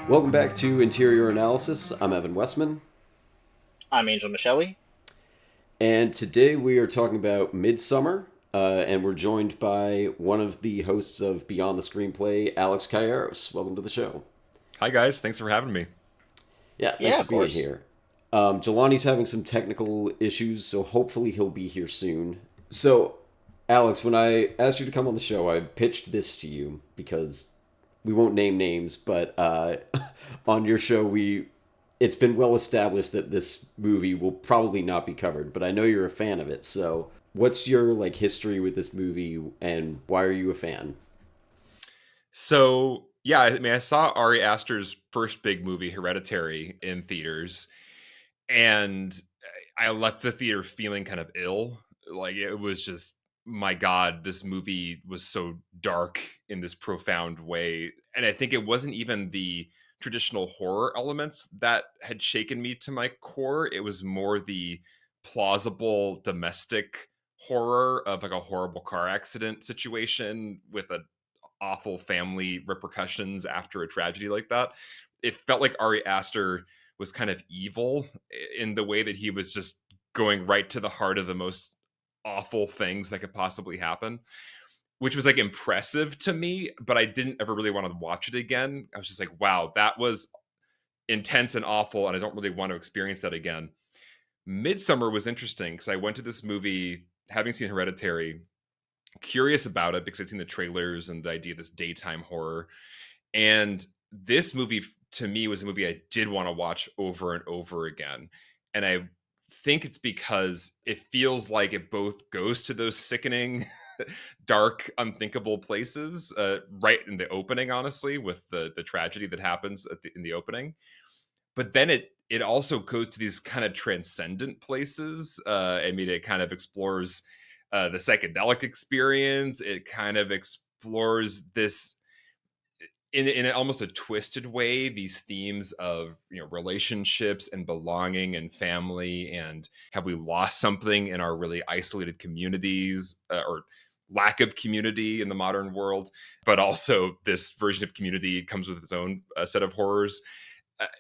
Welcome back to Interior Analysis. I'm Evan Westman, I'm Angel Michelli. and today we are talking about Midsommar, and we're joined by one of the hosts of Beyond the Screenplay, Alex Calleros. Welcome to the show. Hi guys, thanks for having me. Yeah, thanks Yeah, for of being course. here. Jelani's having some technical issues, so hopefully he'll be here soon. So, Alex, when I asked you to come on the show, I pitched this to you because we won't name names, but on your show, it's been well established that this movie will probably not be covered. But I know you're a fan of it, so what's your history with this movie, and why are you a fan? So yeah, I mean, I saw Ari Aster's first big movie, Hereditary, in theaters, and I left the theater feeling kind of ill. Like it was just, my God, this movie was so dark in this profound way, and I think it wasn't even the traditional horror elements that had shaken me to my core. It was more the plausible domestic horror of like a horrible car accident situation with a awful family repercussions after a tragedy like that. It felt like Ari Aster was kind of evil in the way that he was just going right to the heart of the most awful things that could possibly happen, which was like impressive to me, but I didn't ever really want to watch it again. I was just like, wow, that was intense and awful, and I don't really want to experience that again. Midsummer was interesting because I went to this movie having seen Hereditary, curious about it because I'd seen the trailers and the idea of this daytime horror. And this movie to me was a movie I did want to watch over and over again. And I think it's because it feels like it both goes to those sickening, dark, unthinkable places right in the opening, honestly, with the tragedy that happens in the opening. But then it also goes to these kind of transcendent places. I mean, it kind of explores the psychedelic experience. It kind of explores this in almost a twisted way, these themes of relationships and belonging and family, and have we lost something in our really isolated communities, or lack of community in the modern world. But also this version of community comes with its own set of horrors.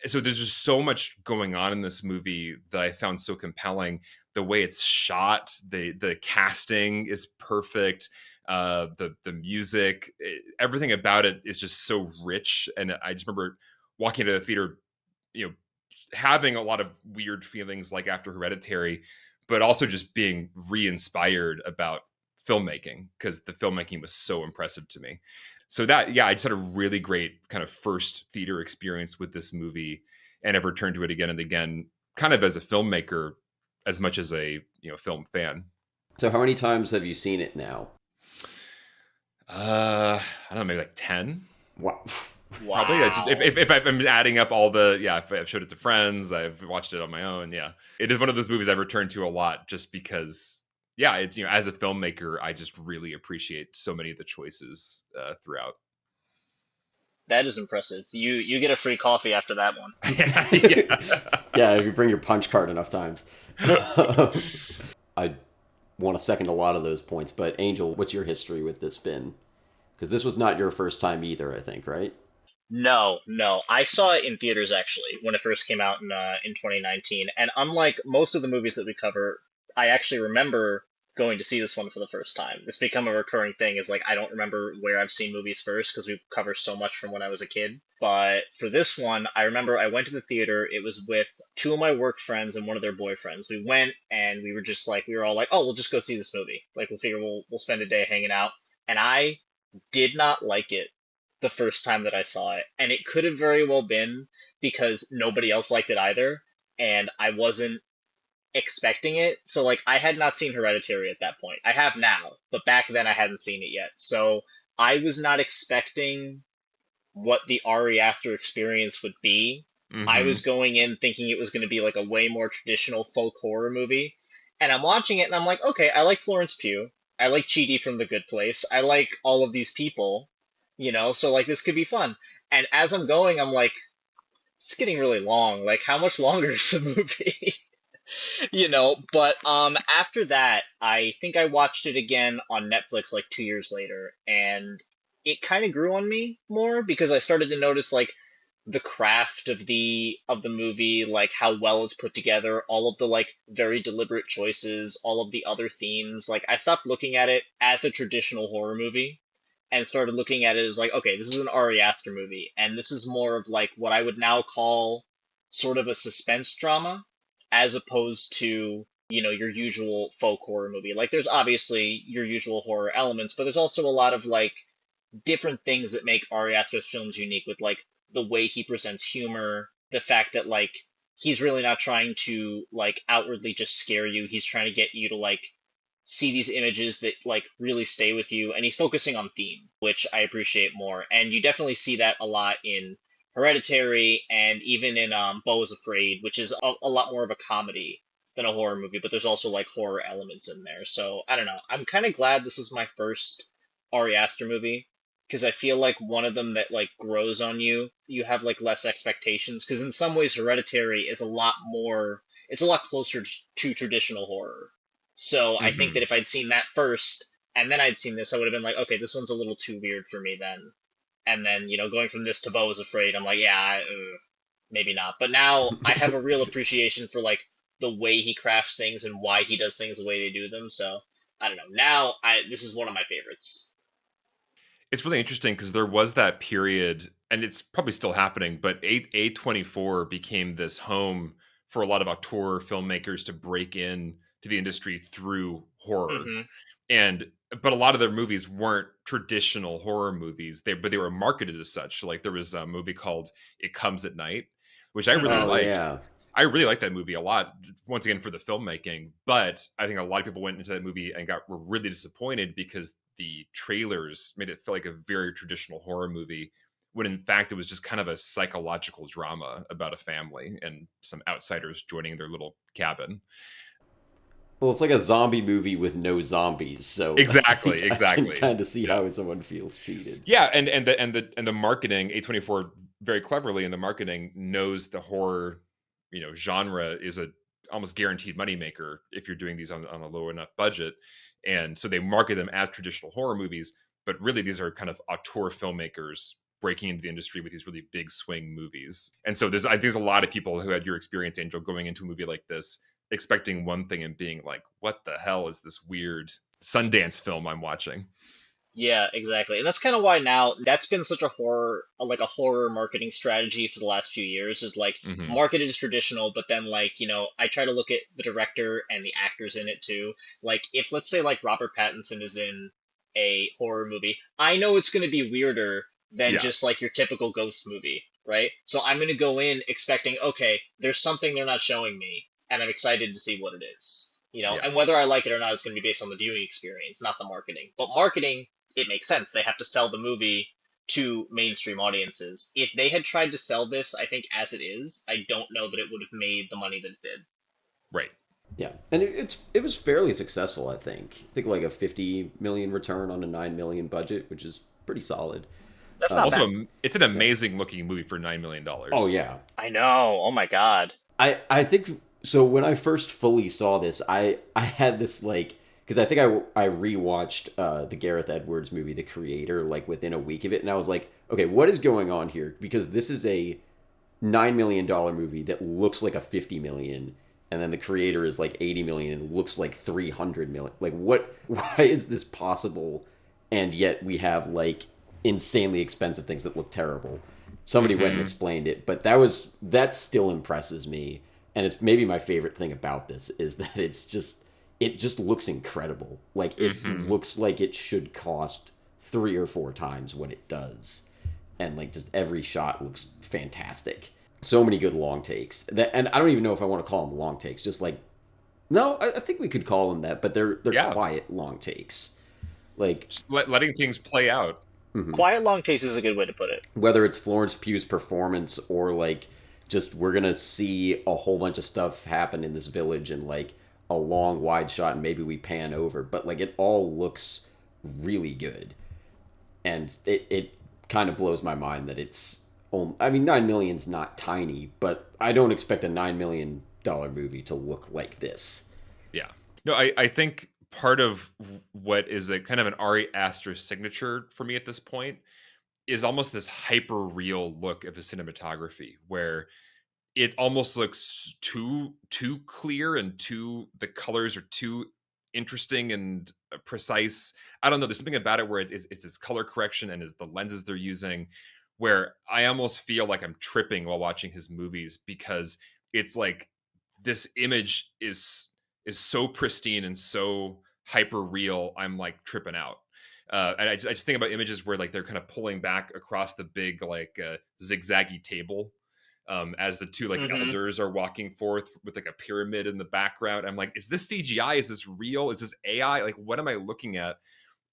So there's just so much going on in this movie that I found so compelling. The way it's shot, the casting is perfect. The music, everything about it is just so rich. And I just remember walking into the theater, you know, having a lot of weird feelings like after Hereditary, but also just being re-inspired about filmmaking because the filmmaking was so impressive to me. So that, yeah, I just had a really great kind of first theater experience with this movie, and I've returned to it again and again, kind of as a filmmaker as much as a film fan. So, how many times have you seen it now? I don't know, maybe like 10. Wow. Probably. That's just Wow. if I'm adding up all the, yeah, if I've showed it to friends, I've watched it on my own. Yeah, it is one of those movies I've returned to a lot, just because. Yeah, it's as a filmmaker, I just really appreciate so many of the choices throughout. That is impressive. You get a free coffee after that one. Yeah. Yeah, if you bring your punch card enough times. I want to second a lot of those points, but Angel, what's your history with this been? Because this was not your first time either, I think, right? No, no. I saw it in theaters actually when it first came out in 2019. And unlike most of the movies that we cover, I actually remember going to see this one for the first time. It's become a recurring thing. Is like I don't remember where I've seen movies first because we cover so much from when I was a kid. But for this one, I remember I went to the theater. It was with two of my work friends and one of their boyfriends. We went and we were just like we were all like, "Oh, we'll just go see this movie. Like we'll figure we'll spend a day hanging out." And I did not like it the first time that I saw it. And it could have very well been because nobody else liked it either. And I wasn't expecting it. So, like, I had not seen Hereditary at that point. I have now, but back then I hadn't seen it yet. So, I was not expecting what the Ari Aster experience would be. I was Hmm. going in thinking it was going to be like a way more traditional folk horror movie. And I'm watching it and I'm like, okay, I like Florence Pugh. I like Chidi from The Good Place. I like all of these people, so like this could be fun. And as I'm going, I'm like, it's getting really long. Like, how much longer is the movie? But after that, I think I watched it again on Netflix like 2 years later, and it kind of grew on me more because I started to notice like the craft of the movie, like how well it's put together, all of the like very deliberate choices, all of the other themes. Like I stopped looking at it as a traditional horror movie and started looking at it as like, okay, this is an Ari Aster movie, and this is more of like what I would now call sort of a suspense drama, as opposed to, your usual folk horror movie. Like there's obviously your usual horror elements, but there's also a lot of like different things that make Ari Aster's films unique, with like the way he presents humor, the fact that like he's really not trying to like outwardly just scare you. He's trying to get you to like see these images that like really stay with you, and he's focusing on theme, which I appreciate more. And you definitely see that a lot in Hereditary, and even in Beau is Afraid, which is a lot more of a comedy than a horror movie, but there's also like horror elements in there. So I don't know. I'm kind of glad this was my first Ari Aster movie, because I feel like one of them that like grows on you. You have like less expectations, because in some ways Hereditary is a lot more. It's a lot closer to traditional horror. So I think that Hmm. if I'd seen that first and then I'd seen this, I would have been like, okay, this one's a little too weird for me then. And then, going from this to Beau is Afraid, I'm like, yeah, maybe not. But now I have a real appreciation for like the way he crafts things and why he does things the way they do them. So I don't know. Now this is one of my favorites. It's really interesting because there was that period, and it's probably still happening, but A24 became this home for a lot of auteur filmmakers to break in to the industry through horror. Hmm. And but a lot of their movies weren't traditional horror movies. But they were marketed as such. Like there was a movie called It Comes at Night, which I really Hmm. Oh liked. yeah. I really liked that movie a lot, once again for the filmmaking. But I think a lot of people went into that movie and were really disappointed because the trailers made it feel like a very traditional horror movie, when in fact it was just kind of a psychological drama about a family and some outsiders joining their little cabin. Well, it's like a zombie movie with no zombies, so Exactly, I can exactly. kind of see Yeah. how someone feels cheated. Yeah, and the marketing, A24 very cleverly in the marketing knows the horror, genre is a almost guaranteed moneymaker if you're doing these on a low enough budget. And so they market them as traditional horror movies, but really these are kind of auteur filmmakers breaking into the industry with these really big swing movies. And so I think there's a lot of people who had your experience, Angel, going into a movie like this expecting one thing and being like, what the hell is this weird Sundance film I'm watching? Yeah, exactly. And that's kind of why now that's been such a horror, like a horror marketing strategy for the last few years, is like Hmm. marketed as traditional, but then like, I try to look at the director and the actors in it too. Like if let's say like Robert Pattinson is in a horror movie, I know it's going to be weirder than Yeah. just like your typical ghost movie, right? So I'm going to go in expecting, okay, there's something they're not showing me, and I'm excited to see what it is. Yeah. And whether I like it or not is going to be based on the viewing experience, not the marketing. But marketing, it makes sense. They have to sell the movie to mainstream audiences. If they had tried to sell this, I think as it is, I don't know that it would have made the money that it did. Right. Yeah, and it was fairly successful. I think like a 50 million return on a 9 million budget, which is pretty solid. That's not bad. It's an Yeah. amazing looking movie for Oh $9 million. yeah, I know. Oh my god. I think so. When I first fully saw this, I had this like because I think I rewatched the Gareth Edwards movie, The Creator, like within a week of it, and I was like, okay, what is going on here? Because this is a $9 million movie that looks like a 50 million, and then The Creator is like 80 million and looks like 300 million. Like, what? Why is this possible? And yet we have like insanely expensive things that look terrible. Somebody went and Hmm. explained it, but that still impresses me, and it's maybe my favorite thing about this is that it just looks incredible. Like it Hmm. looks like it should cost 3 or 4 times what it does, and like just every shot looks fantastic. So many good long takes and I don't even know if I want to call them long takes. Just like no, I think we could call them that, but they're Yeah. quiet long takes. Like Just letting things play out. mhm. Quiet long taste is a good way to put it. Whether it's Florence Pugh's performance or like just we're gonna see a whole bunch of stuff happen in this village and like a long wide shot and maybe we pan over, but like it all looks really good, and it kind of blows my mind that it's I mean 9 million's not tiny, but I don't expect a $9 million movie to look like this. Yeah. No, I think part of what is a kind of an Ari Aster signature for me at this point is almost this hyper real look of his cinematography where it almost looks too clear and too the colors are too interesting and precise. I don't know. There's something about it where it's this color correction and is the lenses they're using, where I almost feel like I'm tripping while watching his movies because it's like this image is so pristine and so hyper real. I'm like tripping out. And I just think about images where like they're kind of pulling back across the big like zigzaggy table as the two like Hmm. elders are walking forth with like a pyramid in the background. I'm like, is this CGI? Is this real? Is this AI? Like, what am I looking at?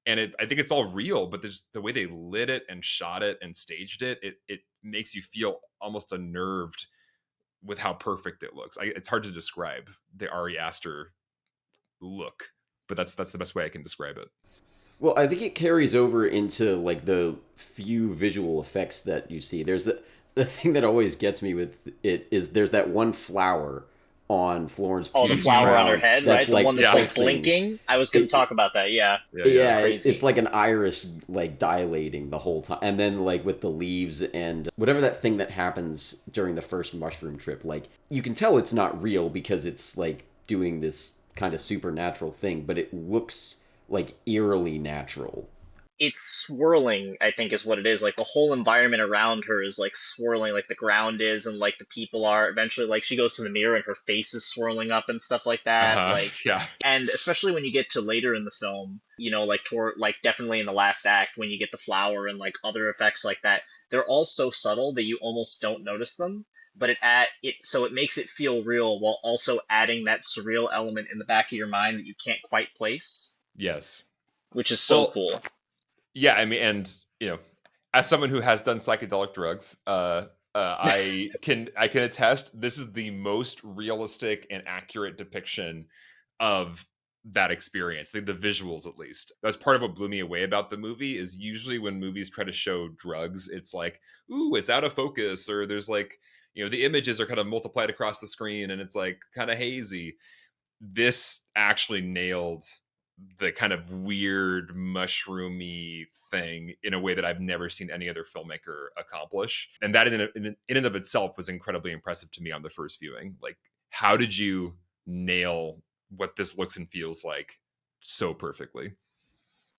And I think it's all real, but there's the way they lit it and shot it and staged it. It makes you feel almost unnerved with how perfect it looks. It's hard to describe the Ari Aster look, but that's the best way I can describe it. Well, I think it carries over into like the few visual effects that you see. There's the thing that always gets me with it is there's that one flower on Florence Oh, the Pugh's flower on her crown head, right? that's The like one that's like pulsing. blinking. I was going to It, talk about that. Yeah, Yeah, it's yeah. yeah, it's crazy. like an iris like dilating the whole time, and then like with the leaves and whatever that thing that happens during the first mushroom trip, like you can tell it's not real because it's like doing this kind of supernatural thing, but it looks like eerily natural. It's swirling, I think is what it is. Like the whole environment around her is like swirling, like the ground is, and like the people are. Eventually, like she goes to the mirror and her face is swirling up and stuff like that. Uh-huh. Like, Yeah. and especially when you get to later in the film, like toward, like definitely in the last act when you get the flower and like other effects like that, they're all so subtle that you almost don't notice them. But so it makes it feel real while also adding that surreal element in the back of your mind that you can't quite place, Yes. which is so Well, cool. yeah, I mean, and as someone who has done psychedelic drugs, I can attest this is the most realistic and accurate depiction of that experience. The visuals, at least. That's part of what blew me away about the movie. Is usually when movies try to show drugs, it's like, ooh, it's out of focus, or there's like, the images are kind of multiplied across the screen, and it's like kind of hazy. This actually nailed the kind of weird mushroomy thing in a way that I've never seen any other filmmaker accomplish. And that in and of itself was incredibly impressive to me on the first viewing. Like, how did you nail what this looks and feels like so perfectly?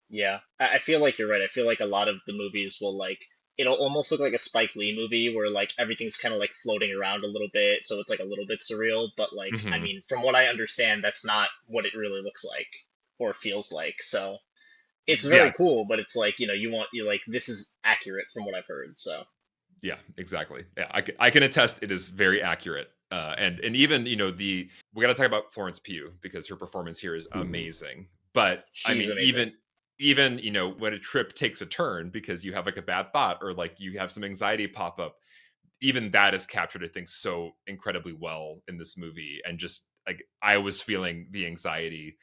Yeah, I feel like you're right. I feel like a lot of the movies will like it'll almost look like a Spike Lee movie where like everything's kind of like floating around a little bit, so it's like a little bit surreal. But like, I Hmm. mean, from what I understand, that's not what it really looks like or feels like. So it's very Yeah, cool, but it's like you like this is accurate from what I've heard. So yeah, exactly. Yeah, I can attest it is very accurate. And even the we got to talk about Florence Pugh because her performance here is Mhm. amazing. But I she's mean, amazing. even when a trip takes a turn because you have like a bad thought or like you have some anxiety pop up, even that is captured, I think, so incredibly well in this movie. And just like I was feeling the anxiety,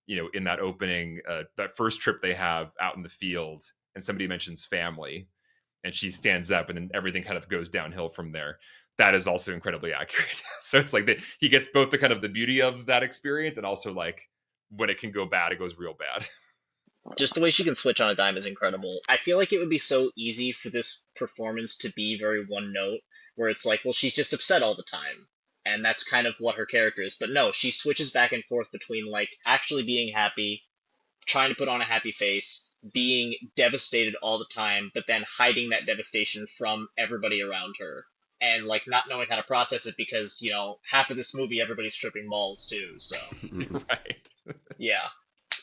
in that opening, that first trip they have out in the field, and somebody mentions family and she stands up and then everything kind of goes downhill from there. That is also incredibly accurate. So it's like he gets both the kind of the beauty of that experience and also like when it can go bad, it goes real bad. Just the way she can switch on a dime is incredible. I feel like it would be so easy for this performance to be very one note, where it's like, well, she's just upset all the time. And that's kind of what her character is. But no, she switches back and forth between like actually being happy, trying to put on a happy face, being devastated all the time, but then hiding that devastation from everybody around her. And like not knowing how to process it because, half of this movie everybody's tripping balls too. So Right. yeah,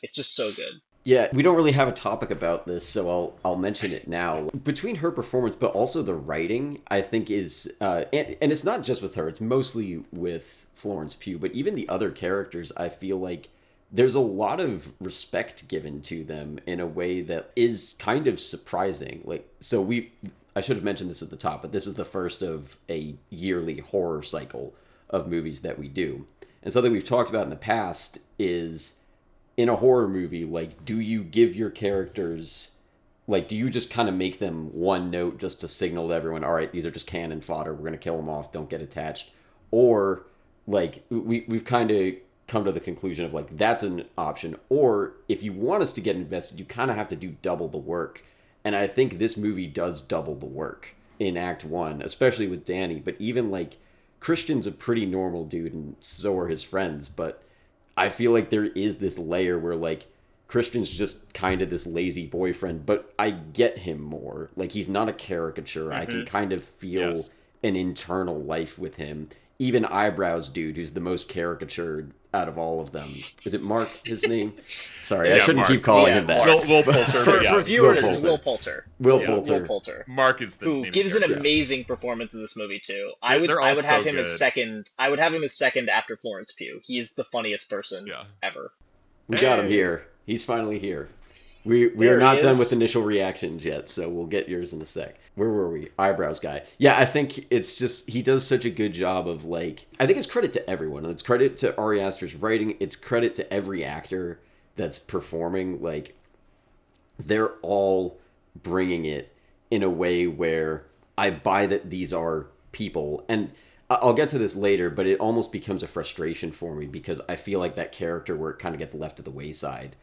it's just so good. Yeah, we don't really have a topic about this, so I'll mention it now. Between her performance, but also the writing, I think is, and it's not just with her; it's mostly with Florence Pugh. But even the other characters, I feel like there's a lot of respect given to them in a way that is kind of surprising. Like, so I should have mentioned this at the top, but this is the first of a yearly horror cycle of movies that we do, and something we've talked about in the past is in a horror movie, like, do you give your characters, like, do you just kind of make them one note just to signal to everyone, all right, these are just cannon fodder, we're going to kill them off, don't get attached? Or, like, we've kind of come to the conclusion of, like, that's an option. Or if you want us to get invested, you kind of have to do double the work And I think this movie does double the work in Act 1, especially with Danny. But even, like, Christian's a pretty normal dude, and so are his friends. But I feel like there is this layer where, like, Christian's just kind of this lazy boyfriend, but I get him more. Like, he's not a caricature. I can kind of feel an internal life with him. Even Eyebrows Dude, who's the most caricatured out of all of them. Is it Mark, his name? Sorry, I shouldn't Mark. keep calling him that. Will Poulter. For viewers, it's Will Poulter. Will Poulter. Will Poulter. Mark is the who name gives of the an character. amazing performance in this movie too. I would all have so him good. as second. I would have him as second after Florence Pugh. He's the funniest person ever. We got him here. He's finally here. We There are not he done is. with initial reactions yet, so we'll get yours in a sec. Where were we? Eyebrows guy. Yeah, I think it's just, he does such a good job of, like, I think it's credit to everyone. It's credit to Ari Aster's writing. It's credit to every actor that's performing. Like, they're all bringing it in a way where I buy that these are people. And I'll get to this later, but it almost becomes a frustration for me because I feel like that character where it kind of gets left to the wayside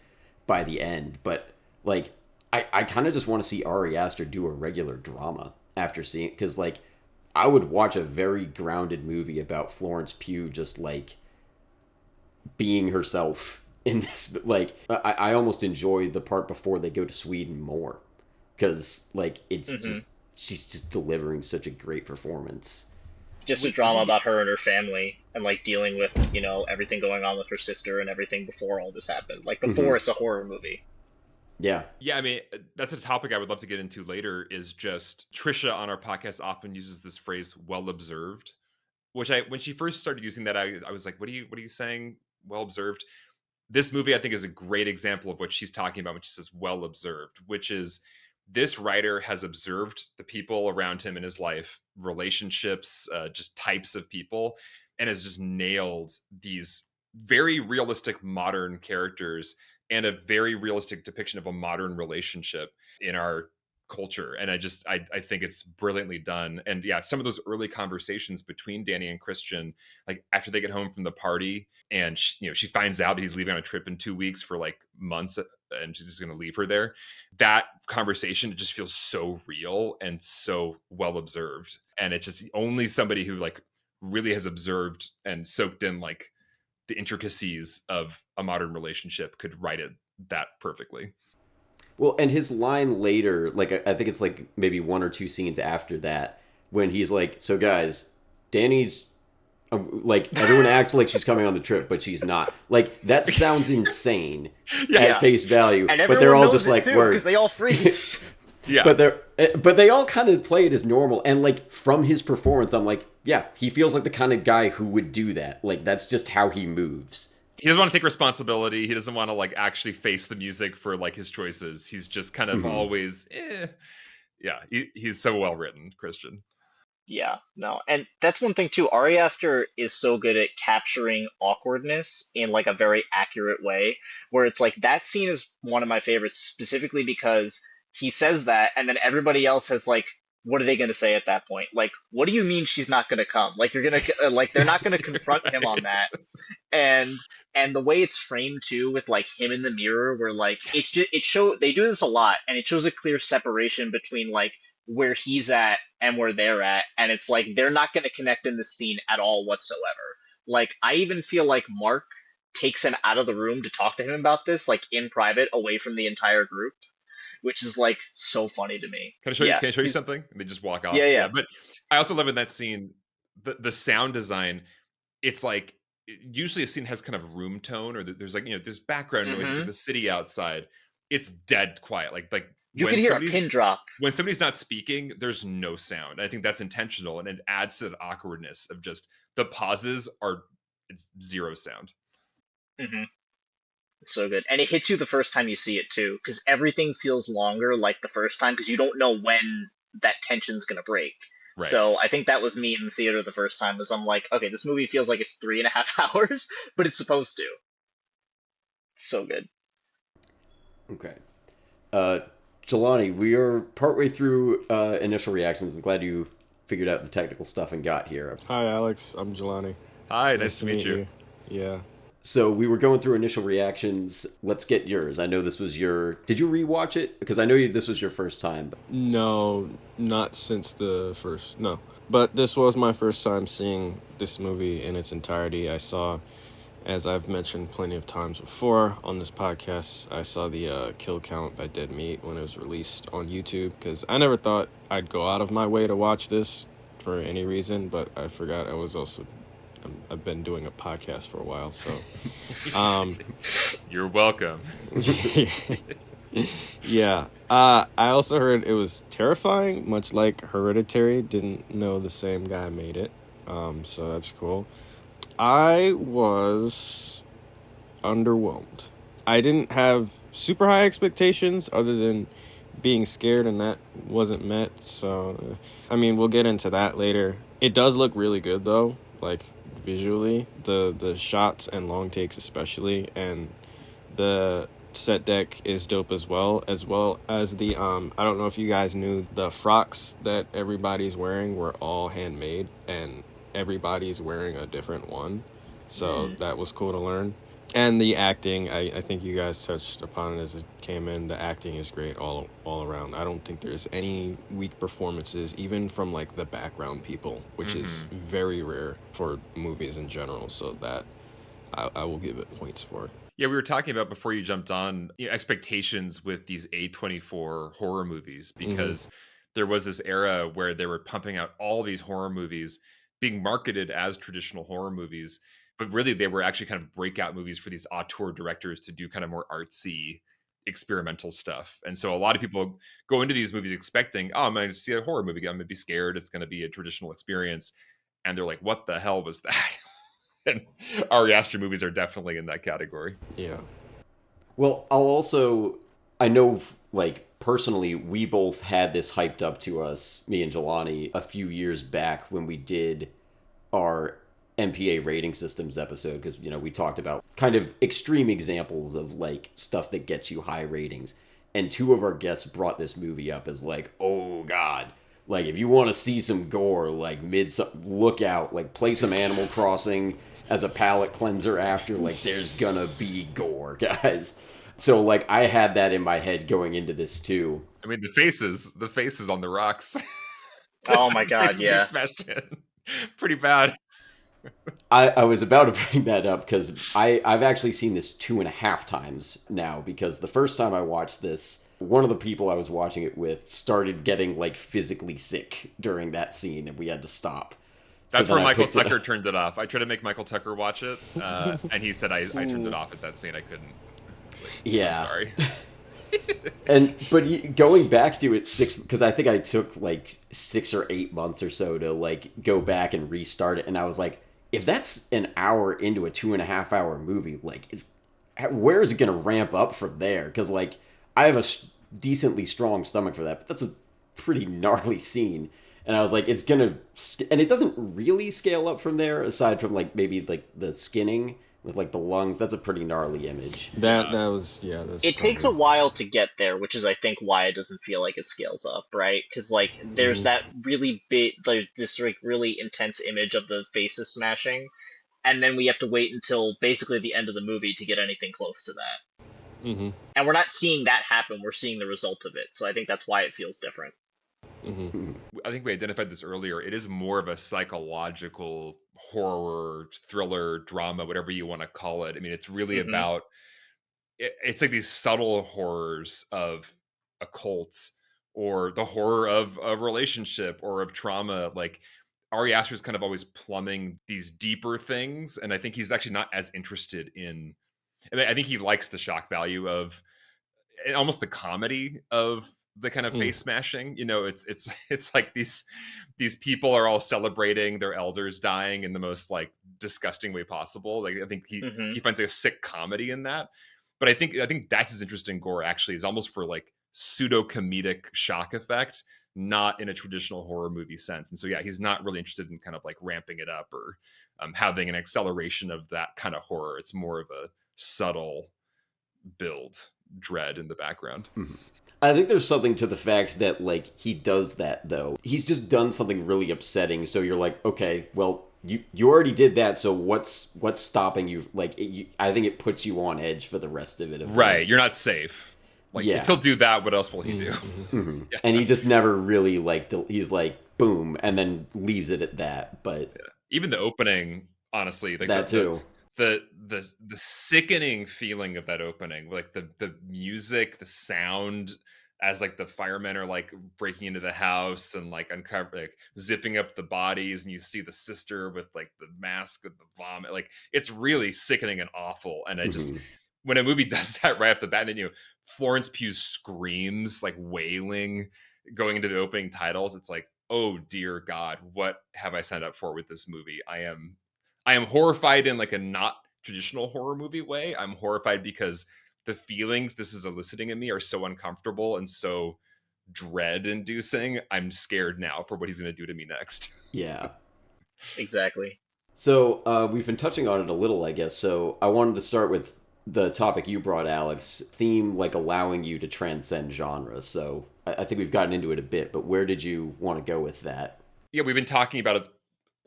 by the end. But, like, I kind of just want to see Ari Aster do a regular drama after seeing it, because, like, I would watch a very grounded movie about Florence Pugh just, like, being herself in this. Like, I almost enjoy the part before they go to Sweden more, because, like, it's just, she's just delivering such a great performance. Just a drama about her and her family, and, like, dealing with, you know, everything going on with her sister and everything before all this happened. Like, before it's a horror movie. Yeah. Yeah, I mean, that's a topic I would love to get into later, is just Trisha on our podcast often uses this phrase, well observed, which when she first started using that, I was like, what are you saying? Well observed. This movie, I think, is a great example of what she's talking about when she says well observed, which is this writer has observed the people around him in his life, relationships, just types of people, and has just nailed these very realistic modern characters and a very realistic depiction of a modern relationship in our culture. And I think it's brilliantly done. And yeah, some of those early conversations between Danny and Christian, like after they get home from the party and she finds out that he's leaving on a trip in 2 weeks for like months and she's just going to leave her there. That conversation, it just feels so real and so well observed. And it's just only somebody who like really has observed and soaked in like the intricacies of a modern relationship could write it that perfectly. Well, and his line later, like, I think it's like maybe one or two scenes after that, when he's like, so guys, Danny's, like, everyone acts like she's coming on the trip, but she's not. Like, that sounds insane at face value. And but they're all just like, word. Because they all freeze. Yeah. But they all kind of play it as normal. And, like, from his performance, I'm like, yeah, he feels like the kind of guy who would do that. Like, that's just how he moves. He doesn't want to take responsibility. He doesn't want to like actually face the music for like his choices. He's just kind of always, yeah. He's so well written, Christian. Yeah, no, and that's one thing too. Ari Aster is so good at capturing awkwardness in like a very accurate way, where it's like that scene is one of my favorites specifically because he says that, and then everybody else has like, what are they going to say at that point? Like, what do you mean she's not going to come? Like, you're going to like, they're not going to confront him on that, and the way it's framed too, with like him in the mirror, where like it's just they do this a lot, and it shows a clear separation between like where he's at and where they're at, and it's like they're not going to connect in this scene at all whatsoever. Like, I even feel like Mark takes him out of the room to talk to him about this, like in private, away from the entire group, which is like so funny to me. Can I show you something? And they just walk off. Yeah. But I also love in that scene the sound design. It's like usually a scene has kind of room tone, or there's like there's background noise, like the city outside. It's dead quiet. Like you can hear a pin drop when somebody's not speaking. There's no sound. I think that's intentional, and it adds to the awkwardness of just the pauses it's zero sound. It's so good, and it hits you the first time you see it too, because everything feels longer like the first time, because you don't know when that tension's gonna break. Right. So I think that was me in the theater the first time, was I'm like, okay, this movie feels like it's 3.5 hours, but it's supposed to. So good. Okay. Jelani, we are partway through initial reactions. I'm glad you figured out the technical stuff and got here. Hi, Alex. I'm Jelani. Hi, nice to meet you. Yeah. So we were going through initial reactions. Let's get yours. I know this was your. Did you rewatch it? Because I know this was your first time. No, not since the first. No. But this was my first time seeing this movie in its entirety. I saw, as I've mentioned plenty of times before on this podcast, I saw the kill count by Dead Meat when it was released on YouTube, because I never thought I'd go out of my way to watch this for any reason, but I forgot I've been doing a podcast for a while, so You're welcome. Yeah. I also heard it was terrifying, much like Hereditary. Didn't know the same guy made it, so that's cool. I was underwhelmed. I didn't have super high expectations other than being scared, and that wasn't met, so I mean, we'll get into that later. It does look really good though, like visually, the shots and long takes especially, and the set deck is dope as well as the I don't know if you guys knew, the frocks that everybody's wearing were all handmade, and everybody's wearing a different one, so that was cool to learn. And the acting, I think you guys touched upon it as it came in. The acting is great all around. I don't think there's any weak performances, even from like the background people, which is very rare for movies in general. So that I will give it points for. Yeah, we were talking about before you jumped on, expectations with these A24 horror movies, because there was this era where they were pumping out all these horror movies being marketed as traditional horror movies, but really they were actually kind of breakout movies for these auteur directors to do kind of more artsy experimental stuff. And so a lot of people go into these movies expecting, oh, I'm going to see a horror movie, I'm going to be scared, it's going to be a traditional experience, and they're like, what the hell was that? And Ari Aster movies are definitely in that category. Yeah. Well, I know, like, personally, we both had this hyped up to us, me and Jelani, a few years back when we did our MPA rating systems episode, because, we talked about kind of extreme examples of, like, stuff that gets you high ratings. And two of our guests brought this movie up as, like, oh, God. Like, if you want to see some gore, like, look out. Like, play some Animal Crossing as a palate cleanser after. Like, there's gonna be gore, guys. So, like, I had that in my head going into this, too. I mean, the faces on the rocks. Oh my god, yeah. Smashed in. Pretty bad. I was about to bring that up because I've actually seen this 2.5 times now, because the first time I watched this, one of the people I was watching it with started getting, like, physically sick during that scene, and we had to stop. That's where Michael Tucker turned it off. I tried to make Michael Tucker watch it, and he said I turned it off at that scene. I couldn't. It's like, yeah. I'm sorry. But going back to it because I think I took like 6 or 8 months or so to, like, go back and restart it, and I was like, if that's an hour into a 2.5 hour movie, like, where is it going to ramp up from there? Because, like, I have a decently strong stomach for that, but that's a pretty gnarly scene. And I was like, it's going to... And it doesn't really scale up from there, aside from, like, maybe, like, the skinning with, like, the lungs. That's a pretty gnarly image. That was, yeah. It takes a while to get there, which is, I think, why it doesn't feel like it scales up, right? Because, like, there's that really big, like, this, like, really intense image of the faces smashing, and then we have to wait until basically the end of the movie to get anything close to that. Mm-hmm. And we're not seeing that happen, we're seeing the result of it, so I think that's why it feels different. Mm-hmm. I think we identified this earlier. It is more of a psychological horror, thriller, drama, whatever you want to call it. I mean, it's really about... It's like these subtle horrors of a cult, or the horror of a relationship, or of trauma. Like, Ari Aster's kind of always plumbing these deeper things, and I think he's actually not as interested in... I think he likes the shock value of, and almost the comedy of, the kind of face smashing. It's like these people are all celebrating their elders dying in the most, like, disgusting way possible. Like, I think he finds, like, a sick comedy in that. But I think that's his interest in gore, actually, is almost for, like, pseudo comedic shock effect, not in a traditional horror movie sense. And so, yeah, he's not really interested in kind of, like, ramping it up or having an acceleration of that kind of horror. It's more of a subtle build, dread in the background. I think there's something to the fact that, like, he does that, though. He's just done something really upsetting, so you're like, okay, well, you already did that, so what's stopping you? Like, I think it puts you on edge for the rest of it. Of Right, like, you're not safe. Like if he'll yeah, do that, what else will he do? hmm and Yeah. he just never really like he's like boom, and then leaves it at that. But Even the opening, honestly, like that too. the sickening feeling of that opening, like the music, the sound as like the firemen are like breaking into the house and like uncover like zipping up the bodies, and you see the sister with like the mask with the vomit. Like it's really sickening and awful. And I just hmm when a movie does that right off the bat, and then Florence Pugh's screams like wailing going into the opening titles, it's like, oh dear God, what have I signed up for with this movie? I am horrified in like a not traditional horror movie way. I'm horrified because the feelings this is eliciting in me are so uncomfortable and so dread inducing. I'm scared now for what he's going to do to me next. Yeah. Exactly. So we've been touching on it a little, I guess. So I wanted to start with the topic you brought, Alex. Theme like allowing you to transcend genres. So I think we've gotten into it a bit, but where did you want to go with that? Yeah, we've been talking about it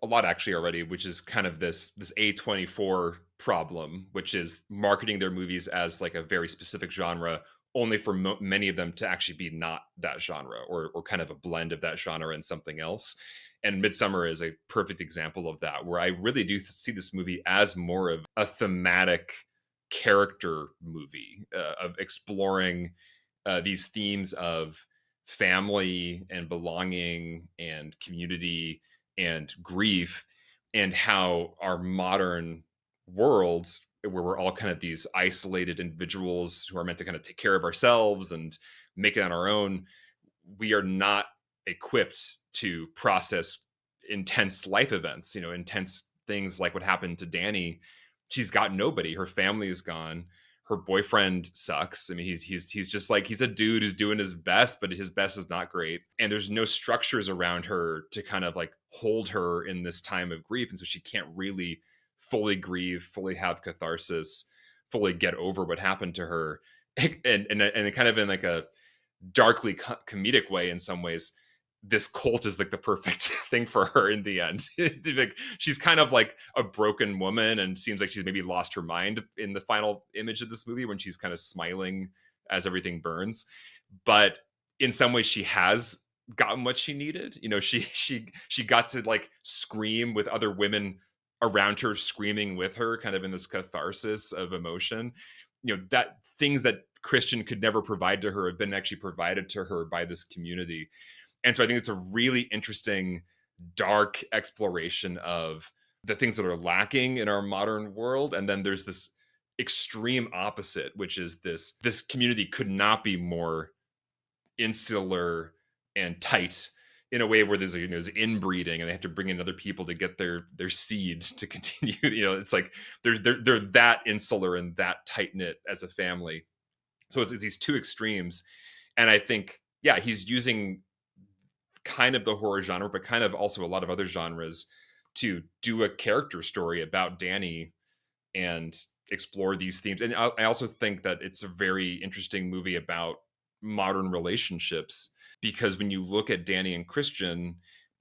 a lot actually already, which is kind of this A24 problem, which is marketing their movies as like a very specific genre, only for many of them to actually be not that genre, or kind of a blend of that genre and something else. And Midsummer is a perfect example of that, where I really do see this movie as more of a thematic character movie, of exploring these themes of family and belonging and community and grief, and how our modern world, where we're all kind of these isolated individuals who are meant to kind of take care of ourselves and make it on our own, we are not equipped to process intense life events, intense things like what happened to Danny. She's got nobody. Her family is gone. Her boyfriend sucks. I mean, he's just like, he's a dude who's doing his best, but his best is not great. And there's no structures around her to kind of like hold her in this time of grief. And so she can't really fully grieve, fully have catharsis, fully get over what happened to her. And kind of in like a darkly comedic way in some ways, this cult is like the perfect thing for her in the end. Like she's kind of like a broken woman and seems like she's maybe lost her mind in the final image of this movie when she's kind of smiling as everything burns. But in some ways she has gotten what she needed. She got to like scream with other women around her screaming with her, kind of in this catharsis of emotion. That things that Christian could never provide to her have been actually provided to her by this community. And so I think it's a really interesting, dark exploration of the things that are lacking in our modern world. And then there's this extreme opposite, which is this community could not be more insular and tight, in a way where there's inbreeding and they have to bring in other people to get their seed to continue. It's like they're that insular and that tight knit as a family. So it's these two extremes. And I think, yeah, he's using kind of the horror genre, but kind of also a lot of other genres to do a character story about Danny and explore these themes. And I also think that it's a very interesting movie about modern relationships, because when you look at Danny and Christian,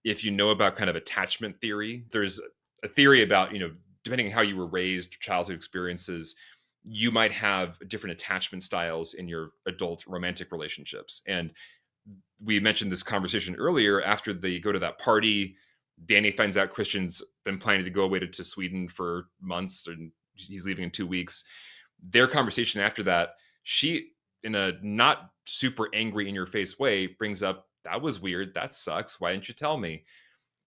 if you know about kind of attachment theory, there's a theory about, depending on how you were raised, childhood experiences, you might have different attachment styles in your adult romantic relationships. And we mentioned this conversation earlier. After they go to that party, Danny finds out Christian's been planning to go away to Sweden for months, and he's leaving in 2 weeks. Their conversation after that, she, in a not super angry in your face way, brings up, that was weird. That sucks. Why didn't you tell me?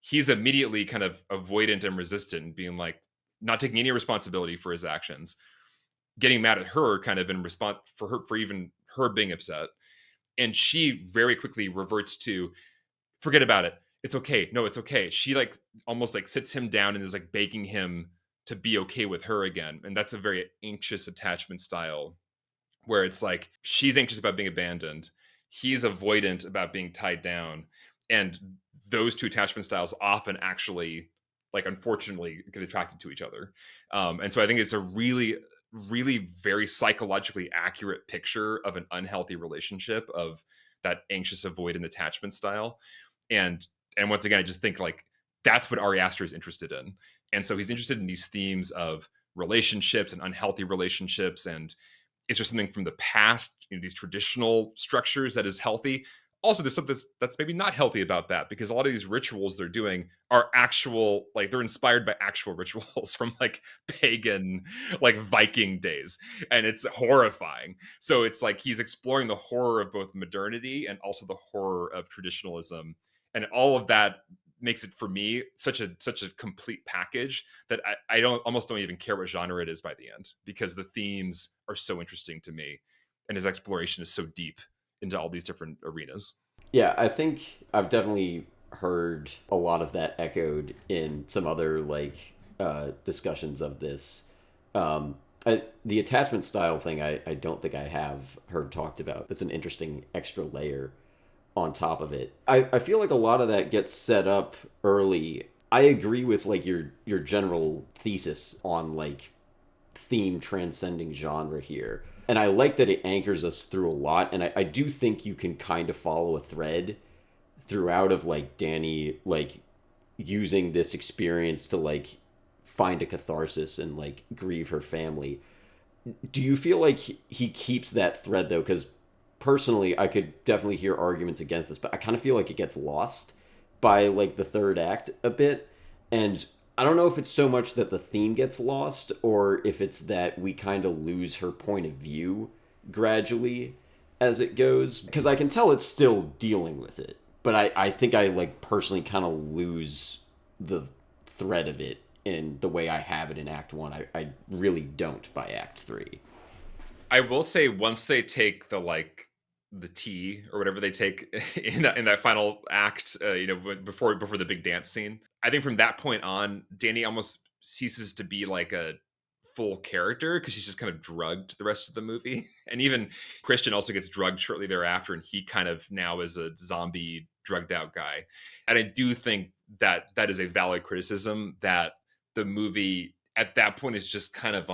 He's immediately kind of avoidant and resistant, being like, not taking any responsibility for his actions, getting mad at her kind of in response for even her being upset. And she very quickly reverts to, forget about it. It's okay. No, it's okay. She like almost like sits him down and is like begging him to be okay with her again. And that's a very anxious attachment style, where it's like she's anxious about being abandoned. He's avoidant about being tied down. And those two attachment styles often actually, like, unfortunately get attracted to each other. And so I think it's a really, really very psychologically accurate picture of an unhealthy relationship, of that anxious avoidant attachment style. And once again, I just think like that's what Ari Aster is interested in. And so he's interested in these themes of relationships and unhealthy relationships. And is there something from the past, these traditional structures that is healthy? Also, there's something that's maybe not healthy about that, because a lot of these rituals they're doing are actual, like they're inspired by actual rituals from like pagan, like Viking days. And it's horrifying. So it's like he's exploring the horror of both modernity and also the horror of traditionalism. And all of that makes it for me such a complete package that I don't even care what genre it is by the end, because the themes are so interesting to me and his exploration is so deep into all these different arenas. Yeah, I think I've definitely heard a lot of that echoed in some other discussions of this. The attachment style thing, I don't think I have heard talked about. That's an interesting extra layer on top of it. I feel like a lot of that gets set up early. I agree with like your general thesis on like theme transcending genre here. And I like that it anchors us through a lot. And I do think you can kind of follow a thread throughout of like Danny like using this experience to like find a catharsis and like grieve her family. Do you feel like he keeps that thread though? Because personally, I could definitely hear arguments against this, but I kind of feel like it gets lost by like the third act a bit. And I don't know if it's so much that the theme gets lost or if it's that we kind of lose her point of view gradually as it goes. Because I can tell it's still dealing with it, but I think I like personally kind of lose the thread of it in the way I have it in Act 1. I really don't by Act 3. I will say once they take the tea or whatever they take in that final act, before the big dance scene, I think from that point on, Danny almost ceases to be like a full character because she's just kind of drugged the rest of the movie. And even Christian also gets drugged shortly thereafter, and he kind of now is a zombie drugged out guy. And I do think that is a valid criticism, that the movie at that point is just kind of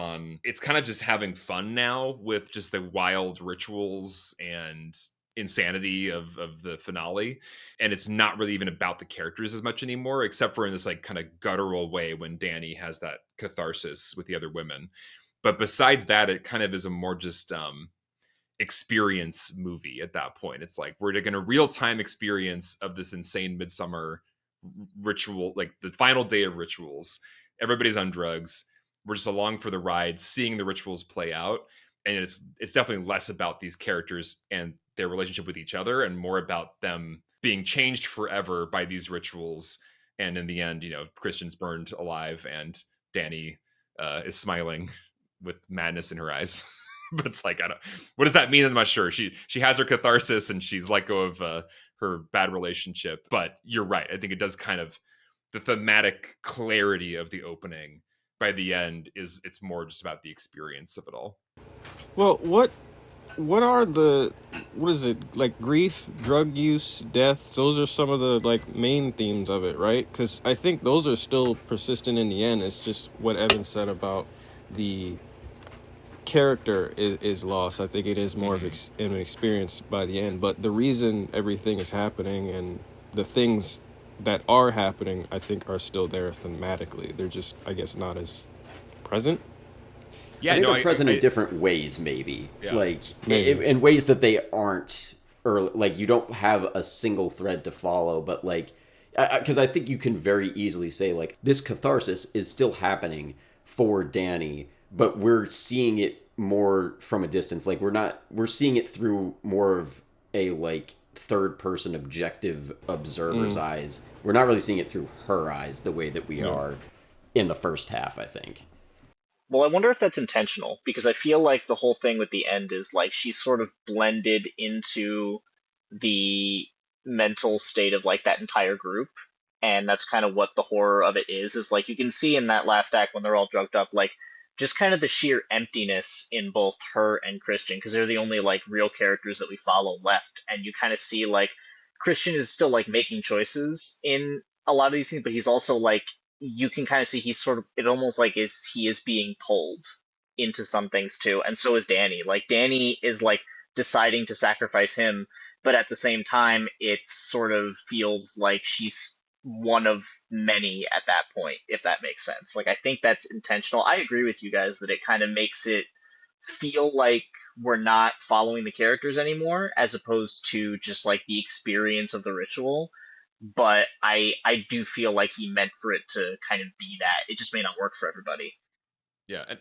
it's kind of just having fun now with just the wild rituals and insanity of the finale. And it's not really even about the characters as much anymore, except for in this like kind of guttural way when Danny has that catharsis with the other women. But besides that, it kind of is a more just experience movie at that point. It's like we're getting a real-time experience of this insane midsummer ritual, like the final day of rituals. Everybody's on drugs. We're just along for the ride, seeing the rituals play out. And it's definitely less about these characters and their relationship with each other and more about them being changed forever by these rituals. And in the end, Christian's burned alive and Danny is smiling with madness in her eyes. But it's like, what does that mean? I'm not sure. She has her catharsis and she's let go of her bad relationship. But you're right. I think it does kind of, the thematic clarity of the opening by the end it's more just about the experience of it all. Well, what is it, like grief, drug use, death? Those are some of the like main themes of it, right? Because I think those are still persistent in the end. It's just what Evan said about the character is lost. I think it is more of an experience by the end. But the reason everything is happening and the things that are happening, I think, are still there thematically. They're just, I guess, not as present. Yeah, I think they're present in different ways, maybe. Yeah. Like, in ways that they aren't early. Like, you don't have a single thread to follow, but, like, because I think you can very easily say, like, this catharsis is still happening for Danny, but we're seeing it more from a distance. Like, we're seeing it through more of a, like, third-person objective observer's eyes. We're not really seeing it through her eyes the way that we are in the first half, I think. Well, I wonder if that's intentional, because I feel like the whole thing with the end is like she's sort of blended into the mental state of like that entire group, and that's kind of what the horror of it is like you can see in that last act when they're all drugged up, like just kind of the sheer emptiness in both her and Christian, because they're the only like real characters that we follow left, and you kind of see like Christian is still like making choices in a lot of these things, but he's also like, you can kind of see he's sort of, it almost like he is being pulled into some things too, and so is Danny. Like Danny is like deciding to sacrifice him, but at the same time it sort of feels like she's one of many at that point, if that makes sense. Like, I think that's intentional. I agree with you guys that it kind of makes it feel like we're not following the characters anymore, as opposed to just like the experience of the ritual. But I do feel like he meant for it to kind of be that. It just may not work for everybody. Yeah, and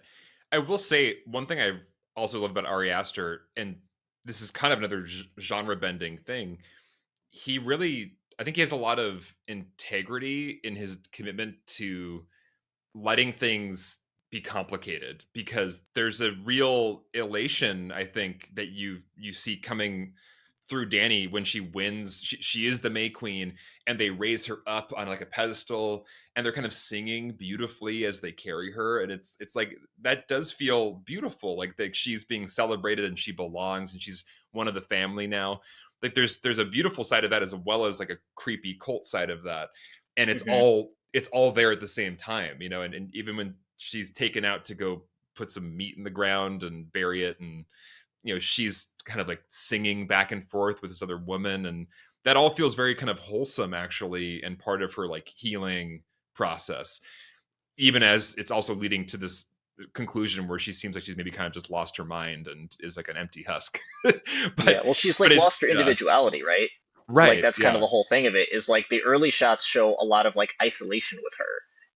I will say one thing I also love about Ari Aster, and this is kind of another genre bending thing. He really, I think he has a lot of integrity in his commitment to letting things be complicated, because there's a real elation, I think, that you see coming through Danny when she wins. She is the May Queen, and they raise her up on like a pedestal, and they're kind of singing beautifully as they carry her, and it's like that does feel beautiful, like that she's being celebrated and she belongs and she's one of the family now. Like there's a beautiful side of that, as well as like a creepy cult side of that, and Hmm. it's all there at the same time, you know. And even when she's taken out to go put some meat in the ground and bury it, and you know, she's kind of like singing back and forth with this other woman, and that all feels very kind of wholesome actually, and part of her like healing process, even as it's also leading to this conclusion where she seems like she's maybe kind of just lost her mind and is like an empty husk. Yeah, but well, she's but like it lost her yeah, individuality, right? Like right, that's kind of yeah. the whole thing of it is like the early shots show a lot of like isolation with her.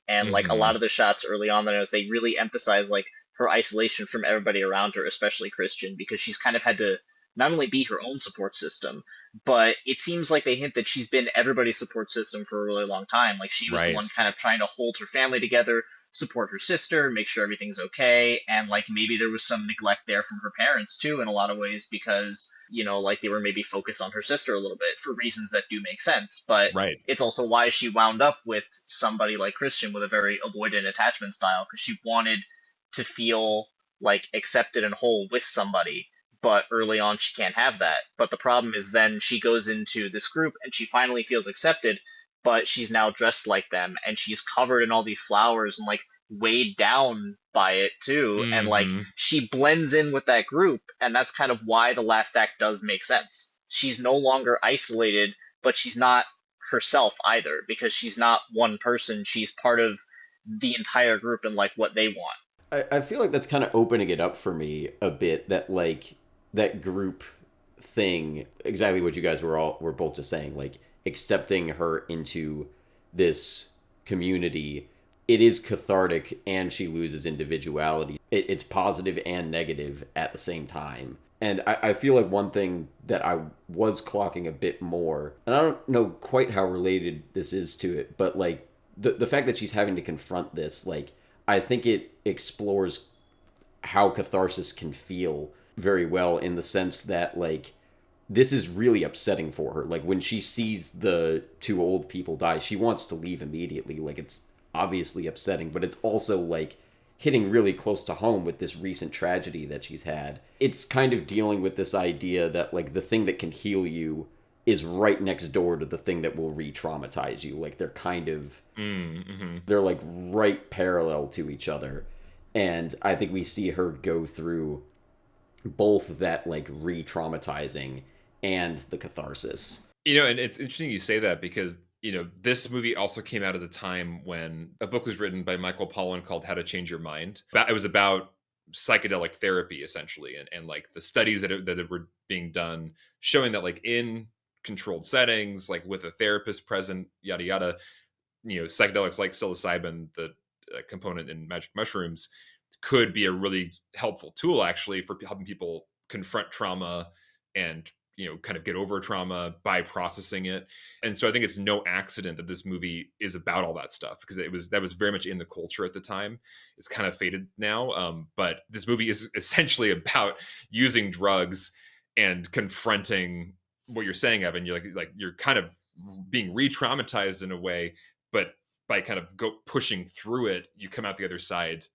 And like a lot Hmm. of the shots early on there is they really emphasize like her isolation from everybody around her, especially Christian, because she's kind of had to not only be her own support system, but it seems like they hint that she's been everybody's support system for a really long time. Like she was the Right. one kind of trying to hold her family together, support her sister, make sure everything's okay, and like maybe there was some neglect there from her parents too in a lot of ways because, you know, like they were maybe focused on her sister a little bit for reasons that do make sense. But Right. it's also why she wound up with somebody like Christian with a very avoidant attachment style because she wanted to feel like accepted and whole with somebody. But early on, she can't have that. But the problem is then she goes into this group and she finally feels accepted, but she's now dressed like them and she's covered in all these flowers and like weighed down by it too. And like Hmm. she blends in with that group. And that's kind of why the last act does make sense. She's no longer isolated, but she's not herself either because she's not one person. She's part of the entire group and like what they want. I feel like that's kind of opening it up for me a bit, that like that group thing, exactly what you guys were both just saying, like accepting her into this community. It is cathartic and she loses individuality. It's positive and negative at the same time. And I feel like one thing that I was clocking a bit more, and I don't know quite how related this is to it, but like the fact that she's having to confront this, like I think it explores how catharsis can feel very well, in the sense that like this is really upsetting for her. Like when she sees the two old people die, she wants to leave immediately. Like it's obviously upsetting, but it's also like hitting really close to home with this recent tragedy that she's had. It's kind of dealing with this idea that like the thing that can heal you is right next door to the thing that will re-traumatize you. Like they're kind of, Mm-hmm. they're like right parallel to each other. And I think we see her go through both that like re-traumatizing and the catharsis. You know, and it's interesting you say that because, you know, this movie also came out at the time when a book was written by Michael Pollan called How to Change Your Mind. It was about psychedelic therapy, essentially, and like the studies that were being done showing that, like, in controlled settings, like with a therapist present, yada, yada, you know, psychedelics like psilocybin, the component in magic mushrooms, could be a really helpful tool, actually, for helping people confront trauma and, you know, kind of get over trauma by processing it. And so I think it's no accident that this movie is about all that stuff, because that was very much in the culture at the time. It's kind of faded now, but this movie is essentially about using drugs and confronting what you're saying, Evan. You're like you're kind of being re-traumatized in a way, but by kind of pushing through it, you come out the other side,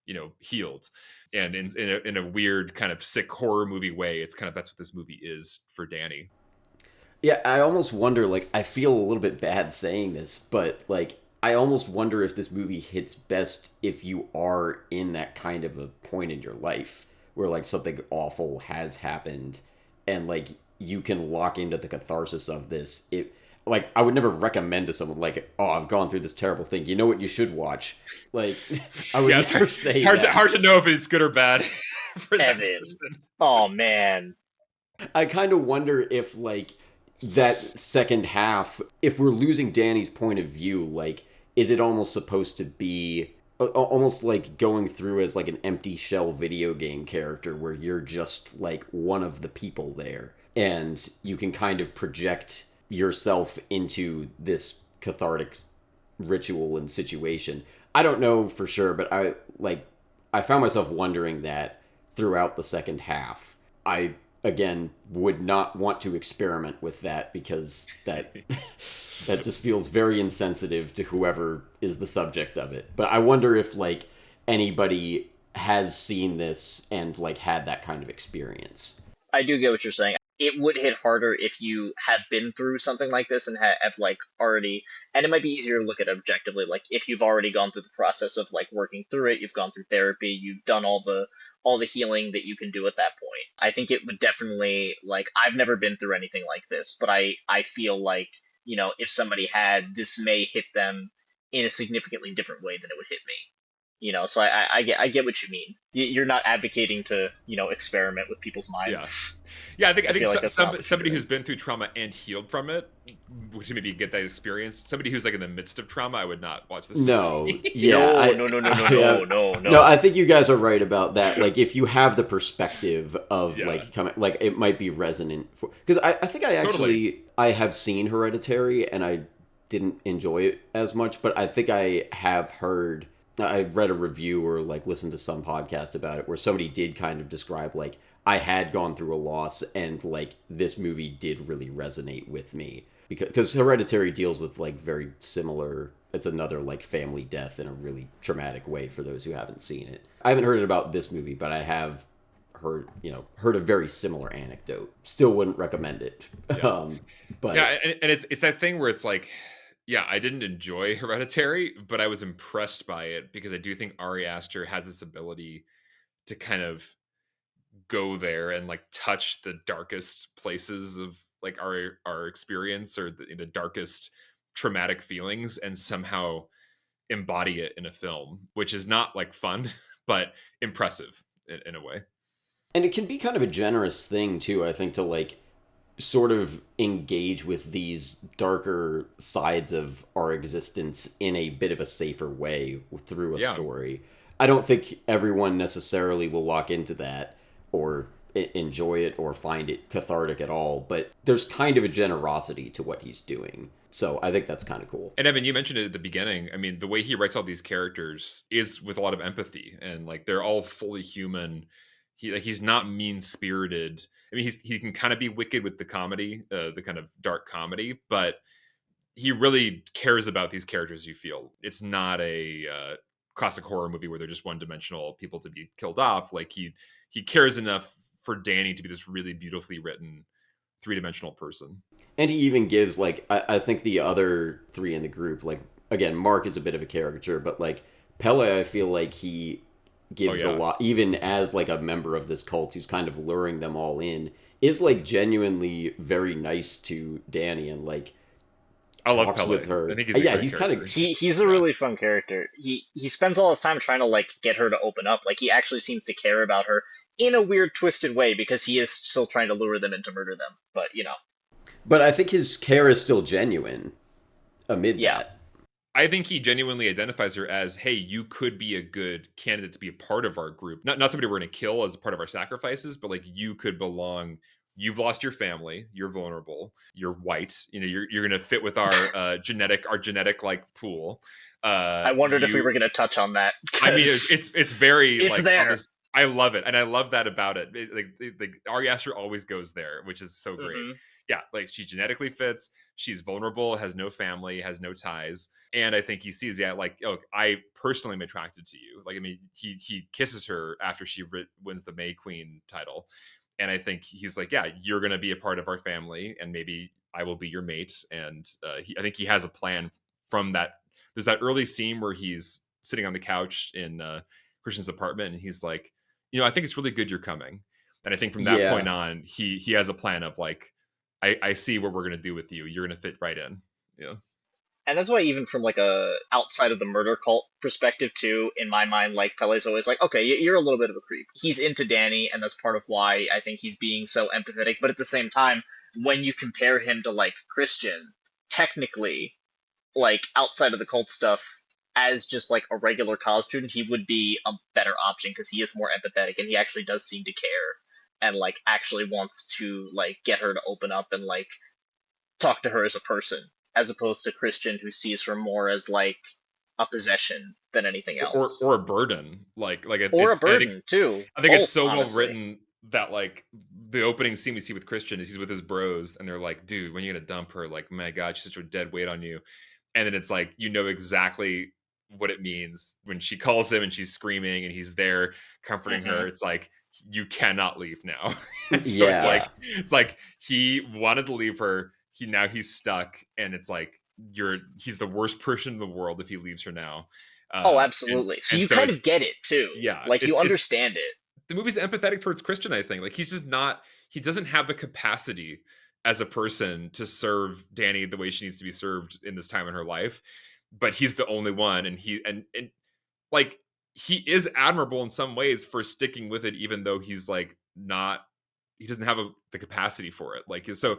you know, healed. And in a weird kind of sick horror movie way, it's kind of, that's what this movie is for Danny. Yeah, I almost wonder, like, I feel a little bit bad saying this, but like I almost wonder if this movie hits best if you are in that kind of a point in your life where like something awful has happened and like you can lock into the catharsis of this. like I would never recommend to someone like, oh, I've gone through this terrible thing. You know what you should watch? Like, I would Yeah, never say it's hard that. hard to know if it's good or bad for that Evan. person. Oh man. I kind of wonder if like that second half, if we're losing Danny's point of view, like, is it almost supposed to be almost like going through as like an empty shell video game character where you're just like one of the people there and you can kind of project yourself into this cathartic ritual and situation. I don't know for sure, but I found myself wondering that throughout the second half. I again would not want to experiment with that because that just feels very insensitive to whoever is the subject of it. But I wonder if like anybody has seen this and like had that kind of experience. I do get what you're saying. It would hit harder if you have been through something like this and have like already, and it might be easier to look at it objectively. Like if you've already gone through the process of like working through it, you've gone through therapy, you've done all the healing that you can do at that point. I think it would definitely like I've never been through anything like this, but I feel like if somebody had, this may hit them in a significantly different way than it would hit me. So I get what you mean. You're not advocating to experiment with people's minds. Yeah, I think feel like that's not what somebody you're who's been through trauma and healed from it would maybe get that experience. Somebody who's like in the midst of trauma, I would not watch this. No, movie. yeah, No. I think you guys are right about that. Like, if you have the perspective of like coming, like it might be resonant for because I think I actually I have seen Hereditary and I didn't enjoy it as much, but I think I have heard. I read a review or like listened to some podcast about it where somebody did kind of describe like I had gone through a loss and like this movie did really resonate with me because Hereditary deals with like very similar. It's another like family death in a really traumatic way for those who haven't seen it. I haven't heard it about this movie, but I have heard a very similar anecdote. Still wouldn't recommend it. Yeah. But yeah, and it's that thing where it's like, yeah, I didn't enjoy Hereditary, but I was impressed by it because I do think Ari Aster has this ability to kind of go there and like touch the darkest places of like our experience or the darkest traumatic feelings and somehow embody it in a film, which is not like fun, but impressive in a way. and it can be kind of a generous thing too, I think, to like sort of engage with these darker sides of our existence in a bit of a safer way through a Yeah. story. I don't think everyone necessarily will lock into that or enjoy it or find it cathartic at all, but there's kind of a generosity to what he's doing. So I think that's kind of cool. And Evan, you mentioned it at the beginning. I mean, the way he writes all these characters is with a lot of empathy, and like they're all fully human. He's not mean spirited. I mean, he can kind of be wicked with the comedy, the kind of dark comedy, but he really cares about these characters. You feel it's not a classic horror movie where they're just one dimensional people to be killed off. Like he cares enough for Danny to be this really beautifully written three-dimensional person. And he even gives like I think the other three in the group, like again, Mark is a bit of a caricature, but like Pele, I feel like he gives a lot, even as like a member of this cult who's kind of luring them all in, is like genuinely very nice to Danny and like I love talks Pele. with her. I think he's a great he's kind of character. He's a really fun character. He spends all his time trying to like get her to open up. Like he actually seems to care about her in a weird twisted way because he is still trying to lure them in to murder them. But but I think his care is still genuine amid that. I think he genuinely identifies her as, hey, you could be a good candidate to be a part of our group. Not somebody we're going to kill as a part of our sacrifices, but like you could belong. You've lost your family. You're vulnerable. You're white. You're going to fit with our genetic like pool. I wondered if we were going to touch on that. I mean, it's very it's like, there. I love it, and I love that about it. Like Ari Aster always goes there, which is so great. Mm-hmm. Yeah, like she genetically fits. She's vulnerable, has no family, has no ties, and I think he sees, like, oh, I personally am attracted to you. Like, I mean, he kisses her after she wins the May Queen title, and I think he's like, yeah, you're gonna be a part of our family, and maybe I will be your mate. And I think he has a plan from that. There's that early scene where he's sitting on the couch in Christian's apartment, and he's like, I think it's really good you're coming. And I think from that point on, he has a plan of like, I see what we're gonna do with you. You're gonna fit right in. Yeah. And that's why even from like a outside of the murder cult perspective too, in my mind, like Pele's always like, okay, you're a little bit of a creep. He's into Danny, and that's part of why I think he's being so empathetic. But at the same time, when you compare him to like Christian, technically, like outside of the cult stuff, as just like a regular college student, he would be a better option because he is more empathetic and he actually does seem to care and like actually wants to like get her to open up and like talk to her as a person, as opposed to Christian, who sees her more as like a possession than anything else, or a burden. or a I burden too. think Both, it's so well honestly. written that like the opening scene we see with Christian is he's with his bros and they're like, dude, when are you gonna dump her? Like, my God, she's such a dead weight on you. And then it's like, you know exactly what it means when she calls him and she's screaming and he's there comforting her. It's like, you cannot leave now. And so Yeah. it's like he wanted to leave her. He's stuck, and it's like he's the worst person in the world if he leaves her now. Oh, And absolutely. So and you so kind of get it too. yeah, Like you it's understand it. the movie's empathetic towards Christian, I think. Like he's just not he doesn't have the capacity as a person to serve Danny the way she needs to be served in this time in her life. But he's the only one, and and like he is admirable in some ways for sticking with it, even though he's like not he doesn't have the capacity for it. Like so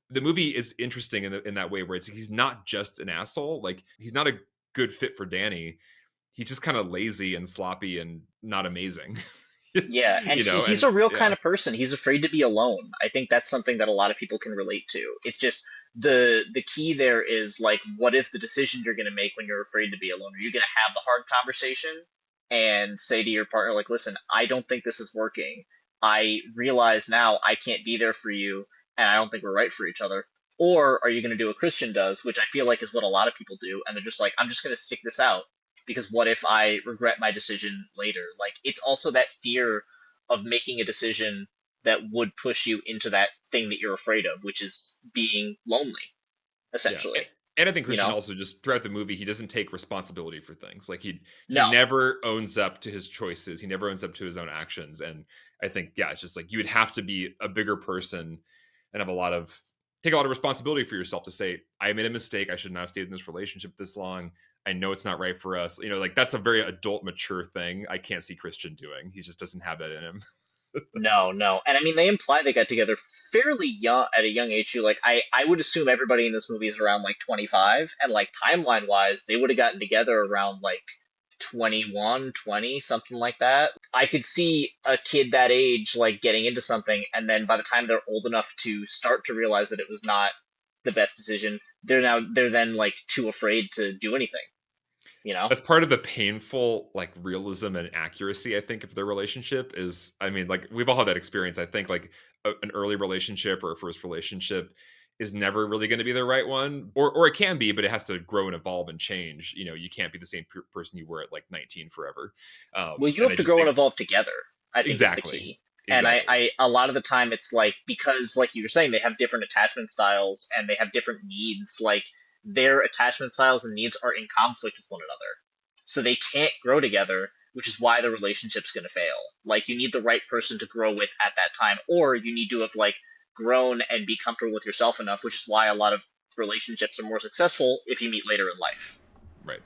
the movie is interesting in that way where it's he's not just an asshole, like he's not a good fit for Danny. He's just kind of lazy and sloppy and not amazing. Yeah, and You know, he's and a real kind yeah. of person. He's afraid to be alone. I think that's something that a lot of people can relate to. It's just the key there is like, what is the decision you're going to make when you're afraid to be alone? Are you going to have the hard conversation and say to your partner, like, listen, I don't think this is working. I realize now I can't be there for you, and I don't think we're right for each other. Or are you going to do what Christian does, which I feel like is what a lot of people do, and they're just like, I'm just going to stick this out because what if I regret my decision later? Like, it's also that fear of making a decision that would push you into that thing that you're afraid of, which is being lonely, Yeah. essentially. And I think You Christian know? also just throughout the movie, he doesn't take responsibility for things. Like he No. never owns up to his choices. He never owns up to his own actions. And I think, yeah, it's just like you would have to be a bigger person and have take a lot of responsibility for yourself to say, I made a mistake. I should not have stayed in this relationship this long. I know it's not right for us. You know, like that's a very adult, mature thing. I can't see Christian doing. He just doesn't have that in him. No, no. And I mean, they imply they got together fairly young, at a young age too. Like, I would assume everybody in this movie is around like 25, and like timeline wise, they would have gotten together around like 21, 20, something like that. I could see a kid that age like getting into something, and then by the time they're old enough to start to realize that it was not the best decision, they're then like too afraid to do anything, you know? That's part of the painful like realism and accuracy I think of their relationship is I mean like we've all had that experience. I think like an early relationship or a first relationship is never really going to be the right one or it can be, but it has to grow and evolve and change. You know, you can't be the same person you were at like 19 forever. Well, you And have I to just grow and think evolve together, I think is the exactly key. And exactly I a lot of the time it's like, because like you were saying, they have different attachment styles and they have different needs. Like, their attachment styles and needs are in conflict with one another. So they can't grow together, which is why the relationship's going to fail. Like, you need the right person to grow with at that time, or you need to have like grown and be comfortable with yourself enough, which is why a lot of relationships are more successful if you meet later in life. right.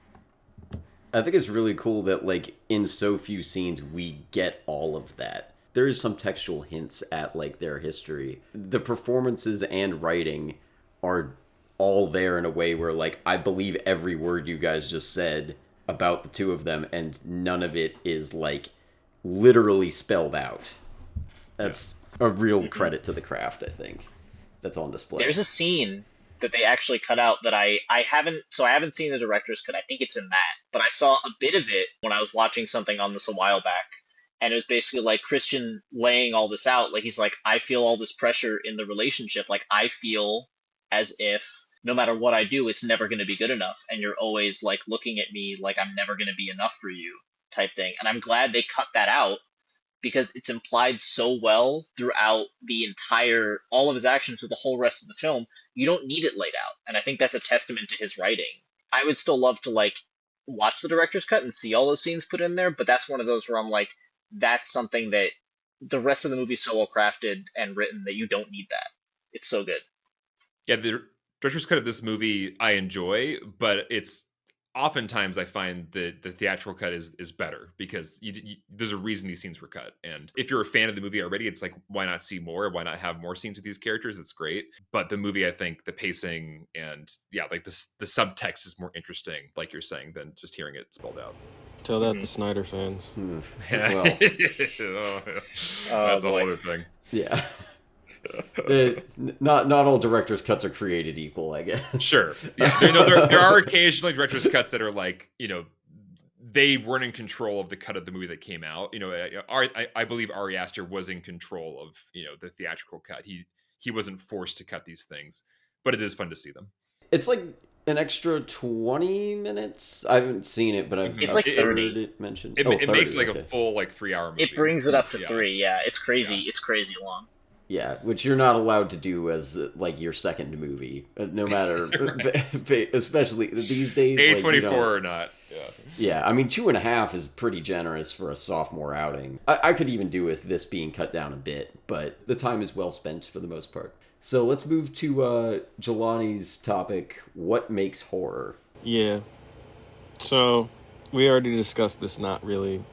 I think it's really cool that, like, in so few scenes, we get all of that. There is some textual hints at, like, their history. The performances and writing are all there in a way where, like, I believe every word you guys just said about the two of them, and none of it is, like, literally spelled out. Yeah. That's a real credit to the craft, I think. That's on display. There's a scene that they actually cut out that I haven't, so I haven't seen the director's cut. I think it's in that, but I saw a bit of it when I was watching something on this a while back, and it was basically like Christian laying all this out. Like, he's like, I feel all this pressure in the relationship. Like, I feel as if no matter what I do, it's never going to be good enough, and you're always like looking at me like I'm never going to be enough for you, type thing. And I'm glad they cut that out because it's implied so well throughout the entire all of his actions through the whole rest of the film. You don't need it laid out, and I think that's a testament to his writing. I would still love to like watch the director's cut and see all those scenes put in there, but that's one of those where I'm like, that's something that the rest of the movie is so well crafted and written that you don't need that. It's so good. Yeah, the director's cut of this movie I enjoy, but it's oftentimes I find that the theatrical cut is better because there's a reason these scenes were cut. And if you're a fan of the movie already, it's like, why not see more? Why not have more scenes with these characters? That's great. But the movie, I think the pacing and like the subtext is more interesting, like you're saying, than just hearing it spelled out. Tell that to Snyder fans. Well, that's a whole other thing. Yeah. Not all director's cuts are created equal, I guess. Sure. Yeah. There are occasionally director's cuts that are like, they weren't in control of the cut of the movie that came out. I believe Ari Aster was in control of, the theatrical cut. He wasn't forced to cut these things, but it is fun to see them. It's like an extra 20 minutes. I haven't seen it, but It's like 30. heard it mentioned. It 30, makes like okay. a full 3-hour movie. It brings it up to 3. Yeah, it's crazy. Yeah. It's crazy long. Yeah, which you're not allowed to do as like your second movie, no matter, especially these days. A24 or not. Yeah. Yeah, I mean 2.5 is pretty generous for a sophomore outing. I could even do with this being cut down a bit, but the time is well spent for the most part. So let's move to Jelani's topic: what makes horror? Yeah. So we already discussed this not really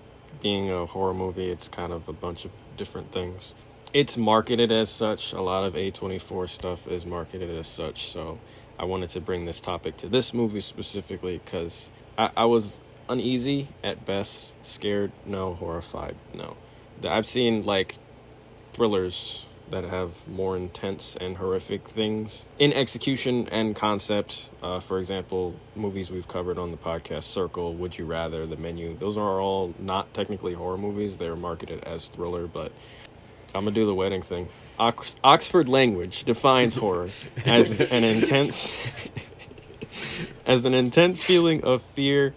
being a horror movie. It's kind of a bunch of different things. It's marketed as such. A lot of A24 stuff is marketed as such. So I wanted to bring this topic to this movie specifically because I was uneasy at best, scared, no, horrified, no. I've seen like thrillers that have more intense and horrific things in execution and concept. For example, movies we've covered on the podcast, Circle, Would You Rather, The Menu. Those are all not technically horror movies. They're marketed as thriller, but I'm gonna do the wedding thing. Oxford language defines horror as an intense feeling of fear,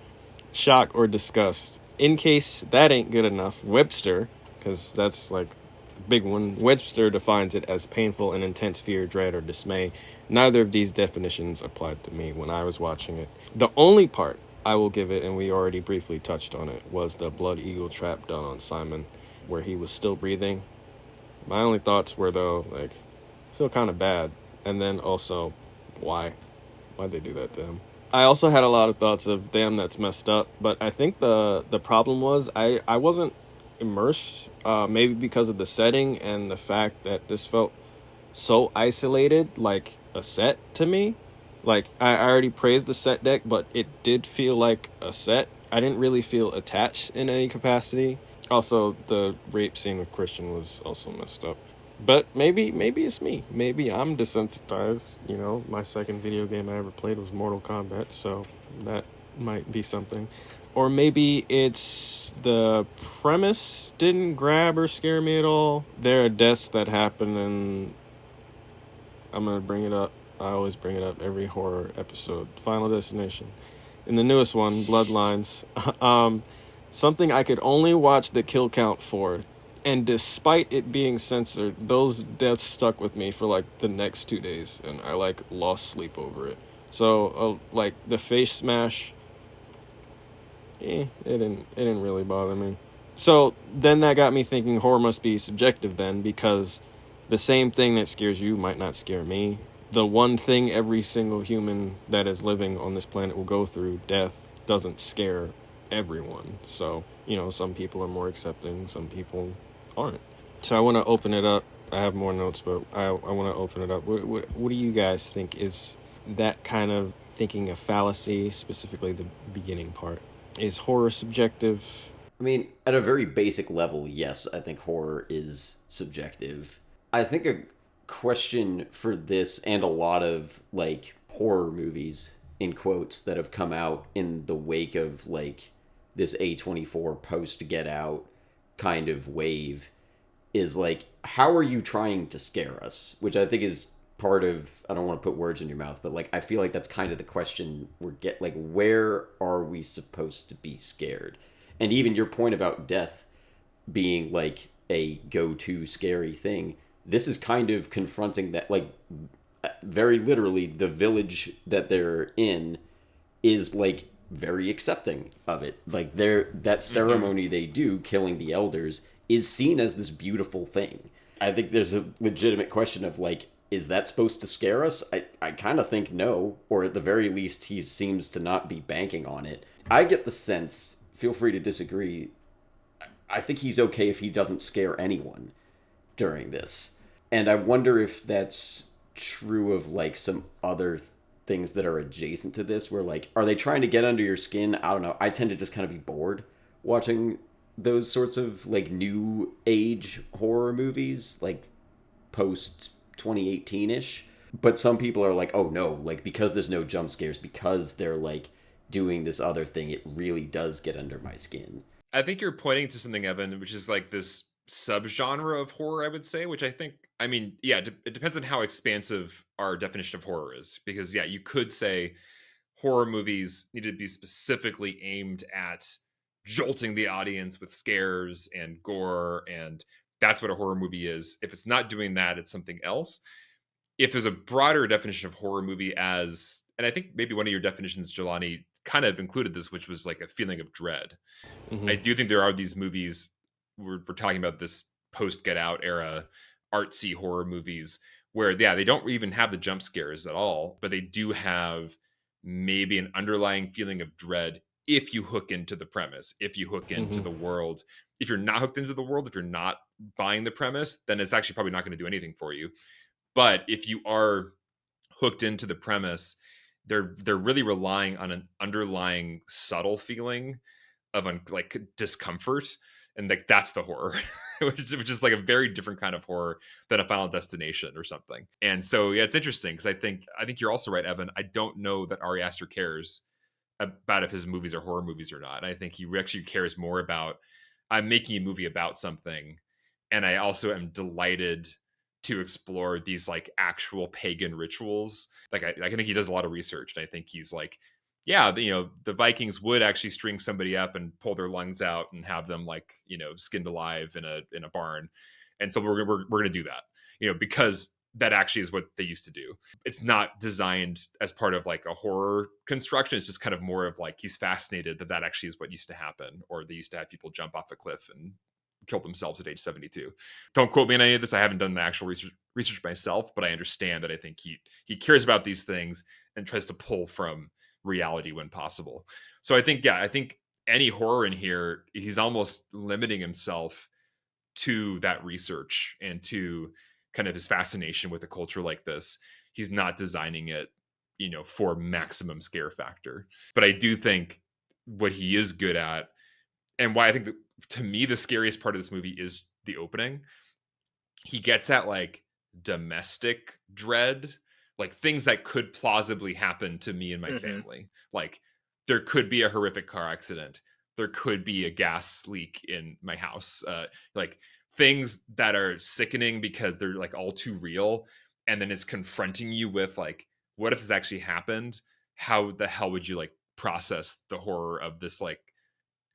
shock, or disgust. In case that ain't good enough, Webster, because that's like the big one, Webster defines it as painful and intense fear, dread, or dismay. Neither of these definitions applied to me when I was watching it. The only part I will give it, and we already briefly touched on it, was the blood eagle trap done on Simon, where he was still breathing. My only thoughts were, though, like, I feel kind of bad. And then also, why'd they do that to him? I also had a lot of thoughts of, damn, that's messed up. But I think the problem was I wasn't immersed, maybe because of the setting and the fact that this felt so isolated, like a set to me. Like, I already praised the set deck, but it did feel like a set. I didn't really feel attached in any capacity. Also, the rape scene with Christian was also messed up. But maybe it's me. Maybe I'm desensitized. My second video game I ever played was Mortal Kombat, so that might be something. Or maybe it's the premise didn't grab or scare me at all. There are deaths that happen, and I'm going to bring it up. I always bring it up every horror episode. Final Destination. In the newest one, Bloodlines, something I could only watch the kill count for, and despite it being censored, those deaths stuck with me for like the next 2 days, and I lost sleep over it. So the face smash, it didn't really bother me. So then that got me thinking horror must be subjective then, because the same thing that scares you might not scare me. The one thing every single human that is living on this planet will go through, death, doesn't scare everyone. So, some people are more accepting, some people aren't. So I want to open it up. I have more notes, but I want to open it up. What do you guys think is that kind of thinking a fallacy, specifically the beginning part? Is horror subjective? I mean, at a very basic level, yes, I think horror is subjective. I think a question for this and a lot of horror movies in quotes that have come out in the wake of this A24 post Get Out kind of wave is how are you trying to scare us? Which I think is part of, I don't want to put words in your mouth, but I feel like that's kind of the question where are we supposed to be scared? And even your point about death being a go-to scary thing, this is kind of confronting that, very literally the village that they're in is very accepting of it. That ceremony they do, killing the elders, is seen as this beautiful thing. I think there's a legitimate question of is that supposed to scare us? I kind of think no, or at the very least, he seems to not be banking on it. I get the sense, feel free to disagree, I think he's okay if he doesn't scare anyone during this. And I wonder if that's true of like some other things that are adjacent to this, where like, are they trying to get under your skin? I don't know. I tend to just kind of be bored watching those sorts of like new age horror movies, like post 2018 ish. But some people are like, oh no, like because there's no jump scares, because they're like doing this other thing, it really does get under my skin. I think you're pointing to something, Evan, which is like this subgenre of horror, I would say, which I think, I mean, yeah, it depends on how expansive our definition of horror is. Because, yeah, you could say horror movies need to be specifically aimed at jolting the audience with scares and gore, and that's what a horror movie is. If it's not doing that, it's something else. If there's a broader definition of horror movie as, and I think maybe one of your definitions, Jelani, kind of included this, which was like a feeling of dread. I do think there are these movies, we're talking about this post Get Out era artsy horror movies where, yeah, they don't even have the jump scares at all, but they do have maybe an underlying feeling of dread if you hook into the premise, if you hook into the world. If you're not hooked into the world, if you're not buying the premise, then it's actually probably not going to do anything for you. But if you are hooked into the premise, they're really relying on an underlying subtle feeling of like discomfort, and like that's the horror, which is like a very different kind of horror than a Final Destination or something. And so yeah, it's interesting because I think you're also right, Evan. I don't know that Ari Aster cares about if his movies are horror movies or not. I think he actually cares more about, I'm making a movie about something, and I also am delighted to explore these like actual pagan rituals. Like I think he does a lot of research, and I think he's like, yeah, the Vikings would actually string somebody up and pull their lungs out and have them like, skinned alive in a barn. And so we're going to do that, because that actually is what they used to do. It's not designed as part of like a horror construction. It's just kind of more of like, he's fascinated that actually is what used to happen, or they used to have people jump off a cliff and kill themselves at age 72. Don't quote me on any of this. I haven't done the actual research myself, but I understand that I think he cares about these things and tries to pull from reality when possible. So I think any horror in here, he's almost limiting himself to that research and to kind of his fascination with a culture like this. He's not designing it, for maximum scare factor. But I do think what he is good at, and why I think that, to me, the scariest part of this movie is the opening. He gets at like domestic dread, like things that could plausibly happen to me and my family. Like there could be a horrific car accident. There could be a gas leak in my house. Like things that are sickening because they're like all too real. And then it's confronting you with like, what if this actually happened? How the hell would you like process the horror of this like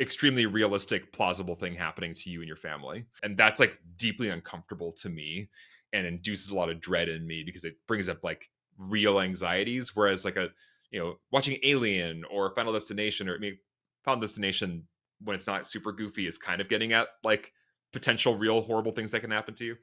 extremely realistic, plausible thing happening to you and your family? And that's like deeply uncomfortable to me and induces a lot of dread in me because it brings up like real anxieties. Whereas like watching Alien or Final Destination, or Final Destination, when it's not super goofy, is kind of getting at like potential real horrible things that can happen to you.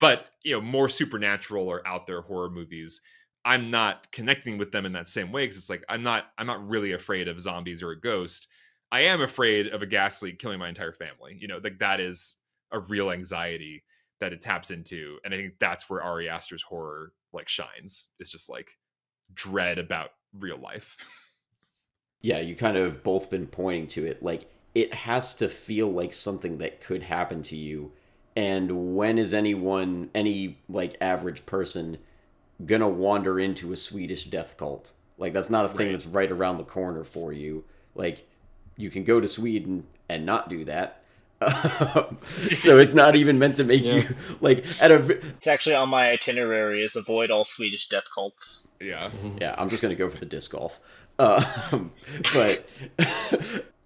But more supernatural or out there horror movies, I'm not connecting with them in that same way, because it's like I'm not really afraid of zombies or a ghost. I am afraid of a gas leak killing my entire family. Like that is a real anxiety that it taps into, and I think that's where Ari Aster's horror like shines. It's just like dread about real life. Yeah, you kind of both been pointing to it. Like it has to feel like something that could happen to you. And when is any like average person gonna wander into a Swedish death cult? Like that's not a thing that's right around the corner for you. Like you can go to Sweden and not do that. So it's not even meant to make you like It's actually on my itinerary is avoid all Swedish death cults. Yeah. Yeah, I'm just gonna go for the disc golf. But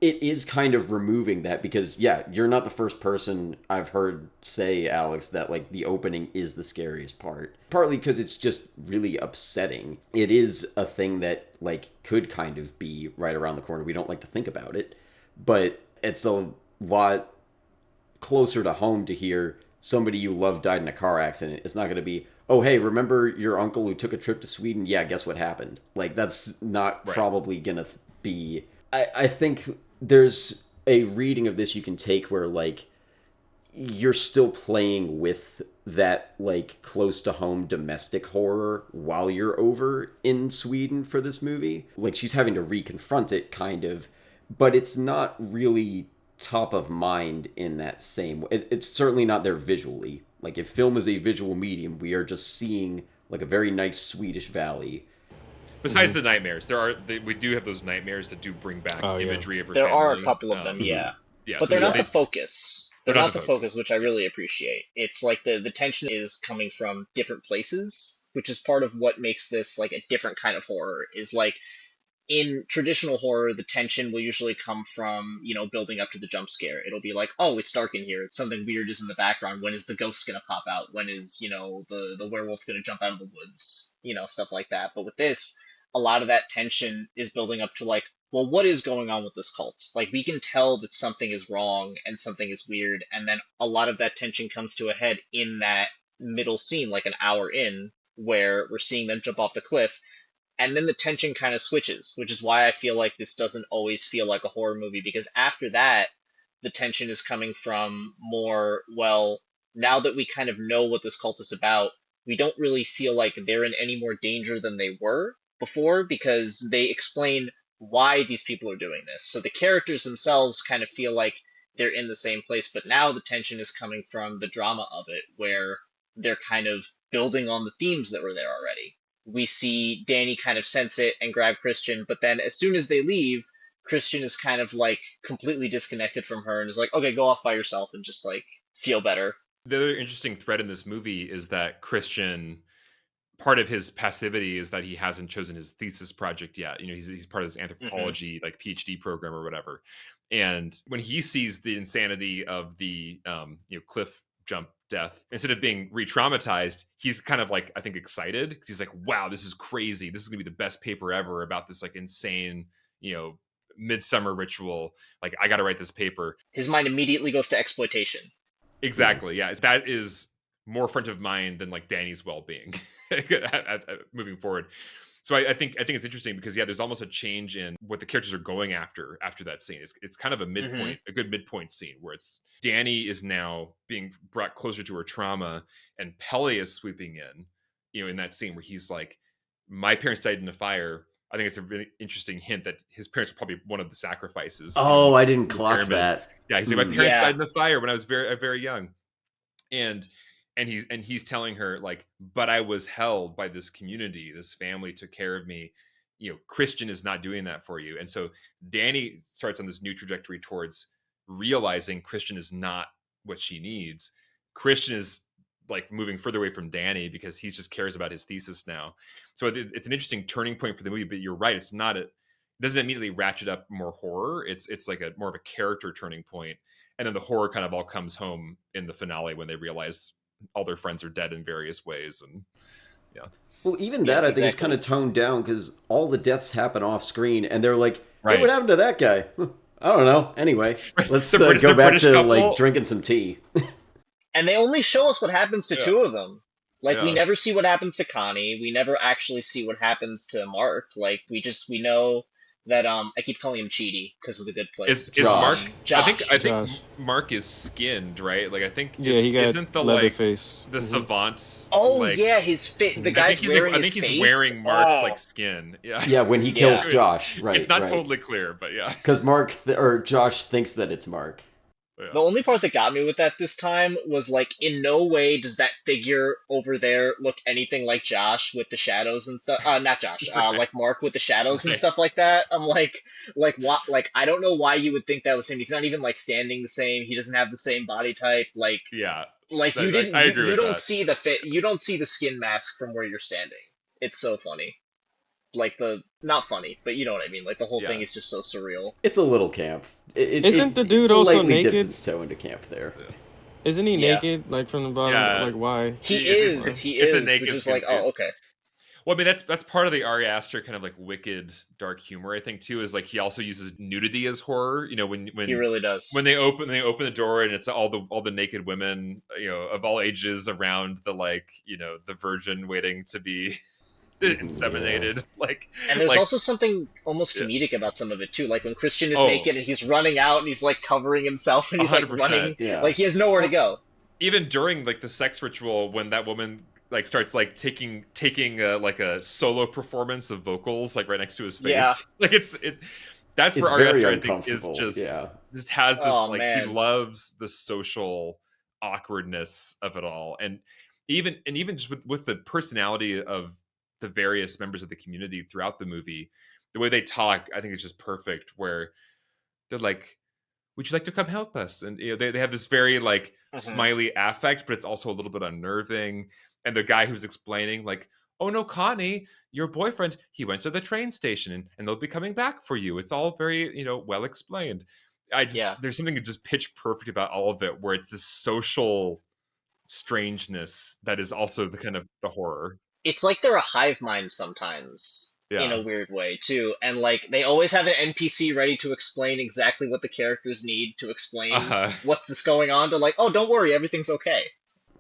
it is kind of removing that, because you're not the first person I've heard say, Alex, that like the opening is the scariest part. Partly because it's just really upsetting. It is a thing that like could kind of be right around the corner. We don't like to think about it, but it's a lot closer to home to hear somebody you love died in a car accident. It's not going to be, oh, hey, remember your uncle who took a trip to Sweden? Yeah, guess what happened? Like, that's not Right. probably gonna be. I think there's a reading of this you can take where, like, you're still playing with that, like, close to home domestic horror while you're over in Sweden for this movie. Like, she's having to reconfront it, kind of, but it's not really top of mind in that same way. It's certainly not there visually. Like, if film is a visual medium, we are just seeing, like, a very nice Swedish valley. Besides the nightmares, we do have those nightmares that do bring back imagery of her There family. are a couple of them, yeah. Yeah, But so they're not the focus. They're not the focus, focus, which I really appreciate. It's like the tension is coming from different places, which is part of what makes this like a different kind of horror. Is like in traditional horror, the tension will usually come from, building up to the jump scare. It'll be like, oh, it's dark in here. It's something weird is in the background. When is the ghost going to pop out? When is, the werewolf going to jump out of the woods? Stuff like that. But with this, a lot of that tension is building up to like, well, what is going on with this cult? Like, we can tell that something is wrong and something is weird. And then a lot of that tension comes to a head in that middle scene, like an hour in, where we're seeing them jump off the cliff. And then the tension kind of switches, which is why I feel like this doesn't always feel like a horror movie, because after that, the tension is coming from more, well, now that we kind of know what this cult is about, we don't really feel like they're in any more danger than they were before, because they explain why these people are doing this. So the characters themselves kind of feel like they're in the same place, but now the tension is coming from the drama of it, where they're kind of building on the themes that were there already. We see Danny kind of sense it and grab Christian, but then as soon as they leave, Christian is kind of like completely disconnected from her and is like, okay, go off by yourself and just like feel better. The other interesting thread in this movie is that Christian, part of his passivity is that he hasn't chosen his thesis project yet. He's part of this anthropology like PhD program or whatever. And when he sees the insanity of the cliff jump death, instead of being re-traumatized, he's kind of like, I think, excited, because he's like, wow, this is crazy, this is gonna be the best paper ever about this like insane midsummer ritual. Like, I gotta write this paper. His mind immediately goes to exploitation. Exactly. Yeah, that is more front of mind than like Danny's well-being moving forward. So I think it's interesting because there's almost a change in what the characters are going after that scene. It's kind of a midpoint, a good midpoint scene where it's Danny is now being brought closer to her trauma, and Pelle is sweeping in that scene where he's like, my parents died in a fire. I think it's a really interesting hint that his parents were probably one of the sacrifices. Oh, I didn't clock that. Yeah, he's like, my parents died in the fire when I was very, very young, and he's telling her like, but I was held by this community, this family took care of me. Christian is not doing that for you. And so Danny starts on this new trajectory towards realizing Christian is not what she needs. Christian is like moving further away from Danny because he just cares about his thesis now. So it's an interesting turning point for the movie, but you're right. It doesn't immediately ratchet up more horror. It's like more of a character turning point. And then the horror kind of all comes home in the finale when they realize all their friends are dead in various ways. And well, even that I think is kind of toned down, because all the deaths happen off screen and they're like, hey, what happened to that guy? I don't know. Anyway, let's go back to couple, like drinking some tea. And they only show us what happens to two of them. Like, we never see what happens to Connie. We never actually see what happens to Mark. Like, we know that I keep calling him Cheaty because of The Good Place. Is Mark? Josh. I think Mark is skinned, right? Like, I think isn't the like the savants? Oh like, his face. The guy's wearing his face. I think he's wearing Mark's like skin. Yeah, when he kills Josh, right? It's not totally clear, but because or Josh thinks that it's Mark. Yeah. The only part that got me with that this time was like, in no way does that figure over there look anything like Josh with the shadows and stuff. Not Josh, like Mark with the shadows and stuff like that. I'm like what? Like, I don't know why you would think that was him. He's not even like standing the same. He doesn't have the same body type. Like, like you didn't. You don't see the fit. You don't see the skin mask from where you're standing. It's so funny. Like not funny, but you know what I mean. Like the whole thing is just so surreal. It's a little camp. Isn't the dude also naked? Dips its toe into camp there. Yeah. Isn't he naked? Like from the bottom? Like why? He is. It's a naked which is like, oh, okay. Well, I mean, that's part of the Ari Aster kind of like wicked dark humor. I think too is like he also uses nudity as horror. You know, He really does. when they open the door and it's all the naked women, of all ages around the like the virgin waiting to be inseminated. And there's Like also something almost yeah. comedic about some of it too. Like when Christian is Oh, naked and he's running out and he's like covering himself and he's like 100%. running, Yeah. like he has nowhere to go. Even during like the sex ritual when that woman like starts like taking like a solo performance of vocals like right next to his face. Yeah. Like that's It's where Ari very Aster I think is uncomfortable. just has this Oh, like man. he loves the social awkwardness of it all. And even just with the personality of the various members of the community throughout the movie, the way they talk, I think it's just perfect where they're like, would you like to come help us? And they have this very like smiley affect, but it's also a little bit unnerving. And the guy who's explaining like, oh no, Connie, your boyfriend, he went to the train station and they'll be coming back for you. It's all very, well explained. Yeah. There's something just pitch perfect about all of it where it's this social strangeness that is also the kind of the horror. It's like they're a hive mind sometimes in Yeah. a weird way too. And like they always have an NPC ready to explain exactly what the characters need to explain Uh-huh. what's going on. To like, oh, don't worry, everything's okay.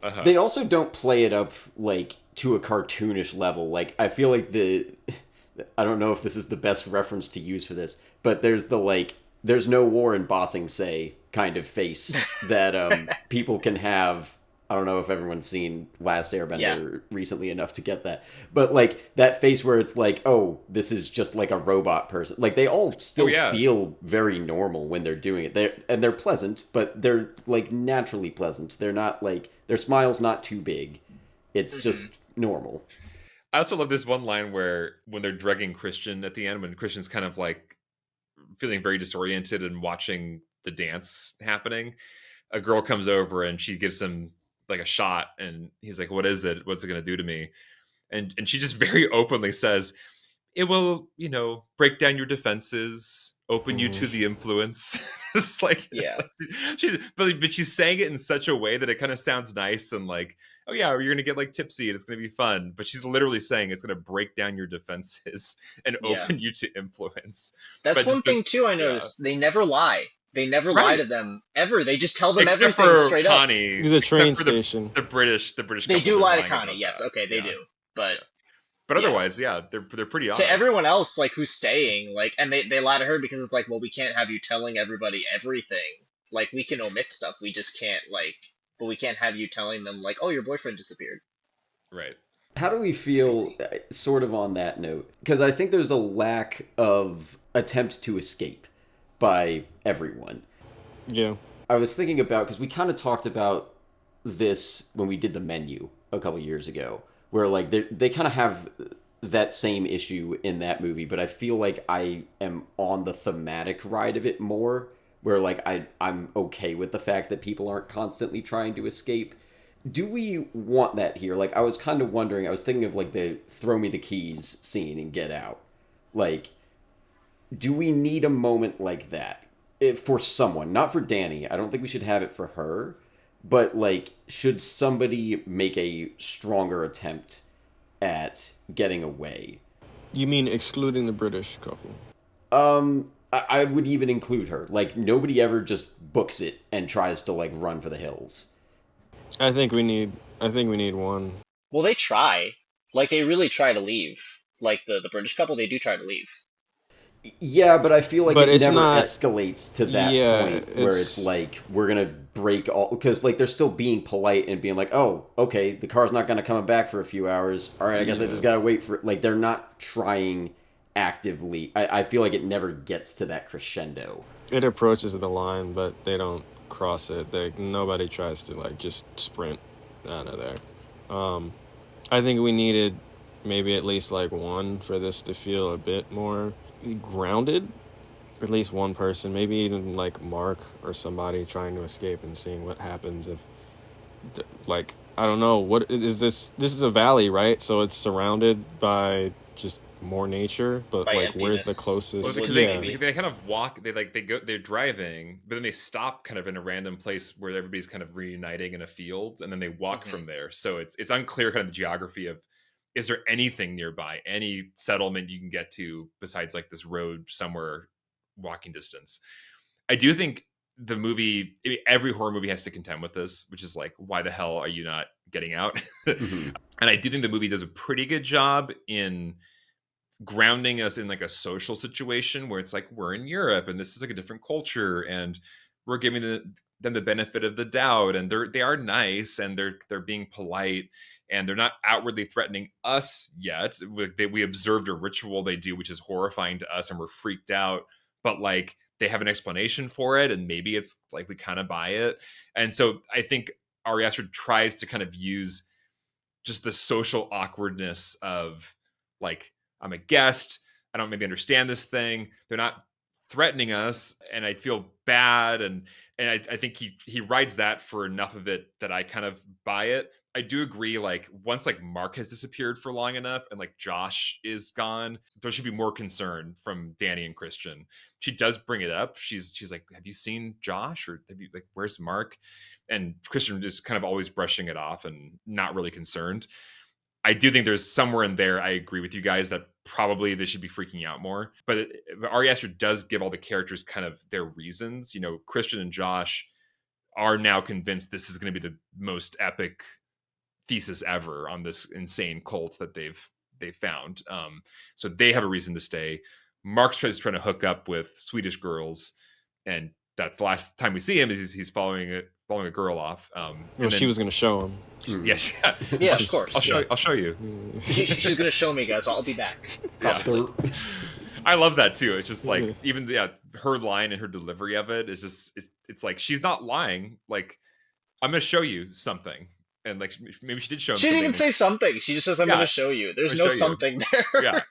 Uh-huh. They also don't play it up like to a cartoonish level. Like I feel like I don't know if this is the best reference to use for this, but there's no war in Bossing Say kind of face that people can have. I don't know if everyone's seen Last Airbender recently enough to get that, but like that face where it's like, oh, this is just like a robot person. Like they all still feel very normal when they're doing it. They're pleasant, but they're like naturally pleasant. They're not like their smile's not too big. It's just normal. I also love this one line where when they're drugging Christian at the end, when Christian's kind of like feeling very disoriented and watching the dance happening, a girl comes over and she gives him like a shot and he's like, what is it? What's it going to do to me? And she just very openly says, it will, break down your defenses, open you to the influence. It's like but she's saying it in such a way that it kind of sounds nice and like, oh yeah, you're gonna get like tipsy and it's gonna be fun. But she's literally saying it's gonna break down your defenses and open you to influence. That's but one thing too I noticed. They never lie. They never lie to them ever. They just tell them except everything for straight Connie, up. The train station. The British. They do lie to Connie. Yes, okay, they do. But otherwise, they're pretty honest. To everyone else, like who's staying, like, and they lie to her because it's like, well, we can't have you telling everybody everything. Like, we can omit stuff. We just can't but we can't have you telling them like, oh, your boyfriend disappeared. Right. How do we feel, sort of on that note? Because I think there's a lack of attempt to escape by everyone. Yeah. I was thinking about, because we kind of talked about this when we did the menu a couple years ago, where like they kind of have that same issue in that movie, but I feel like I am on the thematic ride of it more, where like I'm okay with the fact that people aren't constantly trying to escape. Do we want that here? Like I was kind of wondering, I was thinking of like the throw me the keys scene in Get Out. Like, do we need a moment like that? For someone, not for Danny. I don't think we should have it for her, but like, should somebody make a stronger attempt at getting away? You mean excluding the British couple? I would even include her. Like, nobody ever just books it and tries to like run for the hills. I think we need one. Well, they try. Like, they really try to leave. Like the British couple, they do try to leave. Yeah, but I feel like But it it's never not- escalates to that point where it's like, we're going to break all... Because, like, they're still being polite and being like, oh, okay, the car's not going to come back for a few hours. All right, I guess I just got to wait for... Like, they're not trying actively. I feel like it never gets to that crescendo. It approaches the line, but they don't cross it. Nobody tries to like just sprint out of there. I think we needed maybe at least like one for this to feel a bit more grounded. At least one person, maybe even like Mark or somebody trying to escape and seeing what happens if, like, I don't know, what is this? This is a valley, right? So it's surrounded by just more nature, but By like where's the emptiness. closest? Well, because Yeah. they kind of walk. They're driving, but then they stop kind of in a random place where everybody's kind of reuniting in a field, and then they walk from there. So it's unclear kind of the geography of is there anything nearby, any settlement you can get to besides like this road somewhere walking distance? I do think the movie, every horror movie has to contend with this, which is like, why the hell are you not getting out? Mhm. And I do think the movie does a pretty good job in grounding us in like a social situation where it's like we're in Europe and this is like a different culture and we're giving them the benefit of the doubt, and they are nice and they're being polite and they're not outwardly threatening us yet. We observed a ritual they do which is horrifying to us and we're freaked out, but like they have an explanation for it and maybe it's like we kind of buy it. And so I think Ari Aster tries to kind of use just the social awkwardness of like, I'm a guest, I don't maybe understand this thing, they're not threatening us and I feel bad, and I think he rides that for enough of it that I kind of buy it. I do agree, like once like Mark has disappeared for long enough and like Josh is gone, there should be more concern from Danny and Christian. She does bring it up, she's like, have you seen Josh, or have you, like, where's Mark? And Christian just kind of always brushing it off and not really concerned. I do think there's somewhere in there, I agree with you guys, that probably they should be freaking out more. But Ari Aster does give all the characters kind of their reasons. You know, Christian and Josh are now convinced this is going to be the most epic thesis ever on this insane cult that they've found. So they have a reason to stay. Mark's trying to hook up with Swedish girls, and that's the last time we see him is he's following a girl off. Well, she was going to show him. Yes, Yeah, of course. I'll show you. She's gonna show me, guys. I'll be back. Probably. Yeah. I love that too. It's just like even her line and her delivery of it is just it's like she's not lying. Like, I'm gonna show you something, and like maybe she did show him. She didn't even say something. She just says, "I'm gonna show you." There's no something there. Yeah.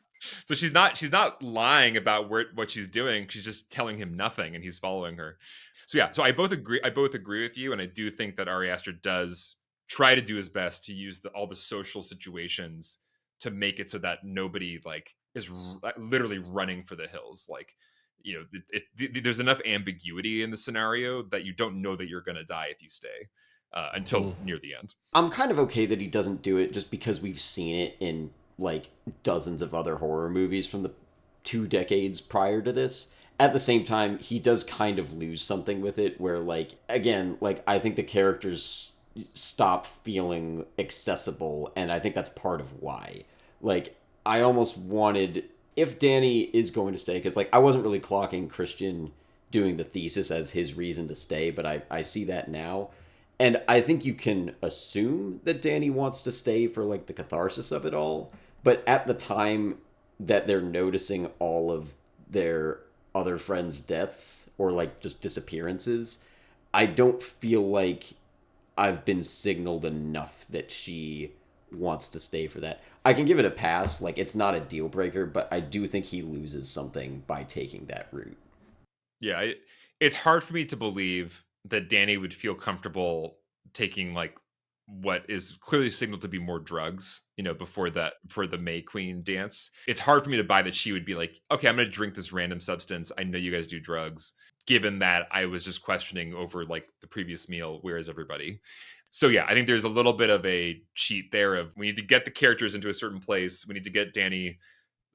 So she's not lying about what she's doing. She's just telling him nothing, and he's following her. So yeah. So I both agree with you, and I do think that Ari Aster does try to do his best to use all the social situations to make it so that nobody like is literally running for the hills. Like, you know, there's enough ambiguity in the scenario that you don't know that you're going to die if you stay until near the end. I'm kind of okay that he doesn't do it just because we've seen it in like dozens of other horror movies from the 2 decades prior to this. At the same time, he does kind of lose something with it where, like, again, like, I think the characters stop feeling accessible, and I think that's part of why. Like, I almost wanted, if Danny is going to stay, because, like, I wasn't really clocking Christian doing the thesis as his reason to stay, but I see that now. And I think you can assume that Danny wants to stay for, like, the catharsis of it all. But at the time that they're noticing all of their other friends' deaths or, like, just disappearances, I don't feel like I've been signaled enough that she wants to stay for that. I can give it a pass. Like, it's not a deal breaker, but I do think he loses something by taking that route. Yeah, it's hard for me to believe that Danny would feel comfortable taking like what is clearly signaled to be more drugs, you know, before the May Queen dance. It's hard for me to buy that she would be like, okay, I'm going to drink this random substance. I know you guys do drugs, given that I was just questioning over like the previous meal, where is everybody? So yeah, I think there's a little bit of a cheat there of we need to get the characters into a certain place. We need to get Danny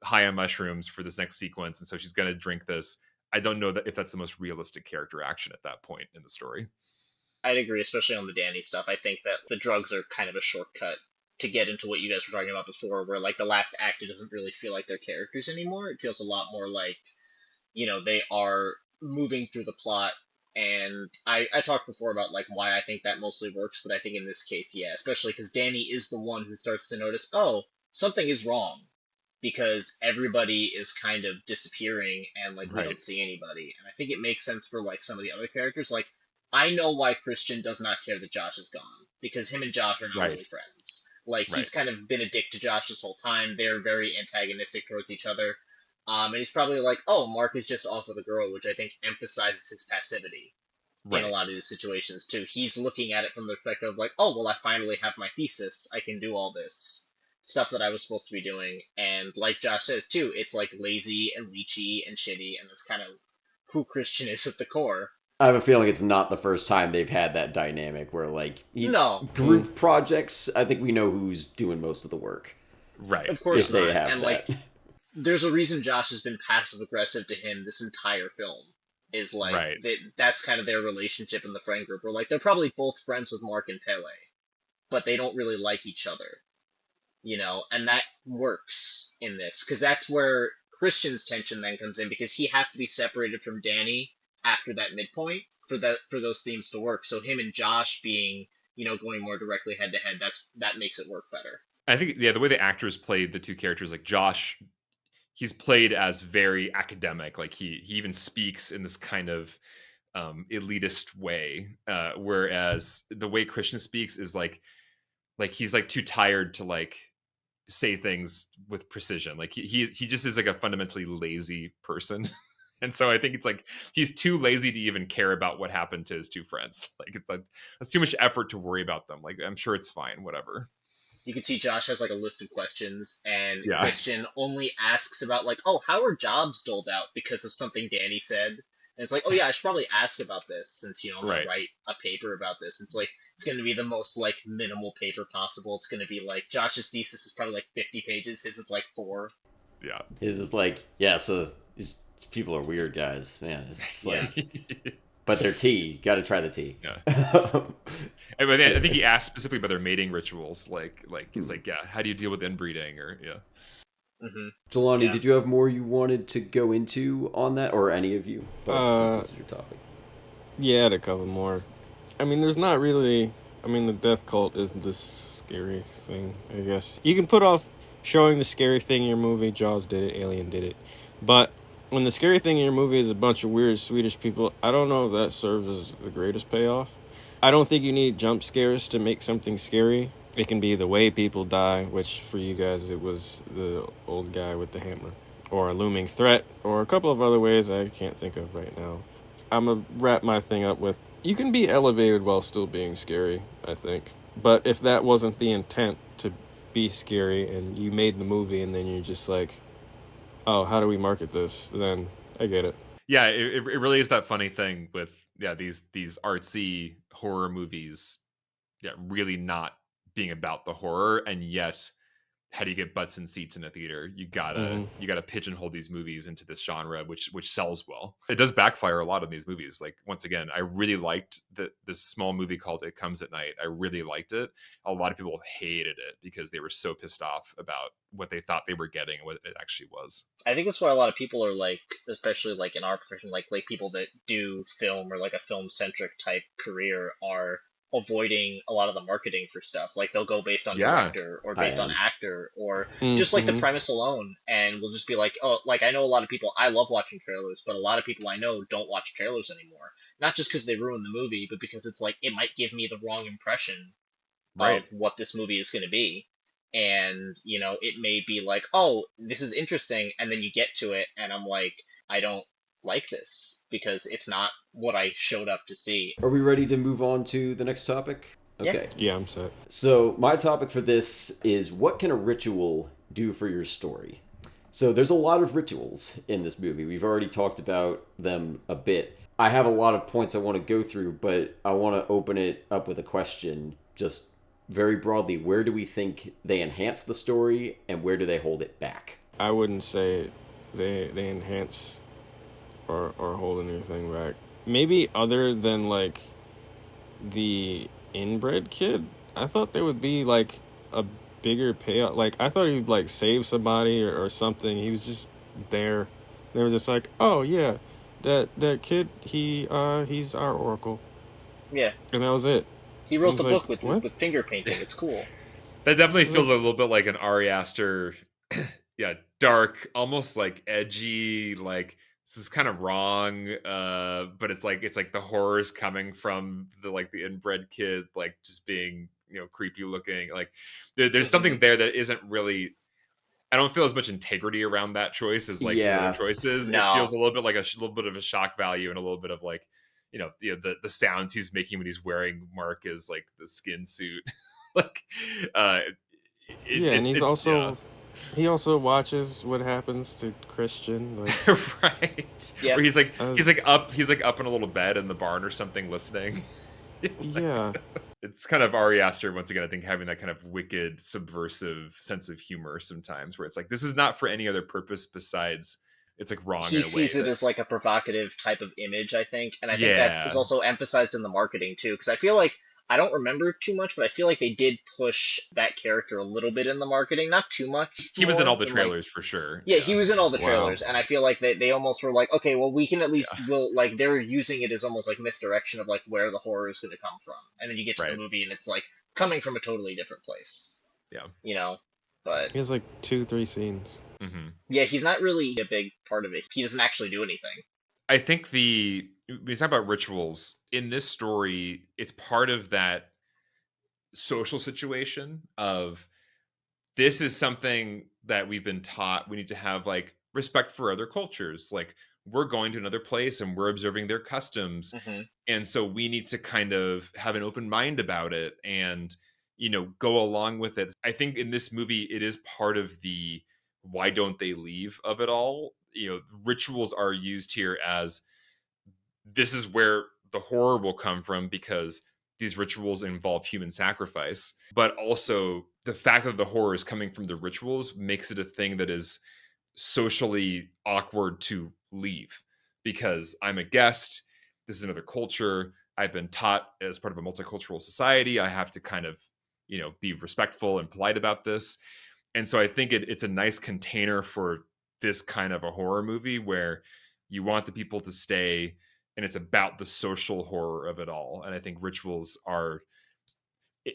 high on mushrooms for this next sequence. And so she's going to drink this. I don't know that if that's the most realistic character action at that point in the story. I'd agree, especially on the Danny stuff. I think that the drugs are kind of a shortcut to get into what you guys were talking about before, where like the last act, it doesn't really feel like they're characters anymore. It feels a lot more like, you know, they are moving through the plot. And I talked before about like why I think that mostly works, but I think in this case, yeah, especially because Danny is the one who starts to notice, oh, something is wrong, because everybody is kind of disappearing and like we don't see anybody. And I think it makes sense for like some of the other characters. Like, I know why Christian does not care that Josh is gone, because him and Josh are not really friends. Like, he's kind of been a dick to Josh this whole time. They're very antagonistic towards each other. And he's probably like, oh, Mark is just off with a girl, which I think emphasizes his passivity in a lot of these situations, too. He's looking at it from the perspective of like, oh, well, I finally have my thesis. I can do all this stuff that I was supposed to be doing. And like Josh says, too, it's like lazy and leechy and shitty, and that's kind of who Christian is at the core. I have a feeling it's not the first time they've had that dynamic where, like, group projects, I think we know who's doing most of the work. Right. Of course if they not. have And that. like, there's a reason Josh has been passive aggressive to him this entire film. Is like Right. that's kind of their relationship in the friend group. Where like they're probably both friends with Mark and Pele, but they don't really like each other. And that works in this because that's where Christian's tension then comes in because he has to be separated from Danny after that midpoint for those themes to work. So him and Josh being going more directly head to head, that makes it work better. I think the way the actors played the two characters, like Josh, he's played as very academic. Like he even speaks in this kind of elitist way, whereas the way Christian speaks is like he's like too tired to like say things with precision. Like he just is like a fundamentally lazy person. And so I think it's like he's too lazy to even care about what happened to his two friends. Like that's too much effort to worry about them. Like I'm sure it's fine, whatever. You can see Josh has like a list of questions, and Yeah. Christian only asks about like, oh, how are jobs doled out because of something Danny said. And it's like, oh yeah, I should probably ask about this since I'm Right. gonna write a paper about this. It's like it's gonna be the most like minimal paper possible. It's gonna be like Josh's thesis is probably like 50 pages. His is like 4. Yeah. His is like, yeah, so these people are weird guys, man. It's like, Yeah. but they're tea. Got to try the tea. Yeah. But I think he asked specifically about their mating rituals. Like he's like, yeah, how do you deal with inbreeding? Or yeah. Mm-hmm. Jelani, Yeah. did you have more you wanted to go into on that, or any of you? But since this is your topic. Yeah, I had a couple more. I mean, there's not really... I mean, the death cult isn't this scary thing, I guess. You can put off showing the scary thing in your movie. Jaws did it. Alien did it. But when the scary thing in your movie is a bunch of weird Swedish people, I don't know if that serves as the greatest payoff. I don't think you need jump scares to make something scary. It can be the way people die, which for you guys, it was the old guy with the hammer. Or a looming threat, or a couple of other ways I can't think of right now. I'm going to wrap my thing up with, you can be elevated while still being scary, I think. But if that wasn't the intent to be scary, and you made the movie, and then you're just like, oh, how do we market this? Then I get it. Yeah, it really is that funny thing with these artsy horror movies, really not being about the horror, and yet how do you get butts and seats in a theater? You gotta pigeonhole these movies into this genre, which sells well. It does backfire a lot on these movies. Like once again, I really liked this small movie called It Comes at Night. I really liked it. A lot of people hated it because they were so pissed off about what they thought they were getting and what it actually was. I think that's why a lot of people are like, especially like in our profession, like people that do film or like a film centric type career are avoiding a lot of the marketing for stuff. Like they'll go based on director or based on actor or just like the premise alone, and we'll just be like, oh, like I know a lot of people. I love watching trailers, but a lot of people I know don't watch trailers anymore. Not just because they ruin the movie, but because it's like it might give me the wrong impression of what this movie is going to be. And it may be like, oh, this is interesting, and then you get to it, and I'm like, I don't like this because it's not what I showed up to see. Are we ready to move on to the next topic? Okay. Yeah, I'm set. So my topic for this is, what can a ritual do for your story? So there's a lot of rituals in this movie. We've already talked about them a bit. I have a lot of points I want to go through, but I want to open it up with a question, just very broadly. Where do we think they enhance the story, and where do they hold it back? I wouldn't say they enhance or hold anything back. Maybe other than like the inbred kid. I thought there would be like a bigger payout. Like I thought he'd like save somebody or something. He was just there. They were just like, oh yeah, that kid, he's our Oracle. Yeah. And that was it. He wrote the book with finger painting. It's cool. That definitely feels a little bit like an Ari Aster, dark, almost like edgy, like this is kind of wrong, but it's like the horrors coming from the inbred kid, like just being creepy looking. Like there's something there that isn't really. I don't feel as much integrity around that choice as like his other choices. No. It feels a little bit like a little bit of a shock value and a little bit of like the sounds he's making when he's wearing Mark is like the skin suit. Like and he's also. He also watches what happens to Christian, like... right? Yeah. Where he's up in a little bed in the barn or something, listening. Yeah. It's kind of Ari Aster once again, I think, having that kind of wicked, subversive sense of humor sometimes, where it's like this is not for any other purpose besides it's like wrong He in a way sees it that as like a provocative type of image, I think, and I think that is yeah, also emphasized in the marketing too. Because I feel like I don't remember too much, but I feel like they did push that character a little bit in the marketing, not too much he was in all more the than like trailers for sure. yeah, he was in all the Wow. trailers, and I feel like they almost were like, okay, well, we can at least Yeah, will like they're using it as almost like misdirection of like where the horror is going to come from, and then you get to the right. movie and it's like coming from a totally different place, Yeah. you know. But He has like 2-3 scenes. yeah, he's not really a big part of it. He doesn't actually do anything. I think when you talk about rituals in this story, it's part of that social situation of this is something that we've been taught we need to have like respect for other cultures. Like we're going to another place and we're observing their customs. Hmm. And so we need to kind of have an open mind about it and, go along with it. I think in this movie, it is part of the why don't they leave of it all. Rituals are used here as this is where the horror will come from because these rituals involve human sacrifice, but also the fact that the horror is coming from the rituals makes it a thing that is socially awkward to leave because I'm a guest. This is another culture. I've been taught as part of a multicultural society. I have to kind of, be respectful and polite about this. And so I think it's a nice container for this kind of a horror movie where you want the people to stay and it's about the social horror of it all. And I think rituals are,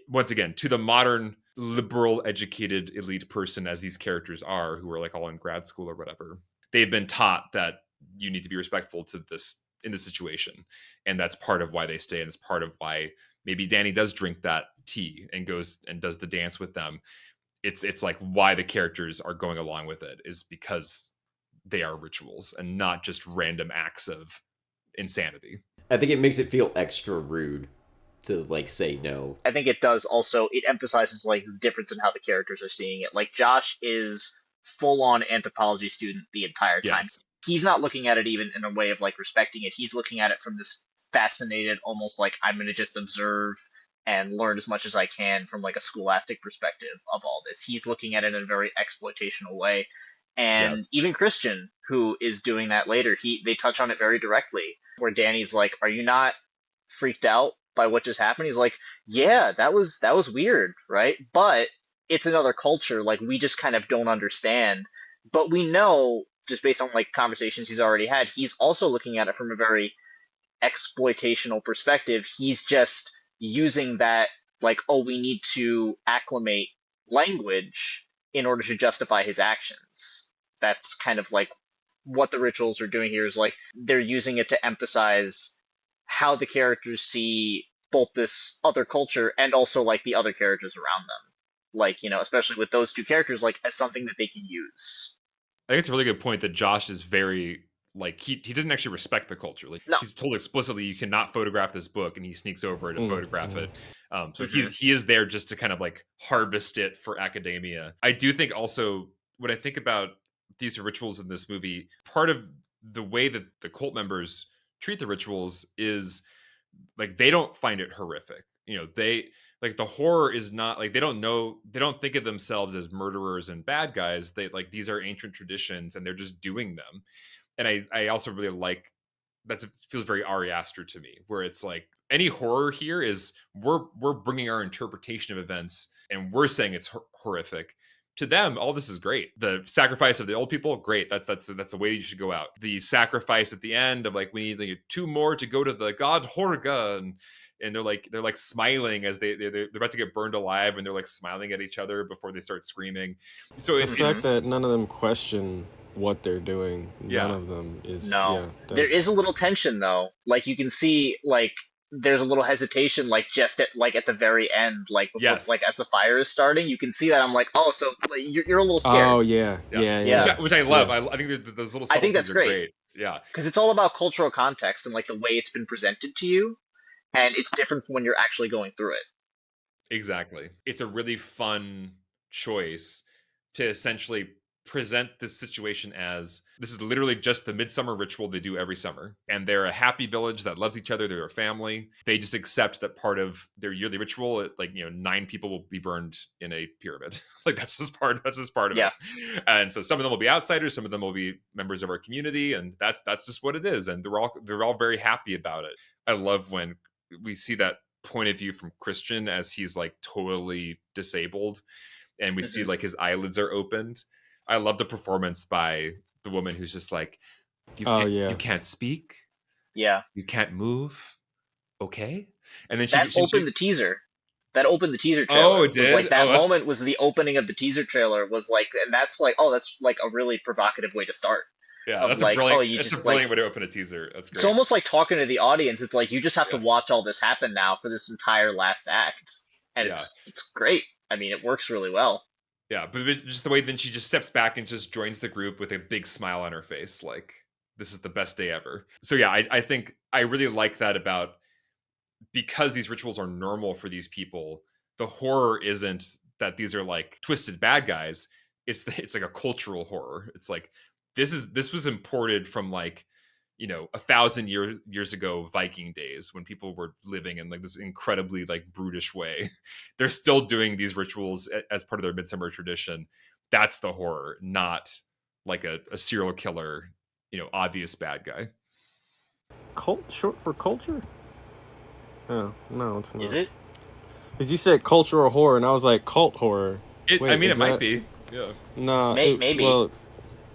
once again, to the modern liberal educated elite person as these characters are who are like all in grad school or whatever, they've been taught that you need to be respectful to this in this situation, and that's part of why they stay, and it's part of why maybe Danny does drink that tea and goes and does the dance with them. It's like why the characters are going along with it is because they are rituals and not just random acts of insanity. I think it makes it feel extra rude to like say no. I think it does also, it emphasizes like the difference in how the characters are seeing it. Like Josh is full on anthropology student the entire time. Yes. He's not looking at it even in a way of like respecting it. He's looking at it from this fascinated, almost like I'm going to just observe and learn as much as I can from like a scholastic perspective of all this. He's looking at it in a very exploitational way. And Yes. even Christian, who is doing that later, they touch on it very directly. Where Danny's like, "Are you not freaked out by what just happened?" He's like, "Yeah, that was weird, right? But it's another culture. Like we just kind of don't understand. But we know, just based on like conversations he's already had, he's also looking at it from a very exploitational perspective. He's just using that like, oh, we need to acclimate language in order to justify his actions. That's kind of like what the rituals are doing here is like they're using it to emphasize how the characters see both this other culture and also like the other characters around them. Like, especially with those two characters, like as something that they can use. I think it's a really good point that Josh is very like he doesn't actually respect the culture. Like No. he's told explicitly you cannot photograph this book, and he sneaks over to photograph it. So Mhm. he is there just to kind of like harvest it for academia. I do think also when I think about these rituals in this movie, part of the way that the cult members treat the rituals is like they don't find it horrific. They like the horror is not like they don't think of themselves as murderers and bad guys. They like these are ancient traditions and they're just doing them. And I also really like that feels very Ari Aster to me, where it's like any horror here is we're bringing our interpretation of events and we're saying it's horrific. To them, all this is great. The sacrifice of the old people, great. That's the way you should go out. The sacrifice at the end of like we need like, two more to go to the god Horga, and they're like smiling as they're about to get burned alive, and they're like smiling at each other before they start screaming. So The it fact that none of them question what they're doing, Yeah. none of them is. No. Yeah, There that's- is a little tension though. Like you can see like there's a little hesitation like just at the very end like before Yes. like as the fire is starting, you can see that I'm like, "Oh, so like, you're a little scared." Oh yeah, Yeah. yeah, Yeah. yeah. which I love. Yeah. I think those little I think that's subtleties are great. Yeah, Because it's all about cultural context and like the way it's been presented to you, and it's different from when you're actually going through it. exactly. It's a really fun choice to essentially present this situation as this is literally just the midsummer ritual they do every summer, and they're a happy village that loves each other. They're a family. They just accept that part of their yearly ritual, like 9 people will be burned in a pyramid. Like that's just part of Yeah. it. And so some of them will be outsiders, some of them will be members of our community, and that's just what it is. And they're all very happy about it. I love when we see that point of view from Christian as he's like totally disabled, and we see like his eyelids are opened. I love the performance by the woman who's just like, you can't speak, you can't move, okay? And then that opened the teaser. That opened the teaser trailer. Oh, it did? Was like that moment was the opening of the teaser trailer. Was like, and that's like, oh, that's like a really provocative way to start. Yeah, that's like, a brilliant way to open a teaser. That's great. It's almost like talking to the audience. It's like you just have to watch all this happen now for this entire last act, and it's great. I mean, it works really well. Yeah, but just the way then she just steps back and just joins the group with a big smile on her face, like this is the best day ever. So yeah, I think I really like that about, because these rituals are normal for these people. The horror isn't that these are like twisted bad guys. It's like a cultural horror. It's like this was imported from like 1,000 years ago, Viking days, when people were living in like this incredibly like brutish way. They're still doing these rituals as part of their midsummer tradition. That's the horror, not like a serial killer, obvious bad guy. Cult short for culture? Oh, no, it's not. Is it? Did you say cultural horror? And I was like, cult horror. Wait, it might be. Yeah. No, maybe. Well,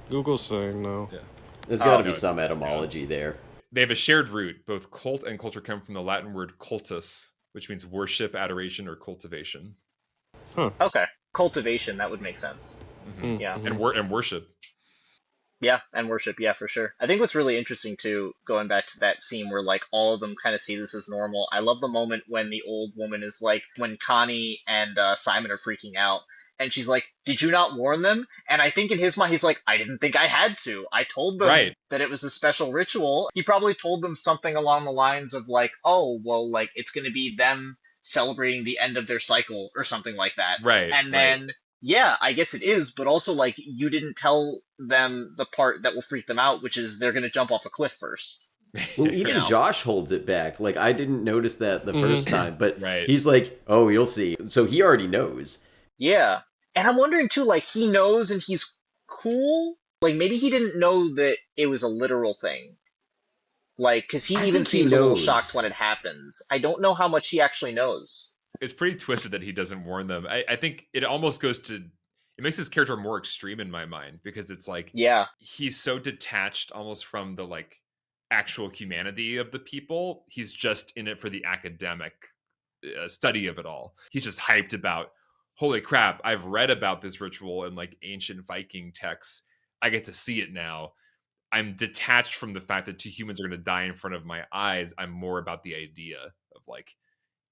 Google's saying no. Yeah. There's got to be some etymology there. They have a shared root. Both cult and culture come from the Latin word cultus, which means worship, adoration, or cultivation. Huh. Okay, cultivation, that would make sense. Mm-hmm. Yeah, and worship. Yeah, and worship, yeah, for sure. I think what's really interesting too, going back to that scene where like all of them kind of see this as normal. I love the moment when the old woman is like, when Connie and Simon are freaking out, and she's like, "Did you not warn them?" And I think in his mind he's like, "I didn't think I had to. I told them that it was a special ritual." He probably told them something along the lines of like, "Oh, well, like it's going to be them celebrating the end of their cycle or something like that." Right. And then yeah, I guess it is, but also like you didn't tell them the part that will freak them out, which is they're going to jump off a cliff first. Well, even Josh holds it back. Like I didn't notice that the first time, but he's like, "Oh, you'll see." So he already knows. Yeah. And I'm wondering too, like he knows and he's cool. Like maybe he didn't know that it was a literal thing. Like, because he even seems a little shocked when it happens. I don't know how much he actually knows. It's pretty twisted that he doesn't warn them. I think it almost goes to, it makes his character more extreme in my mind, because it's like, he's so detached almost from the like actual humanity of the people. He's just in it for the academic study of it all. He's just hyped about, holy crap, I've read about this ritual in like ancient Viking texts. I get to see it now. I'm detached from the fact that 2 humans are going to die in front of my eyes. I'm more about the idea of like,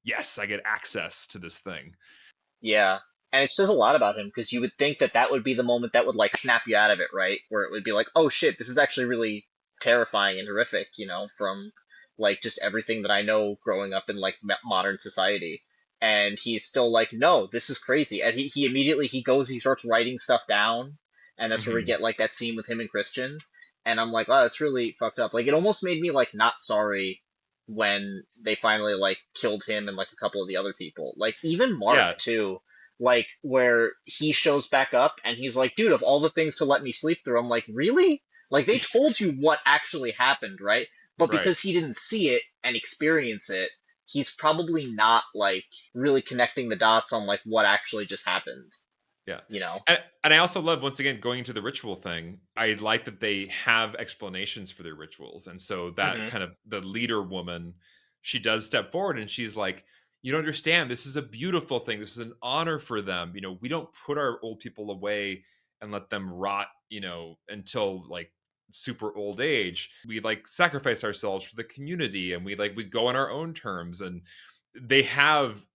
yes, I get access to this thing. Yeah. And it says a lot about him, because you would think that that would be the moment that would like snap you out of it, right? Where it would be like, oh shit, this is actually really terrifying and horrific, from like just everything that I know growing up in like modern society. And he's still like, no, this is crazy. And he immediately, he starts writing stuff down. And that's where we get like that scene with him and Christian. And I'm like, oh, that's really fucked up. Like, it almost made me like not sorry when they finally like killed him and like a couple of the other people. Like even Mark too, like where he shows back up and he's like, dude, of all the things to let me sleep through, I'm like, really? Like they told you what actually happened, right? But because he didn't see it and experience it, he's probably not like really connecting the dots on like what actually just happened. Yeah. And I also love, once again, going into the ritual thing, I like that they have explanations for their rituals. And so that kind of, the leader woman, she does step forward and she's like, you don't understand, this is a beautiful thing. This is an honor for them. We don't put our old people away and let them rot, until like super old age. We like sacrifice ourselves for the community, and we go on our own terms. And they have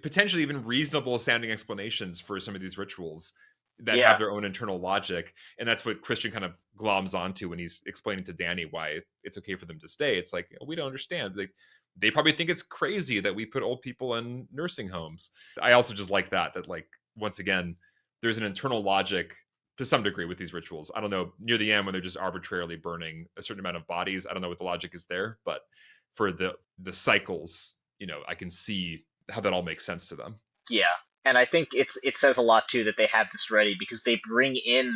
potentially even reasonable sounding explanations for some of these rituals that have their own internal logic. And that's what Christian kind of gloms onto when he's explaining to Danny why it's okay for them to stay. It's like, we don't understand. Like, they probably think it's crazy that we put old people in nursing homes. I also just like that like, once again, there's an internal logic to some degree with these rituals. I don't know, near the end when they're just arbitrarily burning a certain amount of bodies, I don't know what the logic is there, but for the cycles, I can see how that all makes sense to them. Yeah, and I think it says a lot too that they have this ready because they bring in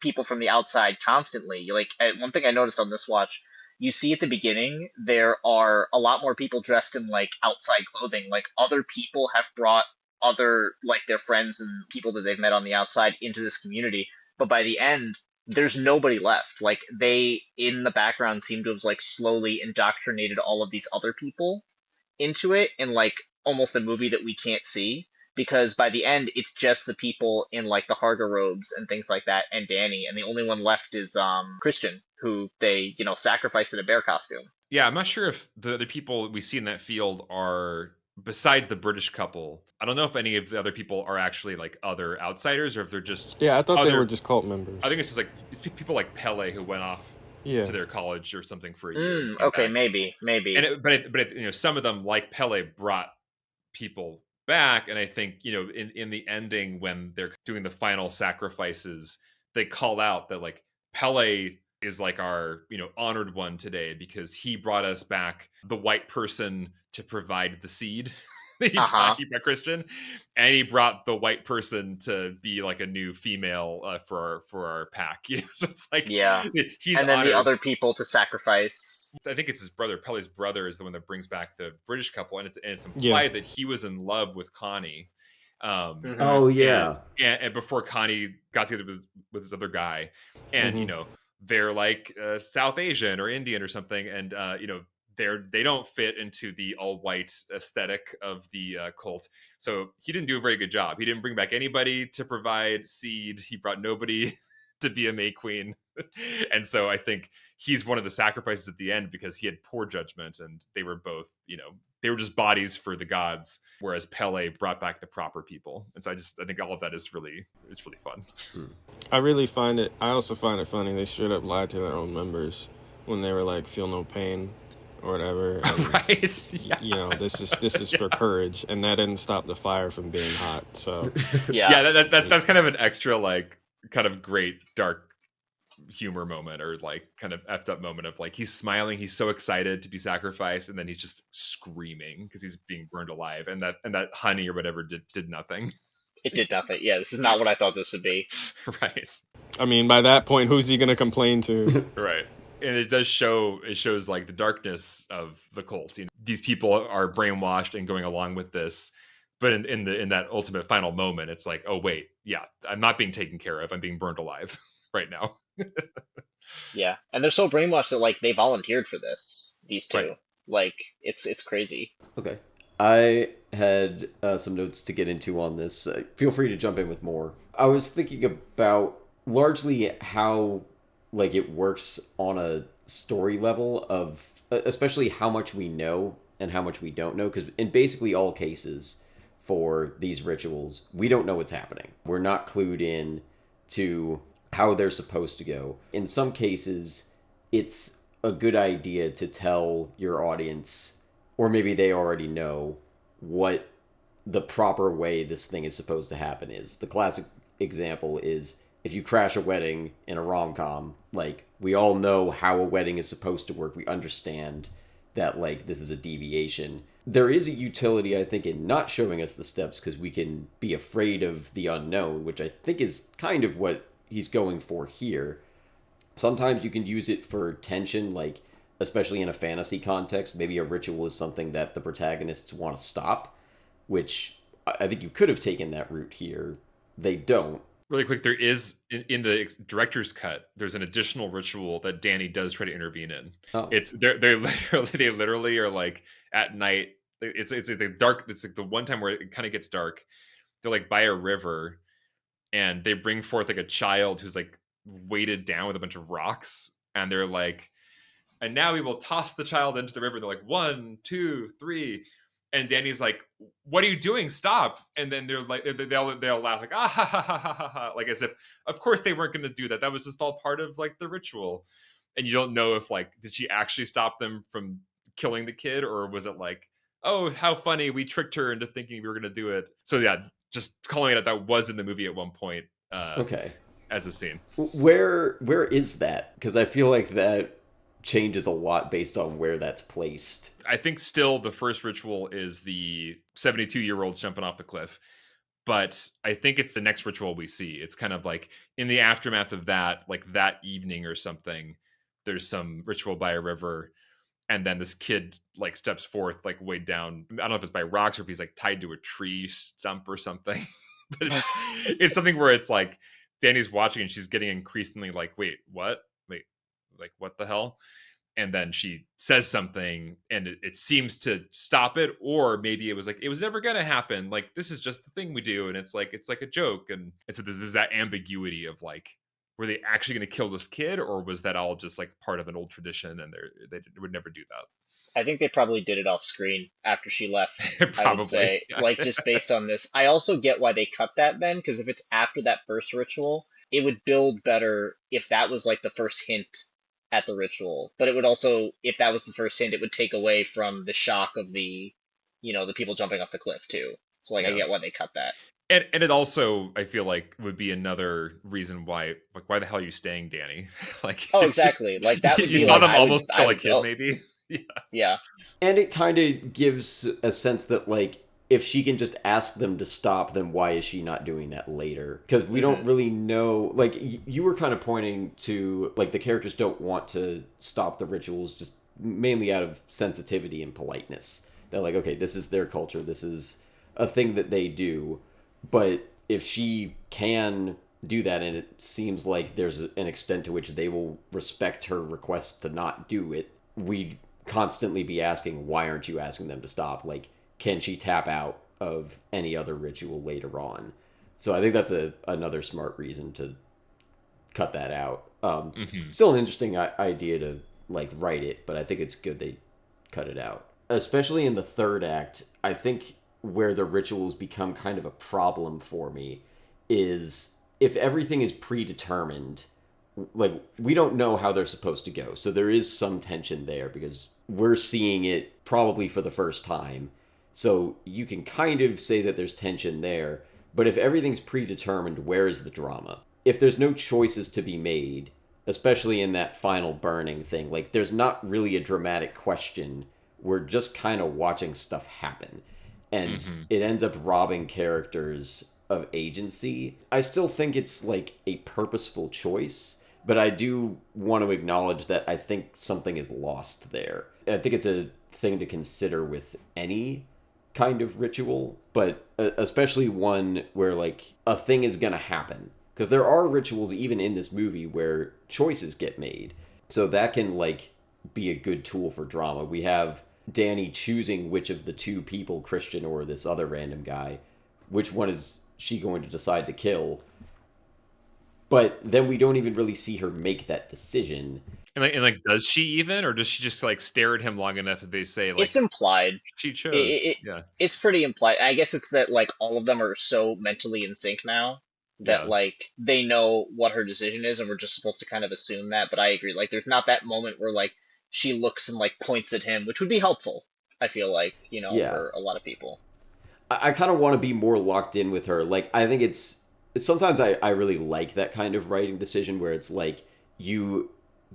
people from the outside constantly. Like one thing I noticed on this watch, you see at the beginning there are a lot more people dressed in like outside clothing. Like other people have brought other like their friends and people that they've met on the outside into this community, but by the end there's nobody left. Like they in the background seem to have like slowly indoctrinated all of these other people into it in like almost a movie that we can't see because by the end it's just the people in like the Harga robes and things like that and Danny, and the only one left is Christian, who they sacrificed in a bear costume. Yeah, I'm not sure if the other people we see in that field are, besides the British couple, I don't know if any of the other people are actually like other outsiders or if they're just Yeah, I thought they were just cult members. I think it's just like it's people like Pele who went off to their college or something for a year. Okay, maybe. But some of them, like Pele, brought people back, and I think in the ending when they're doing the final sacrifices, they call out that like Pele is like our honored one today because he brought us back the white person to provide the seed. He brought Christian, and he brought the white person to be like a new female for our pack. So it's like he's and then honored. The other people to sacrifice. I think it's his brother. Pele's brother is the one that brings back the British couple, and it's implied that he was in love with Connie. Oh yeah, and before Connie got together with this other guy, and they're like South Asian or Indian or something, and they don't fit into the all white aesthetic of the cult. So he didn't do a very good job. He didn't bring back anybody to provide seed. He brought nobody to be a May Queen. And so I think he's one of the sacrifices at the end because he had poor judgment, and they were both, they were just bodies for the gods, whereas Pele brought back the proper people. And so I think all of that is really fun. I also find it funny they straight up lied to their own members when they were like, feel no pain or whatever. And, right. Yeah. This is for courage, and that didn't stop the fire from being hot. So that's kind of an extra like kind of great dark humor moment, or like kind of effed up moment of like he's smiling, he's so excited to be sacrificed, and then he's just screaming because he's being burned alive, and that honey or whatever did nothing. It did nothing. Yeah, this is not what I thought this would be. Right. I mean, by that point, who's he gonna complain to? Right. And it shows like the darkness of the cult. These people are brainwashed and going along with this, but in that ultimate final moment, it's like, oh wait, yeah, I'm not being taken care of. I'm being burned alive right now. Yeah, and they're so brainwashed that like they volunteered for this. These two, right. Like it's crazy. Okay, I had some notes to get into on this. Feel free to jump in with more. I was thinking about largely how like it works on a story level of especially how much we know and how much we don't know, because in basically all cases for these rituals we don't know what's happening. We're not clued in to how they're supposed to go. In some cases it's a good idea to tell your audience, or maybe they already know, what the proper way this thing is supposed to happen is. The classic example is if you crash a wedding in a rom-com, like, we all know how a wedding is supposed to work. We understand that, like, this is a deviation. There is a utility, I think, in not showing us the steps because we can be afraid of the unknown, which I think is kind of what he's going for here. Sometimes you can use it for tension, like, especially in a fantasy context. Maybe a ritual is something that the protagonists want to stop, which I think you could have taken that route here. They don't. Really quick, there is in the director's cut, there's an additional ritual that Danny does try to intervene in. Oh. They literally are like at night. It's the dark. It's like the one time where it kind of gets dark. They're like by a river, and they bring forth like a child who's like weighted down with a bunch of rocks, and they're like, and now we will toss the child into the river. They're like 1, 2, 3. And Danny's like, what are you doing? Stop. And then they're like, they'll laugh like, ah, ha, ha, ha, ha, ha. Like as if, of course they weren't going to do that. That was just all part of like the ritual. And you don't know if like, did she actually stop them from killing the kid? Or was it like, oh, how funny. We tricked her into thinking we were going to do it. So yeah, just calling it out, that was in the movie at one point. Okay. as a scene. Where is that? Because I feel like that changes a lot based on where that's placed. I think still the first ritual is the 72-year-olds jumping off the cliff. But I think it's the next ritual we see. It's kind of like in the aftermath of that, like that evening or something, there's some ritual by a river, and then this kid like steps forth like way down. I don't know if it's by rocks or if he's like tied to a tree stump or something. But it's something where it's like Danny's watching and she's getting increasingly like, wait, what? Wait, like what the hell? And then she says something and it seems to stop it, or maybe it was like it was never gonna happen, like this is just the thing we do, and it's like a joke. And so there's that ambiguity of like, were they actually going to kill this kid, or was that all just like part of an old tradition and they would never do I think they probably did it off screen after she left, that? I would Probably, say. yeah. Like, just based on this. I also get why they cut that then, because if it's after that first ritual, it would build better if that was like the first hint at the ritual. But it would also, if that was the first hint, it would take away from the shock of the, the people jumping off the cliff too. So, like, I Yeah. get why they cut that. And it also, I feel like, would be another reason why, like, why the hell are you staying, Danny? Like, Oh, exactly. Like, that would you be saw like, them I would, almost I kill a would kid, go. maybe. Yeah. Yeah. And it kind of gives a sense that, like, if she can just ask them to stop, then why is she not doing that later? Because we don't really know. Like, you were kind of pointing to, like, the characters don't want to stop the rituals just mainly out of sensitivity and politeness. They're like, okay, this is their culture. This is a thing that they do. But if she can do that, and it seems like there's an extent to which they will respect her request to not do it, we'd constantly be asking, why aren't you asking them to stop? Like, can she tap out of any other ritual later on? So I think that's another smart reason to cut that out. Still an interesting idea to like write it, but I think it's good they cut it out. Especially in the third act, I think where the rituals become kind of a problem for me is if everything is predetermined, like we don't know how they're supposed to go. So there is some tension there because we're seeing it probably for the first time. So you can kind of say that there's tension there, but if everything's predetermined, where is the drama? If there's no choices to be made, especially in that final burning thing, like there's not really a dramatic question. We're just kind of watching stuff happen. And it ends up robbing characters of agency. I still think it's like a purposeful choice, but I do want to acknowledge that I think something is lost there. I think it's a thing to consider with any kind of ritual, but especially one where like a thing is going to happen. Because there are rituals even in this movie where choices get made. So that can like be a good tool for drama. We have Danny choosing which of the two people, Christian or this other random guy, which one is she going to decide to kill. But then we don't even really see her make that decision. And does she even, or does she just like stare at him long enough that they say like It's implied. she chose? Yeah. It's pretty implied. I guess it's that like all of them are so mentally in sync now that Yeah. like they know what her decision is, and we're just supposed to kind of assume that. But I agree. Like, there's not that moment where like she looks and like points at him, which would be helpful. I feel like Yeah. for a lot of people. I kind of want to be more locked in with her. Like, I think it's sometimes I really like that kind of writing decision where it's like you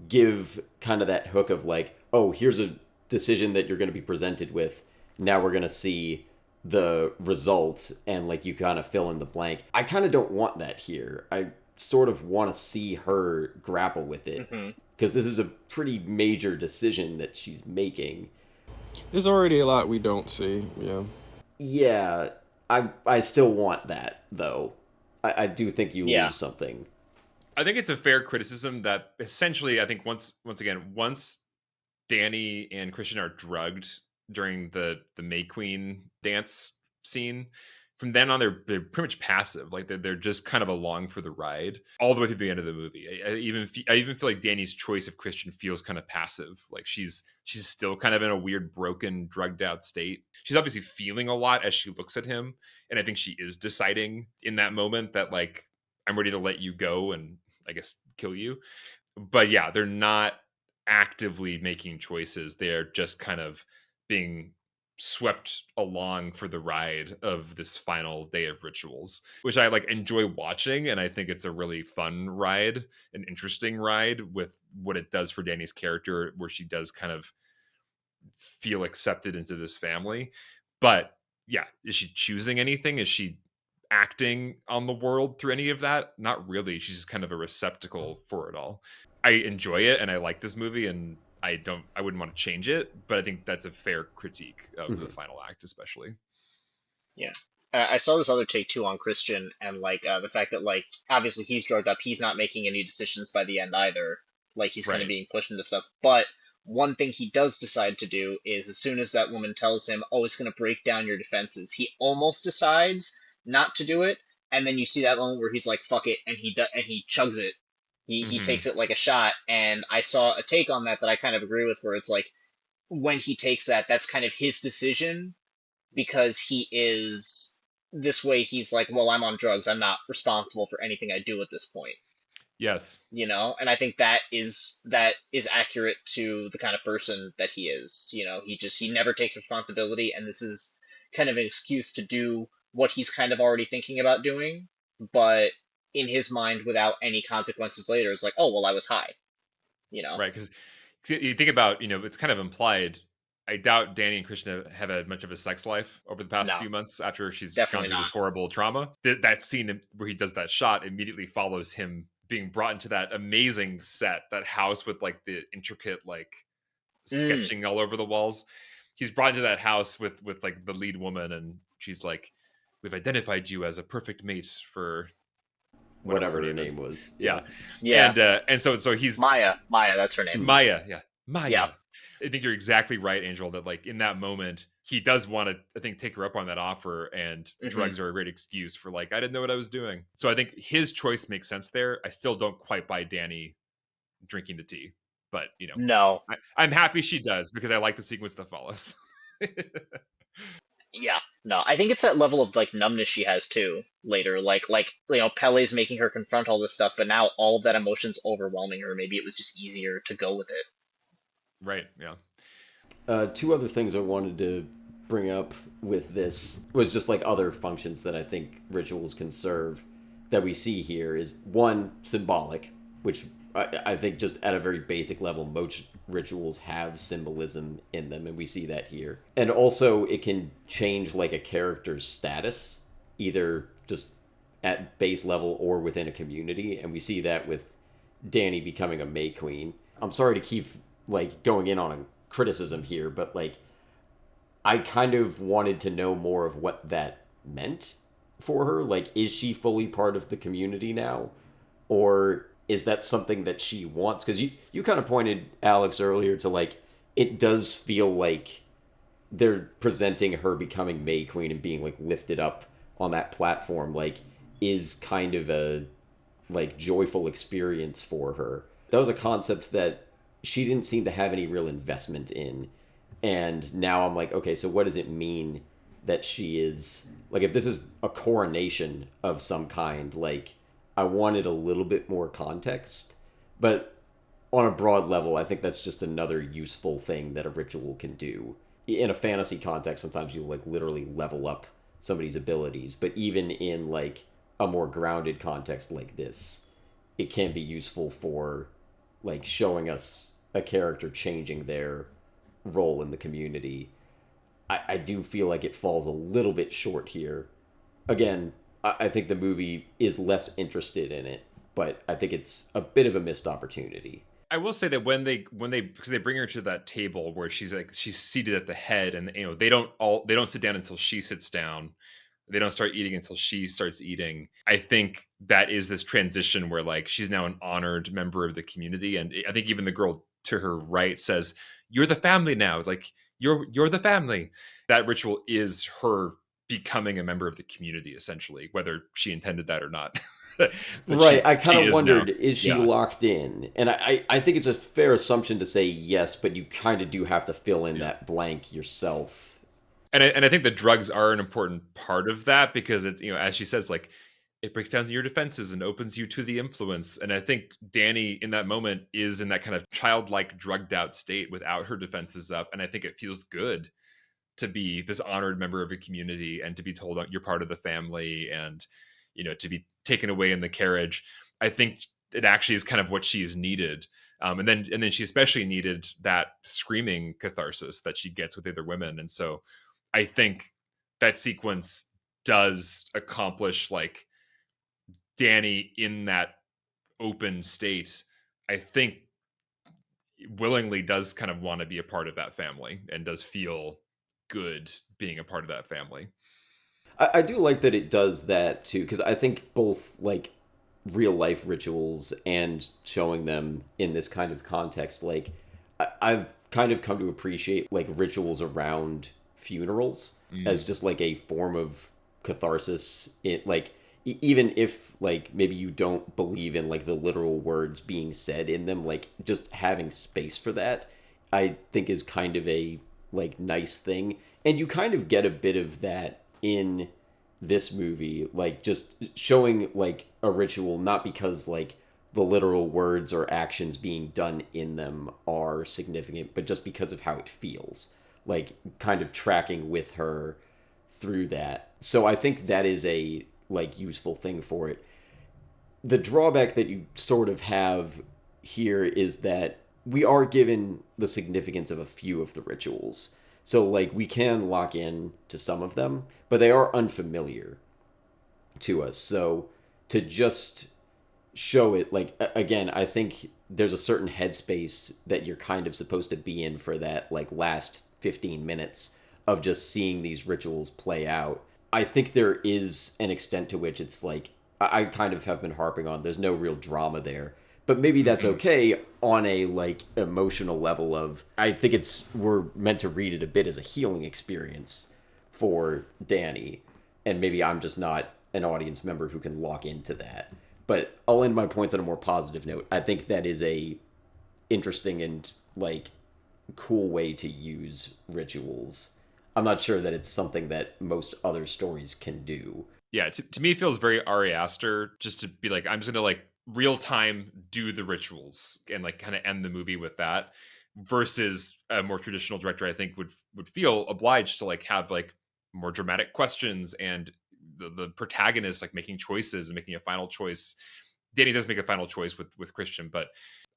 give kind of that hook of like, oh, here's a decision that you're going to be presented with. Now we're going to see the results, and like you kind of fill in the blank. I kind of don't want that here. I sort of want to see her grapple with it because this is a pretty major decision that she's making. There's already a lot we don't see. Yeah. Yeah, I still want that though. I do think you lose something. I think it's a fair criticism that essentially, I think once Danny and Christian are drugged during the May Queen dance scene, from then on they're pretty much passive. Like they're just kind of along for the ride all the way through the end of the movie. I even feel like Danny's choice of Christian feels kind of passive. Like she's still kind of in a weird, broken, drugged out state. She's obviously feeling a lot as she looks at him, and I think she is deciding in that moment that like, I'm ready to let you go and I guess kill you. But yeah, they're not actively making choices. They're just kind of being swept along for the ride of this final day of rituals, which I like enjoy watching, and I think it's a really fun ride, an interesting ride with what it does for Danny's character, where she does kind of feel accepted into this family. But yeah, is she choosing anything? Is she acting on the world through any of that? Not really. She's just kind of a receptacle for it all. I enjoy it and I like this movie, and I wouldn't want to change it, but I think that's a fair critique of the final act, especially. Yeah. I saw this other take too on Christian, and like the fact that like obviously he's drugged up, he's not making any decisions by the end either. Like he's kind of Right. being pushed into stuff. But one thing he does decide to do is as soon as that woman tells him, "Oh, it's going to break down your defenses," he almost decides not to do it, and then you see that moment where he's like, "Fuck it," and he chugs it. He Mhm. takes it like a shot, and I saw a take on that I kind of agree with, where it's like when he takes that, that's kind of his decision because he is this way. He's like, well, I'm on drugs. I'm not responsible for anything I do at this point. Yes. And I think that is accurate to the kind of person that he is. He never takes responsibility, and this is kind of an excuse to do what he's kind of already thinking about doing, but in his mind without any consequences later. It's like, oh well, I was high. Right, because you think about, it's kind of implied. I doubt Danny and Krishna have had much of a sex life over the past No, few months after she's gone definitely through not. this horrible trauma. That scene where he does that shot immediately follows him being brought into that amazing set, that house with like the intricate like Mm, sketching all over the walls. He's brought into that house with like the lead woman, and she's like, "We've identified you as a perfect mate for whatever Whatever her her name is." name was. Yeah, yeah, and so he's Maya, that's her name. Maya, yeah, Yeah. Maya. I think you're exactly right, Angel, that like in that moment, he does want to, I think, take her up on that offer, and Hmm. drugs are a great excuse for like, I didn't know what I was doing. So I think his choice makes sense there. I still don't quite buy Danny drinking the tea, but No. I'm happy she does because I like the sequence that follows. Yeah. No. I think it's that level of like numbness she has too later. Like Pele's making her confront all this stuff, but now all of that emotion's overwhelming her. Maybe it was just easier to go with it. Right, yeah. Two other things I wanted to bring up with this was just like other functions that I think rituals can serve that we see here is one, symbolic, which I think just at a very basic level, most rituals have symbolism in them, and we see that here. And also, it can change like a character's status, either just at base level or within a community, and we see that with Danny becoming a May Queen. I'm sorry to keep like going in on a criticism here, but like I kind of wanted to know more of what that meant for her. Like, is she fully part of the community now? Or is that something that she wants? Because you kind of pointed, Alex, earlier to like, it does feel like they're presenting her becoming May Queen and being like lifted up on that platform, like, is kind of a like joyful experience for her. That was a concept that she didn't seem to have any real investment in. And now I'm like, okay, so what does it mean that she is like if this is a coronation of some kind, like I wanted a little bit more context. But on a broad level, I think that's just another useful thing that a ritual can do. In a fantasy context, sometimes you like literally level up somebody's abilities, but even in like a more grounded context like this, it can be useful for like showing us a character changing their role in the community. I do feel like it falls a little bit short here. Again, I think the movie is less interested in it, but I think it's a bit of a missed opportunity. I will say that when they because they bring her to that table where she's seated at the head, and they don't sit down until she sits down. They don't start eating until she starts eating. I think that is this transition where like she's now an honored member of the community, and I think even the girl to her right says, "You're the family now. Like you're the family." That ritual is her becoming a member of the community, essentially, whether she intended that or not. But Right. I she kind of is now. wondered, is she Yeah. locked in? And I think it's a fair assumption to say yes, but you kind of do have to fill in Yeah. that blank yourself. And I think the drugs are an important part of that because it, as she says, like it breaks down your defenses and opens you to the influence. And I think Danny in that moment is in that kind of childlike drugged out state without her defenses up. And I think it feels good to be this honored member of a community and to be told you're part of the family and, to be taken away in the carriage. I think it actually is kind of what she's needed. And then she especially needed that screaming catharsis that she gets with the other women. And so I think that sequence does accomplish like Danny in that open state. I think willingly does kind of want to be a part of that family and does feel good being a part of that family. I do like that it does that too, because I think both like real life rituals and showing them in this kind of context, like I've kind of come to appreciate like rituals around funerals as just like a form of catharsis. It like even if like maybe you don't believe in like the literal words being said in them, like just having space for that, I think is kind of a like nice thing, and you kind of get a bit of that in this movie, like just showing like a ritual not because like the literal words or actions being done in them are significant, but just because of how it feels, like kind of tracking with her through that. So I think that is a like useful thing for it. The drawback that you sort of have here is that we are given the significance of a few of the rituals. So like we can lock in to some of them, but they are unfamiliar to us. So to just show it like again, I think there's a certain headspace that you're kind of supposed to be in for that like last 15 minutes of just seeing these rituals play out. I think there is an extent to which it's like I kind of have been harping on there's no real drama there, but maybe that's okay on a like emotional level of I think it's we're meant to read it a bit as a healing experience for Danny, and maybe I'm just not an audience member who can lock into that. But I'll end my points on a more positive note. I think that is a interesting and like cool way to use rituals. I'm not sure that it's something that most other stories can do. Yeah, to me it feels very Ari Aster just to be like, I'm just gonna like real time do the rituals and like kind of end the movie with that, versus a more traditional director I think would feel obliged to like have like more dramatic questions and the protagonist like making choices and making a final choice. Danny does make a final choice with Christian, but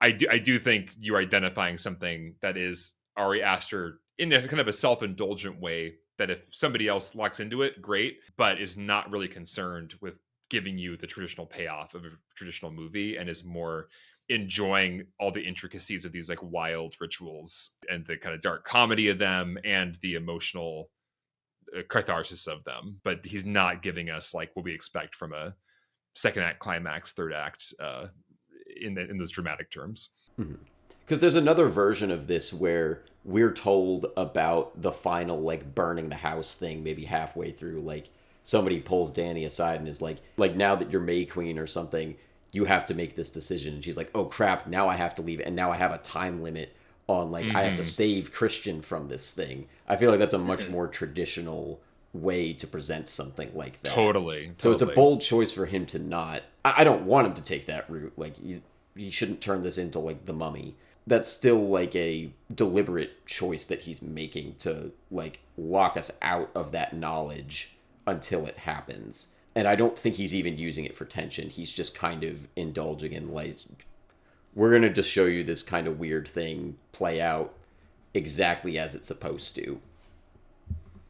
I do think you're identifying something that is Ari Aster in a kind of a self-indulgent way, that if somebody else locks into it, great, but is not really concerned with giving you the traditional payoff of a traditional movie and is more enjoying all the intricacies of these like wild rituals and the kind of dark comedy of them and the emotional catharsis of them. But he's not giving us like what we expect from a second act, climax, third act in those dramatic terms. Because there's another version of this where we're told about the final like burning the house thing maybe halfway through. Like somebody pulls Danny aside and is like now that you're May Queen or something, you have to make this decision. And she's like, oh crap, now I have to leave, and now I have a time limit on like I have to save Christian from this thing. I feel like that's a much more traditional way to present something like that. Totally. So it's a bold choice for him to not. I don't want him to take that route. Like you shouldn't turn this into like The Mummy. That's still like a deliberate choice that he's making to like lock us out of that knowledge until it happens. And I don't think he's even using it for tension. He's just kind of indulging in like, we're going to just show you this kind of weird thing play out exactly as it's supposed to.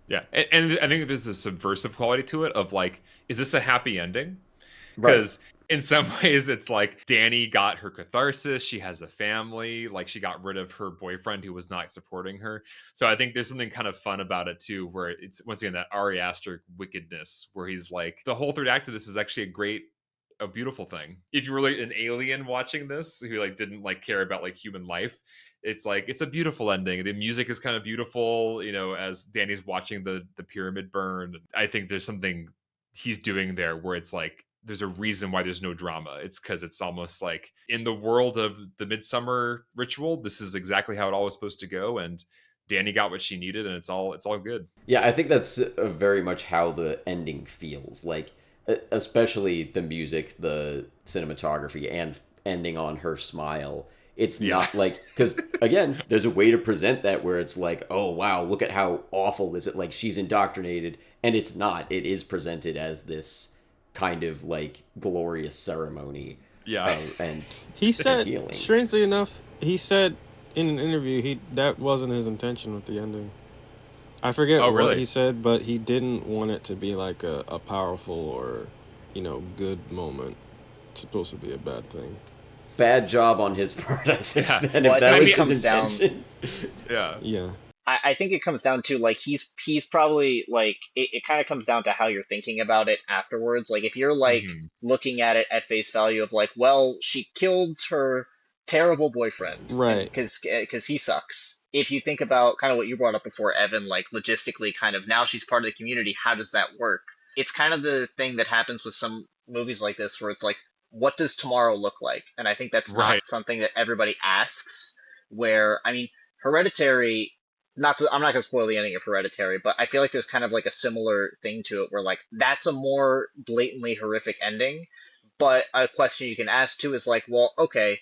Yeah, and I think there's a subversive quality to it of like, is this a happy ending? Right. Because in some ways it's like Danny got her catharsis, she has a family, like she got rid of her boyfriend who was not supporting her. So I think there's something kind of fun about it too, where it's once again that Ari Aster wickedness, where he's like, the whole third act of this is actually a beautiful thing. If you were like an alien watching this who like didn't like care about like human life, it's like it's a beautiful ending. The music is kind of beautiful, as Danny's watching the pyramid burn. I think there's something he's doing there where it's like there's a reason why there's no drama. It's because it's almost like in the world of the Midsommar ritual, this is exactly how it all was supposed to go, and Danny got what she needed, and it's all good. Yeah, I think that's very much how the ending feels. Like, especially the music, the cinematography, and ending on her smile. It's Yeah. not like, because again, there's a way to present that where it's like, oh wow, look at how awful is it? Like she's indoctrinated, and it's not. It is presented as this kind of like glorious ceremony Yeah. of He and said, healing. strangely enough, he said in an interview that wasn't his intention with the ending. I forget Oh, what really? he said, but he didn't want it to be like a powerful or, good moment. It's supposed to be a bad thing. Bad job on his part, I think. Yeah. Then Well, if I that think was it his comes down. intention, Yeah. Yeah. I think it comes down to like he's probably like it kind of comes down to how you're thinking about it afterwards. Like if you're like Hmm. looking at it at face value of like, well, she killed her terrible boyfriend, and Right. because he sucks. If you think about kind of what you brought up before, Evan, like logistically, kind of now she's part of the community. How does that work? It's kind of the thing that happens with some movies like this, where it's like, what does tomorrow look like? And I think that's not Right. something that everybody asks. Where I mean, Hereditary I'm not gonna spoil the ending of Hereditary, but I feel like there's kind of like a similar thing to it where like that's a more blatantly horrific ending. But a question you can ask too is like, well, okay,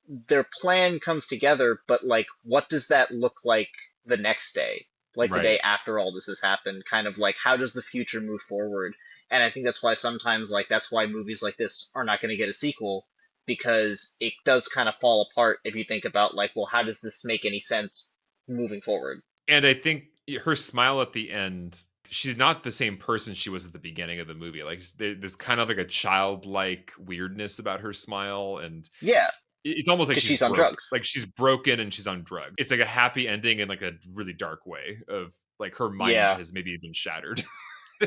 their plan comes together, but like what does that look like the next day? Like the Right. day after all this has happened, kind of like how does the future move forward? And I think that's why sometimes like that's why movies like this are not gonna get a sequel, because it does kind of fall apart if you think about like, well, how does this make any sense moving forward? And I think her smile at the end, she's not the same person she was at the beginning of the movie. Like there's kind of like a childlike weirdness about her smile, and Yeah, it's almost like because she's she's on broke. drugs. Like she's broken and she's on drugs. It's like a happy ending in like a really dark way of like her mind Yeah. has maybe been shattered.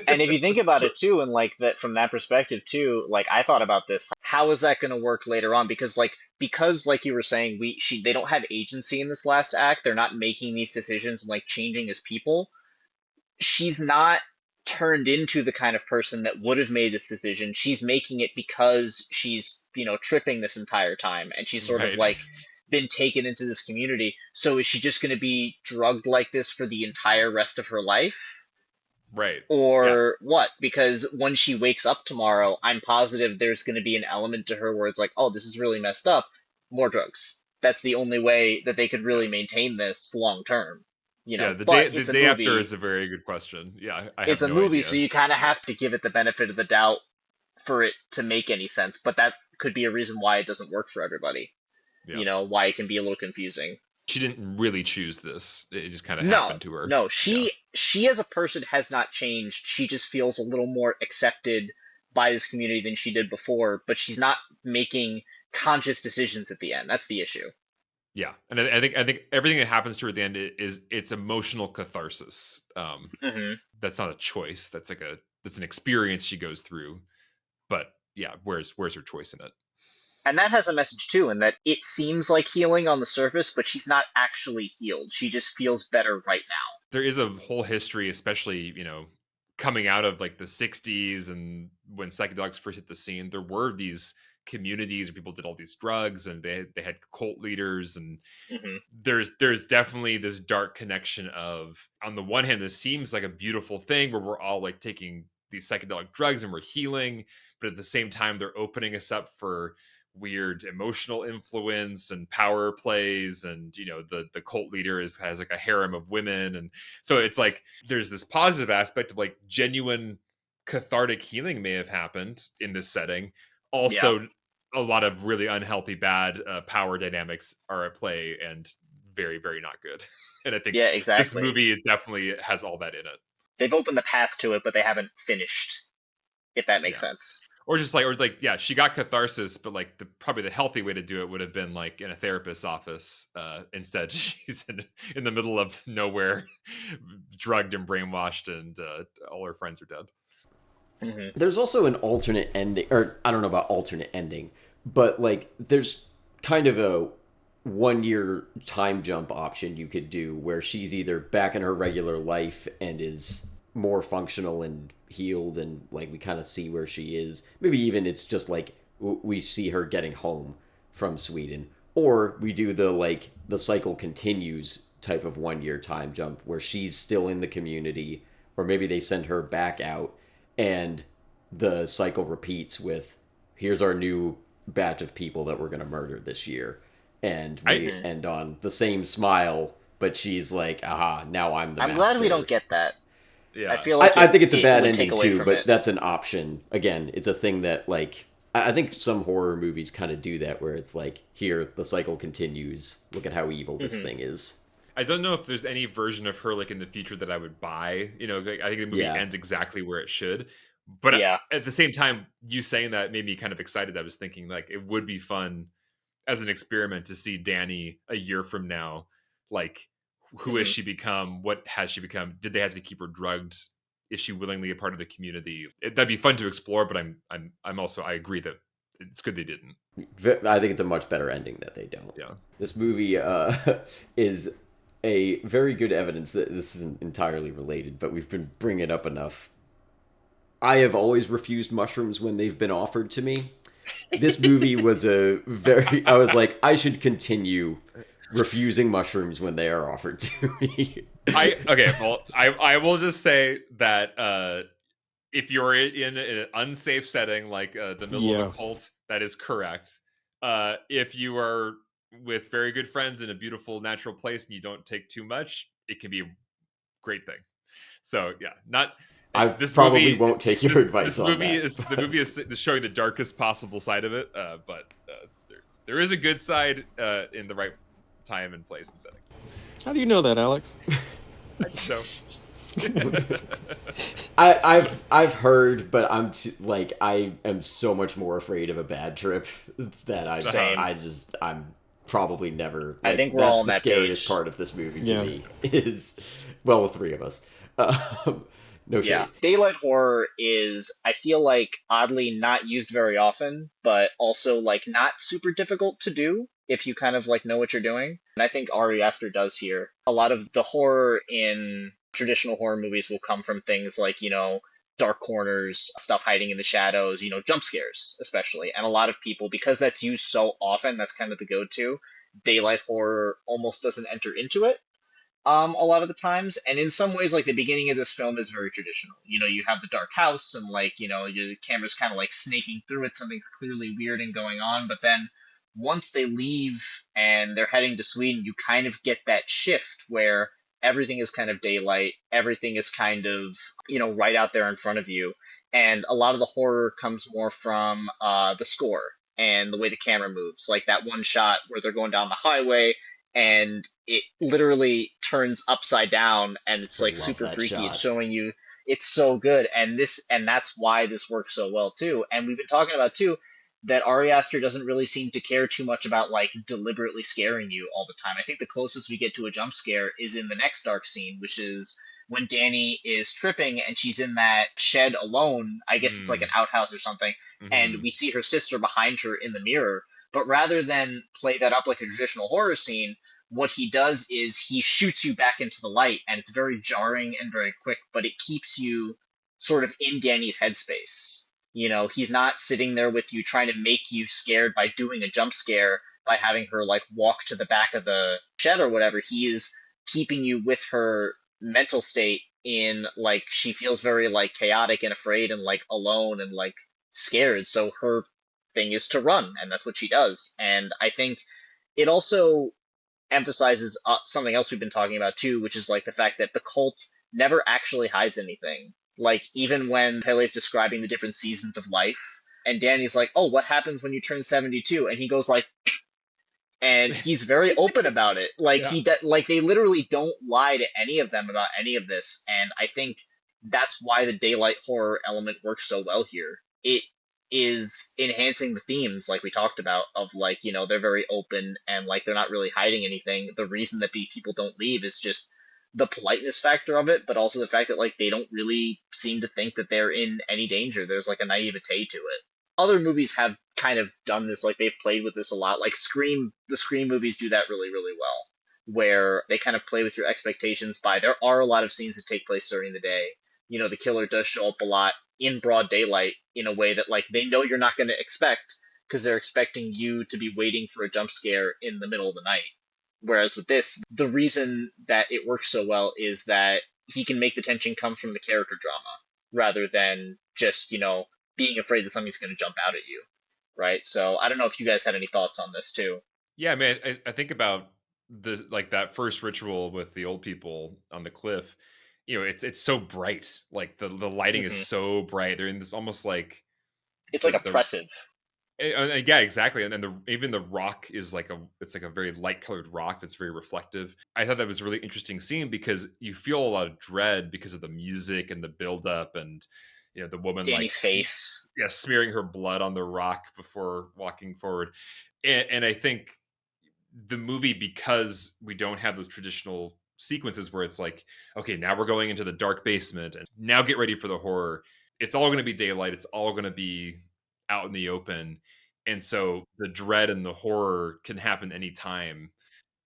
And if you think about it too, and like that from that perspective too, like I thought about this, how is that going to work later on? Because like you were saying, they don't have agency in this last act. They're not making these decisions and like changing as people. She's not turned into the kind of person that would have made this decision. She's making it because she's, tripping this entire time, and she's sort of Right. like been taken into this community. So is she just going to be drugged like this for the entire rest of her life? Right. Yeah. Or what? Because when she wakes up tomorrow, I'm positive there's going to be an element to her where it's like, oh, this is really messed up. More drugs. That's the only way that they could really maintain this long term. Yeah. The But the it's a day after movie. is a very good question. Yeah. I have It's a no movie, idea. so you kind of have to give it the benefit of the doubt for it to make any sense. But that could be a reason why it doesn't work for everybody. Yeah. Why it can be a little confusing. She didn't really choose this. It just kind of No, happened to her. no, Yeah. she as a person has not changed. She just feels a little more accepted by this community than she did before, but she's not making conscious decisions at the end. That's the issue. Yeah, and I think everything that happens to her at the end is it's emotional catharsis. Hmm. That's not a choice. That's an experience she goes through. But yeah, where's her choice in it? And that has a message too, in that it seems like healing on the surface, but she's not actually healed. She just feels better right now. There is a whole history, especially coming out of like the '60s and when psychedelics first hit the scene. There were these communities where people did all these drugs and they had cult leaders, and Hmm. there's definitely this dark connection of, on the one hand, this seems like a beautiful thing where we're all like taking these psychedelic drugs and we're healing, but at the same time they're opening us up for weird emotional influence and power plays, and the cult leader has like a harem of women, and so it's like there's this positive aspect of like genuine cathartic healing may have happened in this setting. Yeah. Also, a lot of really unhealthy bad power dynamics are at play, and very, very not good. And I think Yeah, this exactly. movie definitely has all that in it. They've opened the path to it, but they haven't finished, if that makes Yeah. sense. Or yeah, she got catharsis, but like probably the healthy way to do it would have been like in a therapist's office. Instead, she's in the middle of nowhere, drugged and brainwashed, and all her friends are dead. Hmm. there's also an alternate ending, or I don't know about alternate ending, but like there's kind of a 1 year time jump option you could do where she's either back in her regular life and is more functional and healed, and like we kind of see where she is. Maybe even it's just like we see her getting home from Sweden, or we do the like the cycle continues type of 1 year time jump where she's still in the community, or maybe they send her back out and the cycle repeats with, here's our new batch of people that we're going to murder this year. and we I Mhm. end on the same smile, but she's like, aha, now I'm the I'm glad we don't master. get that. I yeah. feel like I think it's a it bad would take ending away too, from but it. that's an option. Again, it's a thing that like I think some horror movies kind of do that, where it's like, here the cycle continues. Look at how evil this Hmm. thing is. I don't know if there's any version of her like in the future that I would buy. Like, I think the movie Yeah, ends exactly where it should. But Yeah. at the same time, you saying that made me kind of excited. I was thinking like it would be fun as an experiment to see Danny a year from now. Like, who has Hmm. she become? What has she become? Did they have to keep her drugged? Is she willingly a part of the community? That'd be fun to explore. But I'm also I agree that it's good they didn't. I think it's a much better ending that they don't. Yeah. This movie is a very good evidence that this isn't entirely related, but we've been bringing it up enough. I have always refused mushrooms when they've been offered to me. This movie was a very. I was like, I should continue refusing mushrooms when they are offered to me. I will just say that if you're in an unsafe setting like the middle of a Yeah. cult, that is correct. If you are with very good friends in a beautiful natural place and you don't take too much, it can be a great thing. So yeah, not I this probably movie. won't take your advice This on movie that. is the movie is showing the darkest possible side of it, but there is a good side in the right time and place and setting. How do you know that, Alex? I just know. I've heard, but like I am so much more afraid of a bad trip that Same. I'm probably never I like think we're that's all on the that scariest page. part of this movie to Yeah. me is well the three of us. No Yeah. shade. Daylight horror is, I feel like, oddly not used very often, but also like not super difficult to do if you kind of like know what you're doing. And I think Ari Aster does here. A lot of the horror in traditional horror movies will come from things like, dark corners, stuff hiding in the shadows, jump scares, especially. And a lot of people, because that's used so often, that's kind of the go-to. Daylight horror almost doesn't enter into it a lot of the times. And in some ways, like the beginning of this film is very traditional. You have the dark house and like, the camera's kind of like snaking through it. Something's clearly weird and going on. But then once they leave and they're heading to Sweden, you kind of get that shift where everything is kind of daylight. Everything is kind of, right out there in front of you. And a lot of the horror comes more from the score and the way the camera moves. Like that one shot where they're going down the highway and it literally turns upside down and it's I like love super that freaky. It's shot. showing you it's so good and that's why this works so well too. And we've been talking about too that Ari Aster doesn't really seem to care too much about like deliberately scaring you all the time. I think the closest we get to a jump scare is in the next dark scene, which is when Danny is tripping and she's in that shed alone. I guess it's like an outhouse or something, and Mhm. we see her sister behind her in the mirror. But rather than play that up like a traditional horror scene, what he does is he shoots you back into the light, and it's very jarring and very quick, but it keeps you sort of in Danny's headspace. He's not sitting there with you trying to make you scared by doing a jump scare by having her like walk to the back of the shed or whatever. He is keeping you with her mental state in like she feels very like chaotic and afraid and like alone and like scared. So her thing is to run, and that's what she does. And I think it also emphasizes something else we've been talking about too, which is like the fact that the cult never actually hides anything. Like even when Pele's describing the different seasons of life, and Danny's like, "Oh, what happens when you turn 72?" and he goes like, and he's very open about it. Like Yeah. like they literally don't lie to any of them about any of this, and I think that's why the daylight horror element works so well here. It is enhancing the themes like we talked about of like they're very open and like they're not really hiding anything. The reason that these people don't leave is just the politeness factor of it, but also the fact that like they don't really seem to think that they're in any danger. There's like a naivete to it. Other movies have kind of done this, like they've played with this a lot. Like Scream, the Scream movies do that really, really well, where they kind of play with your expectations by there are a lot of scenes that take place during the day. The killer does show up a lot in broad daylight in a way that like they know you're not going to expect because they're expecting you to be waiting for a jump scare in the middle of the night. Whereas with this, the reason that it works so well is that he can make the tension come from the character drama rather than just, being afraid that something's going to jump out at you. Right? So I don't know if you guys had any thoughts on this too. Yeah, I mean, I think about the like that first ritual with the old people on the cliff. You know, it's so bright. Like the lighting is Hmm. so bright. They're in this almost like It's like the oppressive. yeah, exactly. And then the even the rock is like it's like a very light colored rock that's very reflective. I thought that was a really interesting scene because you feel a lot of dread because of the music and the build up and the woman like Danny's face. yeah, smearing her blood on the rock before walking forward. And I think the movie, because we don't have those traditional sequences where it's like, okay, now we're going into the dark basement and now get ready for the horror. It's all going to be daylight. It's all going to be out in the open. And so the dread and the horror can happen anytime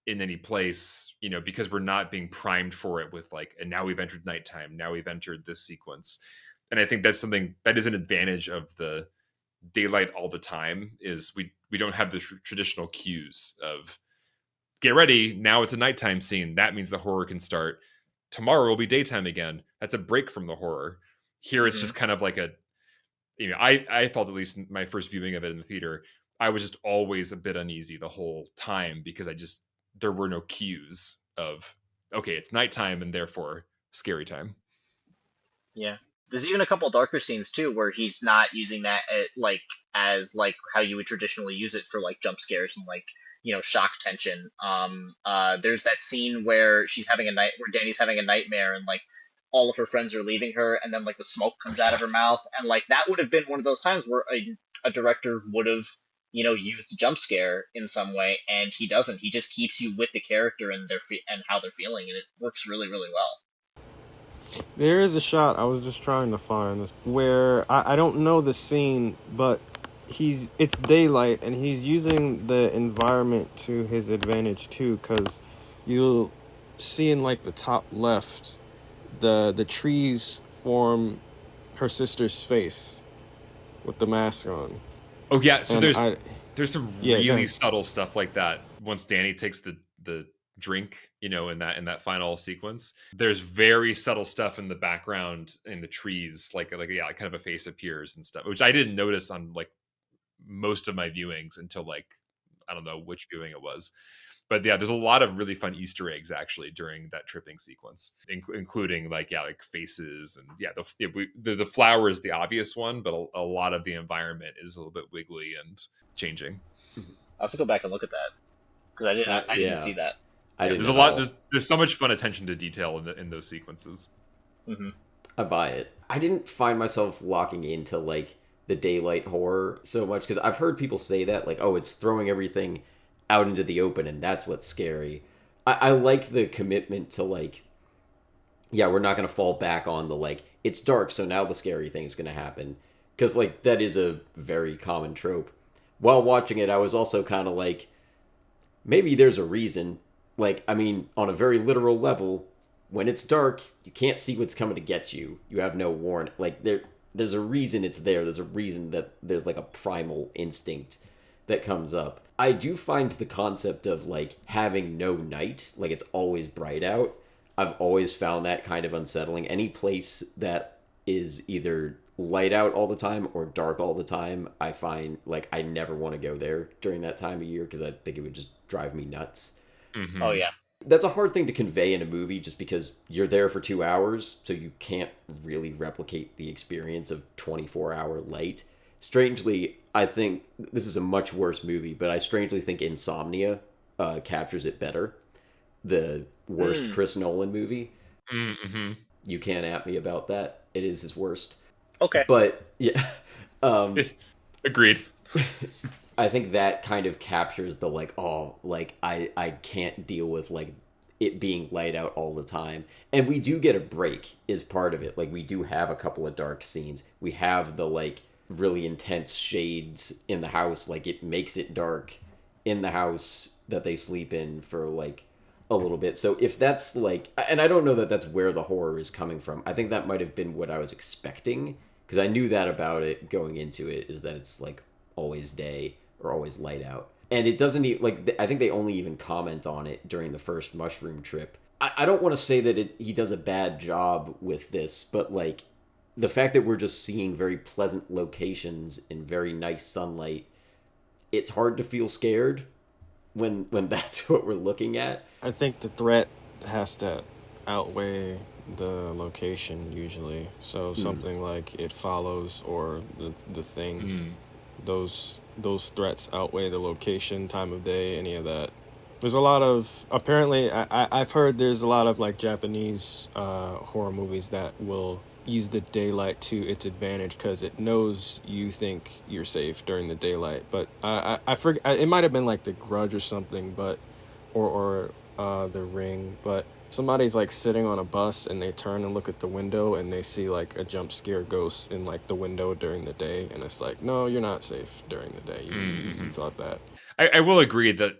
in any place, because we're not being primed for it with like, and now we've entered nighttime. Now we've entered this sequence. And I think that's something that is an advantage of the daylight all the time is we don't have the traditional cues of get ready, now it's a nighttime scene, that means the horror can start. Tomorrow will be daytime again, that's a break from the horror. Here it's Hmm. just kind of like I felt, at least in my first viewing of it in the theater, I was just always a bit uneasy the whole time because there were no cues of okay, it's nighttime and therefore scary time. Yeah. There's even a couple darker scenes too where he's not using that as like how you would traditionally use it for like jump scares and like shock tension. There's that scene where Danny's having a nightmare and like all of her friends are leaving her and then like the smoke comes out of her mouth and like that would have been one of those times where a director would have used a jump scare in some way, and he doesn't. He just keeps you with the character and and how they're feeling, and it works really really well. There is a shot I was just trying to find where I don't know the scene, but it's daylight and he's using the environment to his advantage too, because you'll see in like the top left, the trees form her sister's face with the mask on, Oh yeah, so and there's some yeah, go really ahead. subtle stuff like that once Danny takes the drink, in that final sequence. There's very subtle stuff in the background in the trees, like yeah, like kind of a face appears and stuff, which I didn't notice on like most of my viewings until like I don't know which viewing it was. But yeah, there's a lot of really fun Easter eggs actually during that tripping sequence, including like yeah, like faces and yeah, the flower is the obvious one, but a lot of the environment is a little bit wiggly and changing. I'll have to go back and look at that because I didn't Yeah, see that. I Yeah, didn't there's a at lot. all. There's so much fun attention to detail in those sequences. Hmm. I buy it. I didn't find myself locking into like the daylight horror so much because I've heard people say that like, oh, it's throwing everything out into the open and that's what's scary. I like the commitment to like, yeah, we're not gonna fall back on the like it's dark, so now the scary thing's gonna happen because like that is a very common trope. While watching it, I was also kind of like, maybe there's a reason. Like, I mean, on a very literal level, when it's dark, you can't see what's coming to get you. You have no warrant. Like there's a reason it's there. There's a reason that there's like a primal instinct that comes up. I do find the concept of like having no night, like it's always bright out. I've always found that kind of unsettling. Any place that is either light out all the time or dark all the time, I find like I never want to go there during that time of year because I think it would just drive me nuts. Oh Hmm. yeah. That's a hard thing to convey in a movie just because you're there for 2 hours, so you can't really replicate the experience of 24-hour light. Strangely, I think this is a much worse movie, but I strangely think Insomnia captures it better. The worst Mm, Chris Nolan movie. Hmm. You can't at me about that. It is his worst. okay. But yeah, um, Agreed. I think that kind of captures the like, oh, like I can't deal with like it being light out all the time. And we do get a break is part of it. Like we do have a couple of dark scenes. We have the like really intense shades in the house. Like it makes it dark in the house that they sleep in for like a little bit. So if that's like, and I don't know that that's where the horror is coming from. I think that might have been what I was expecting because I knew that about it going into it is that it's like always day or always light out. And it doesn't even like I think they only even comment on it during the first mushroom trip. I don't want to say that he does a bad job with this, but like the fact that we're just seeing very pleasant locations in very nice sunlight, it's hard to feel scared. when that's what we're looking at. I think the threat has to outweigh the location usually. So something like It Follows or the Thing, those threats outweigh the location, time of day, any of that. There's a lot of, apparently, I've heard there's a lot of like Japanese horror movies that will use the daylight to its advantage because it knows you think you're safe during the daylight. But I forget, it might have been like The Grudge or something, but or The Ring. But somebody's like sitting on a bus and they turn and look at the window and they see like a jump scare ghost in like the window during the day, and it's like, no, you're not safe during the day. You thought that. I will agree that.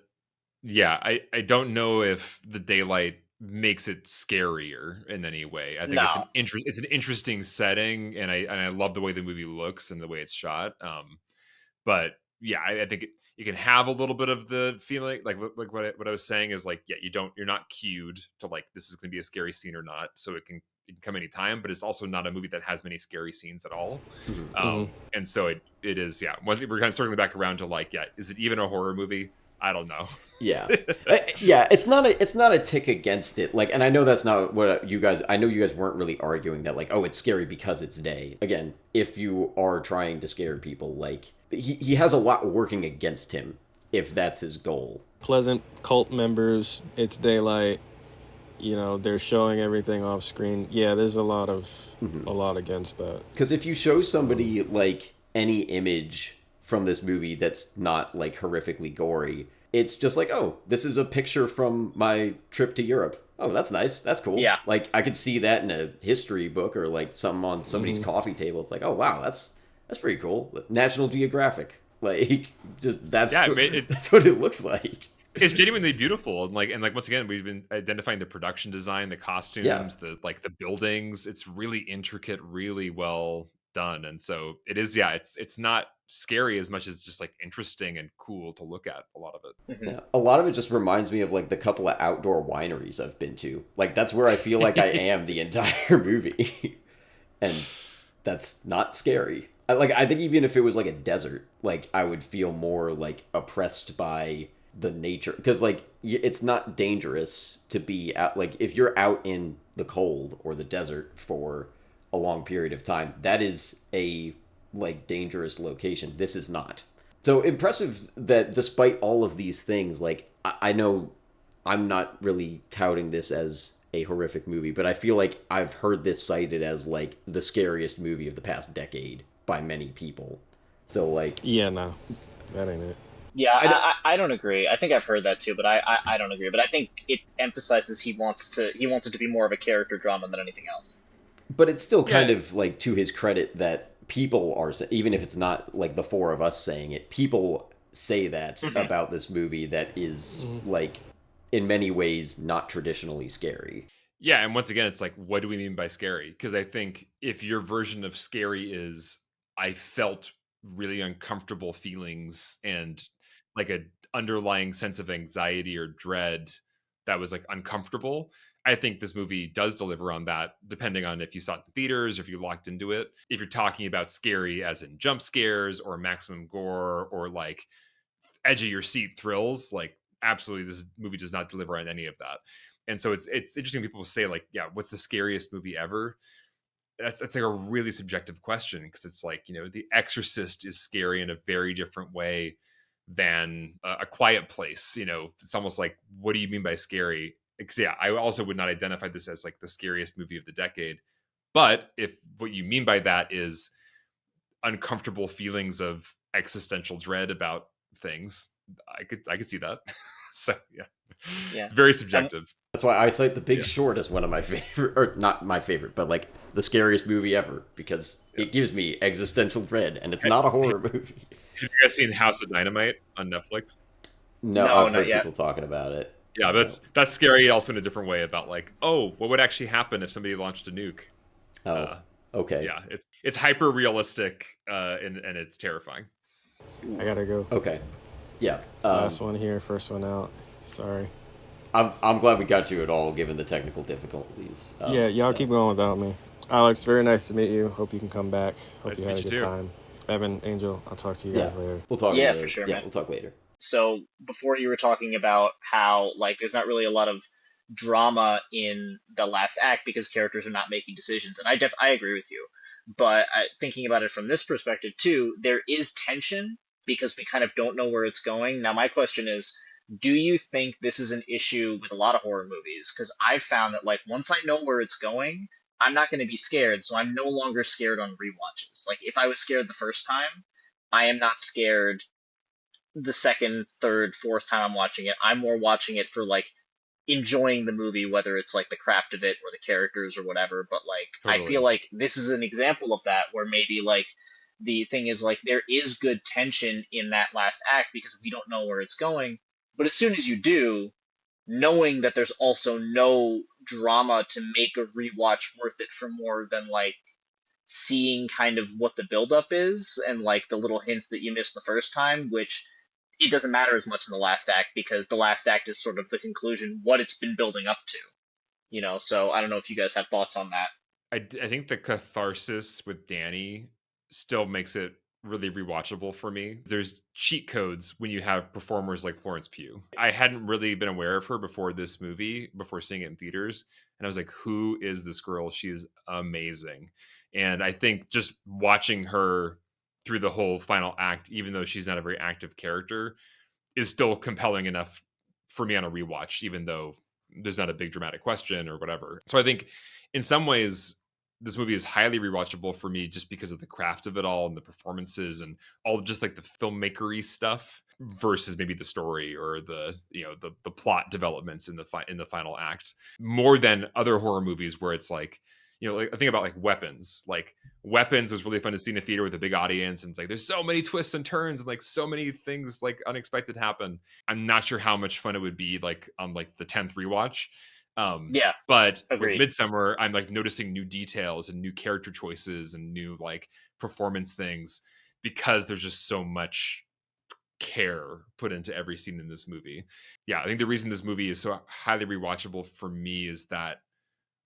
Yeah, I don't know if the daylight makes it scarier in any way. I think it's an interesting setting, and I love the way the movie looks and the way it's shot. But yeah, I think you can have a little bit of the feeling like what I was saying is like, yeah, you're not cued to like this is going to be a scary scene or not, so it can come anytime. But it's also not a movie that has many scary scenes at all. And so it is, yeah. Once we're kind of circling back around to like, yeah, is it even a horror movie? I don't know. Yeah. Yeah, it's not a tick against it. Like, and I know that's not what you guys weren't really arguing that like, oh, it's scary because it's day. Again, if you are trying to scare people, like he has a lot working against him if that's his goal. Pleasant cult members, it's daylight, they're showing everything off screen. Yeah, there's a lot against that. Because if you show somebody like any image from this movie that's not like horrifically gory, it's just like, oh, this is a picture from my trip to Europe. Oh, that's nice. That's cool. Yeah. Like I could see that in a history book or like something on somebody's coffee table. It's like, oh wow, that's pretty cool. National Geographic. Like just that's what it looks like. It's genuinely beautiful, and like once again, we've been identifying the production design, the costumes, the buildings. It's really intricate, really well done, and so it is. Yeah, it's not scary as much as just like interesting and cool to look at. A lot of it. Yeah, a lot of it just reminds me of like the couple of outdoor wineries I've been to. Like that's where I feel like I am the entire movie, and that's not scary. I think even if it was like a desert, like I would feel more like oppressed by the nature, because like it's not dangerous to be out. Like if you're out in the cold or the desert for a long period of time, that is a like dangerous location. This is not. So impressive that despite all of these things, like I know I'm not really touting this as a horrific movie, but I feel like I've heard this cited as like the scariest movie of the past decade by many people. So like, yeah, no, that ain't it. Yeah, I don't agree. I think I've heard that too, but I don't agree. But I think it emphasizes he wants it to be more of a character drama than anything else. But it's still kind of like to his credit that people are, even if it's not like the four of us saying it, people say that about this movie that is like in many ways not traditionally scary. Yeah, and once again, it's like, what do we mean by scary? Because I think if your version of scary is I felt really uncomfortable feelings and like a underlying sense of anxiety or dread that was like uncomfortable, I think this movie does deliver on that, depending on if you saw it in theaters or if you locked into it. If you're talking about scary as in jump scares or maximum gore or like edge of your seat thrills, like absolutely this movie does not deliver on any of that. And so it's interesting people say like, yeah, what's the scariest movie ever? That's like a really subjective question, because it's like, The Exorcist is scary in a very different way than A Quiet Place. It's almost like, what do you mean by scary? Because yeah, I also would not identify this as like the scariest movie of the decade. But if what you mean by that is uncomfortable feelings of existential dread about things, I could see that. So yeah, it's very subjective. That's why I cite The Big Short as one of my favorite, or not my favorite, but like the scariest movie ever, because it gives me existential dread, and it's not a horror movie. Have you guys seen House of Dynamite on Netflix? No, I've heard people talking about it. Yeah, that's scary also in a different way, about like, oh, what would actually happen if somebody launched a nuke? Okay. Yeah, it's hyper realistic, and it's terrifying. I gotta go. Okay. Yeah. Last one here, first one out. Sorry. I'm glad we got you at all, given the technical difficulties. Y'all keep going without me. Alex, very nice to meet you. Hope you can come back. Hope nice you had a good time. Evan, Angel, I'll talk to you guys later. We'll talk. Yeah, for sure. Yeah, we'll talk later. So before you were talking about how like there's not really a lot of drama in the last act because characters are not making decisions, and I agree with you. But thinking about it from this perspective too, there is tension because we kind of don't know where it's going. Now, my question is, do you think this is an issue with a lot of horror movies? Because I've found that like once I know where it's going, I'm not going to be scared, so I'm no longer scared on rewatches. Like if I was scared the first time, I am not scared the second, third, fourth time I'm watching it. I'm more watching it for like enjoying the movie, whether it's like the craft of it or the characters or whatever. But like, I feel Totally. like this is an example of that where maybe like the thing is like there is good tension in that last act because we don't know where it's going. But as soon as you do, knowing that there's also no drama to make a rewatch worth it for more than like seeing kind of what the buildup is and like the little hints that you missed the first time, which it doesn't matter as much in the last act because the last act is sort of the conclusion, what it's been building up to, you know? So I don't know if you guys have thoughts on that. I think the catharsis with Danny still makes it really rewatchable for me. There's cheat codes when you have performers like Florence Pugh. I hadn't really been aware of her before this movie, before seeing it in theaters. And I was like, who is this girl? She is amazing. And I think just watching her through the whole final act, even though she's not a very active character, is still compelling enough for me on a rewatch, even though there's not a big dramatic question or whatever. So I think in some ways, this movie is highly rewatchable for me just because of the craft of it all and the performances and all just like the filmmakery stuff versus maybe the story or the the plot developments in the final act more than other horror movies where it's like like I think about like Weapons was really fun to see in a theater with a big audience, and it's like there's so many twists and turns and like so many things like unexpected happen. I'm not sure how much fun it would be like on like the 10th rewatch. Yeah, But with agreed. Midsummer, I'm like noticing new details and new character choices and new like performance things because there's just so much care put into every scene in this movie. Yeah, I think the reason this movie is so highly rewatchable for me is that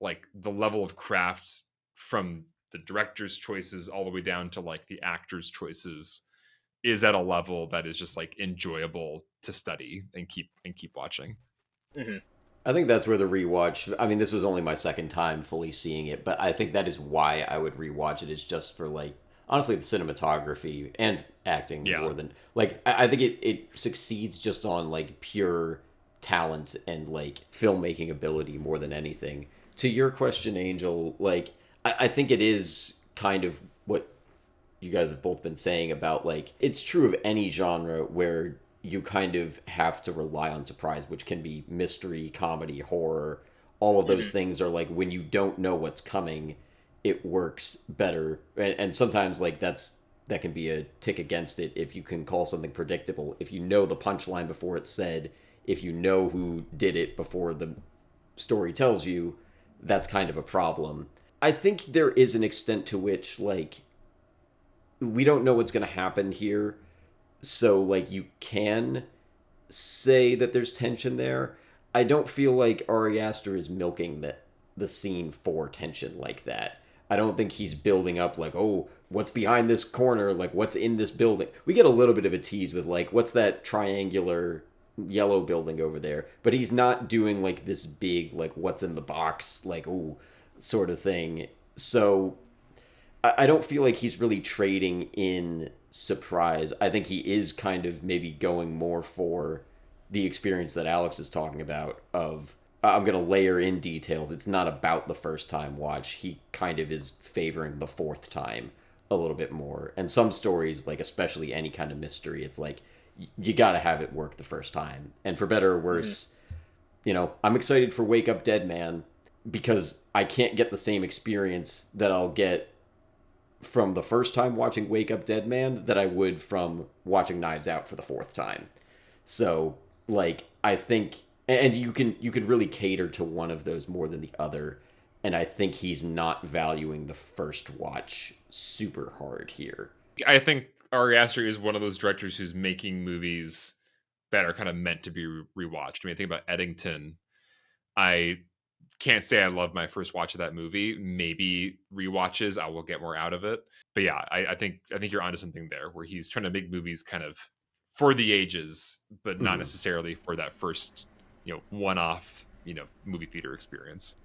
like the level of craft from the director's choices all the way down to like the actor's choices is at a level that is just like enjoyable to study and keep watching. Hmm. I think that's where the rewatch. I mean, this was only my second time fully seeing it, but I think that is why I would rewatch it. Is just for like honestly the cinematography and acting Yeah. more than like I think it succeeds just on like pure talent and like filmmaking ability more than anything. To your question, Angel, like I think it is kind of what you guys have both been saying about like it's true of any genre where you kind of have to rely on surprise, which can be mystery, comedy, horror. All of those Hmm. things are like when you don't know what's coming, it works better. And sometimes like that can be a tick against it if you can call something predictable. If you know the punchline before it's said, if you know who did it before the story tells you, that's kind of a problem. I think there is an extent to which like we don't know what's going to happen here, so like you can say that there's tension there. I don't feel like Ari Aster is milking the scene for tension like that. I don't think he's building up like, oh, what's behind this corner, like what's in this building. We get a little bit of a tease with like what's that triangular yellow building over there, but he's not doing like this big like what's in the box like ooh sort of thing. So I don't feel like he's really trading in surprise. I think he is kind of maybe going more for the experience that Alex is talking about of I'm going to layer in details. It's not about the first time watch. He kind of is favoring the fourth time a little bit more. And some stories, like especially any kind of mystery, it's like you got to have it work the first time. And for better or Hmm. worse, I'm excited for Wake Up Dead Man because I can't get the same experience that I'll get from the first time watching Wake Up Dead Man that I would from watching Knives Out for the fourth time. So, like, I think and you can really cater to one of those more than the other, and I think he's not valuing the first watch super hard here. I think Ari Aster is one of those directors who's making movies that are kind of meant to be rewatched. I mean, think about Eddington. I can't say I love my first watch of that movie. Maybe rewatches, I will get more out of it. But yeah, I think you're onto something there, where he's trying to make movies kind of for the ages, but not Mhm. necessarily for that first, one-off, movie theater experience.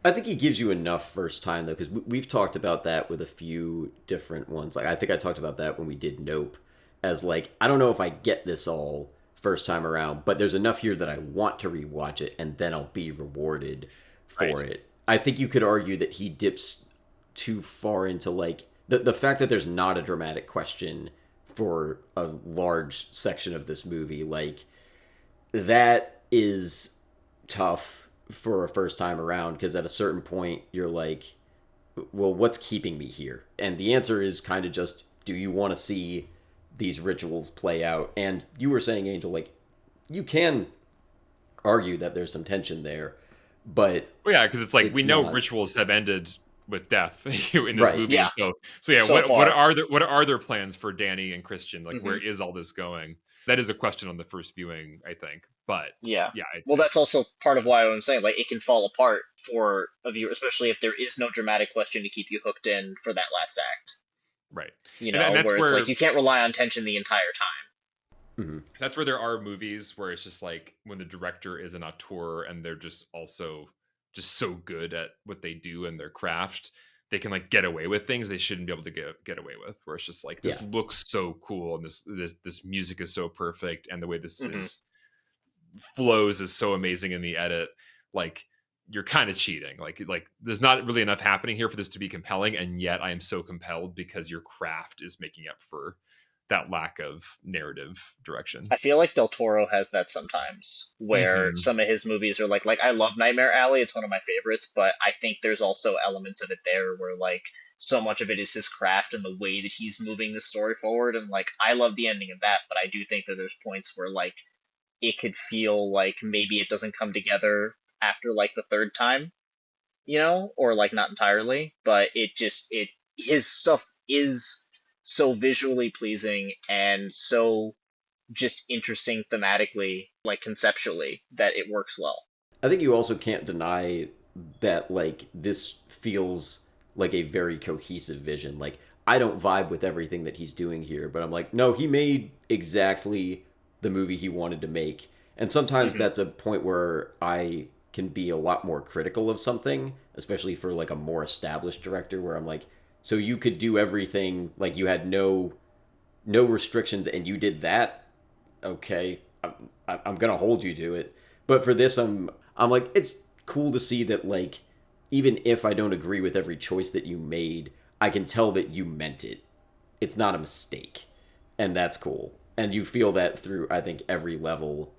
I think he gives you enough first time though, because we've talked about that with a few different ones. Like I think I talked about that when we did Nope, as like I don't know if I get this all first time around, but there's enough here that I want to rewatch it, and then I'll be rewarded for Right. it. I think you could argue that he dips too far into like the fact that there's not a dramatic question for a large section of this movie, like that is tough for a first time around because at a certain point you're like, well, what's keeping me here? And the answer is kind of just, do you want to see these rituals play out? And you were saying, Angel, like, you can argue that there's some tension there, but Well, yeah, because it's like we it's know not. rituals have ended with death in this Right. movie, Yeah. and so yeah. So What far. are their plans for Danny and Christian? Like, where Mhm. is all this going? That is a question on the first viewing, I think. But Yeah. yeah, Well, that's also part of why I'm saying like it can fall apart for a viewer, especially if there is no dramatic question to keep you hooked in for that last act. right. You And know, that's where it's where like you can't rely on tension the entire time. Mhm. that's where there are movies where it's just like when the director is an auteur and they're just also just so good at what they do and their craft, they can like get away with things they shouldn't be able to get away with, where it's just like this Yeah. looks so cool and this music is so perfect and the way this Mhm. is flows is so amazing in the edit. Like, you're kind of cheating. Like there's not really enough happening here for this to be compelling, and yet I am so compelled because your craft is making up for that lack of narrative direction. I feel like Del Toro has that sometimes, where Hmm. some of his movies are like I love Nightmare Alley, it's one of my favorites, but I think there's also elements of it there where like so much of it is his craft and the way that he's moving the story forward, and like I love the ending of that, but I do think that there's points where like it could feel like maybe it doesn't come together after like the third time, or like not entirely, but it his stuff is so visually pleasing and so just interesting thematically, like conceptually, that it works well. I think you also can't deny that like this feels like a very cohesive vision. Like I don't vibe with everything that he's doing here, but I'm like, no, he made exactly the movie he wanted to make. And sometimes Hmm. that's a point where I can be a lot more critical of something, especially for like a more established director where I'm like, so you could do everything like you had no restrictions and you did that, okay, I'm gonna hold you to it. But for this, I'm like, it's cool to see that like even if I don't agree with every choice that you made, I can tell that you meant it. It's not a mistake, and that's cool. And you feel that through I think every level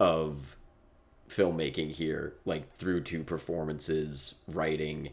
of filmmaking here, like through to performances, writing,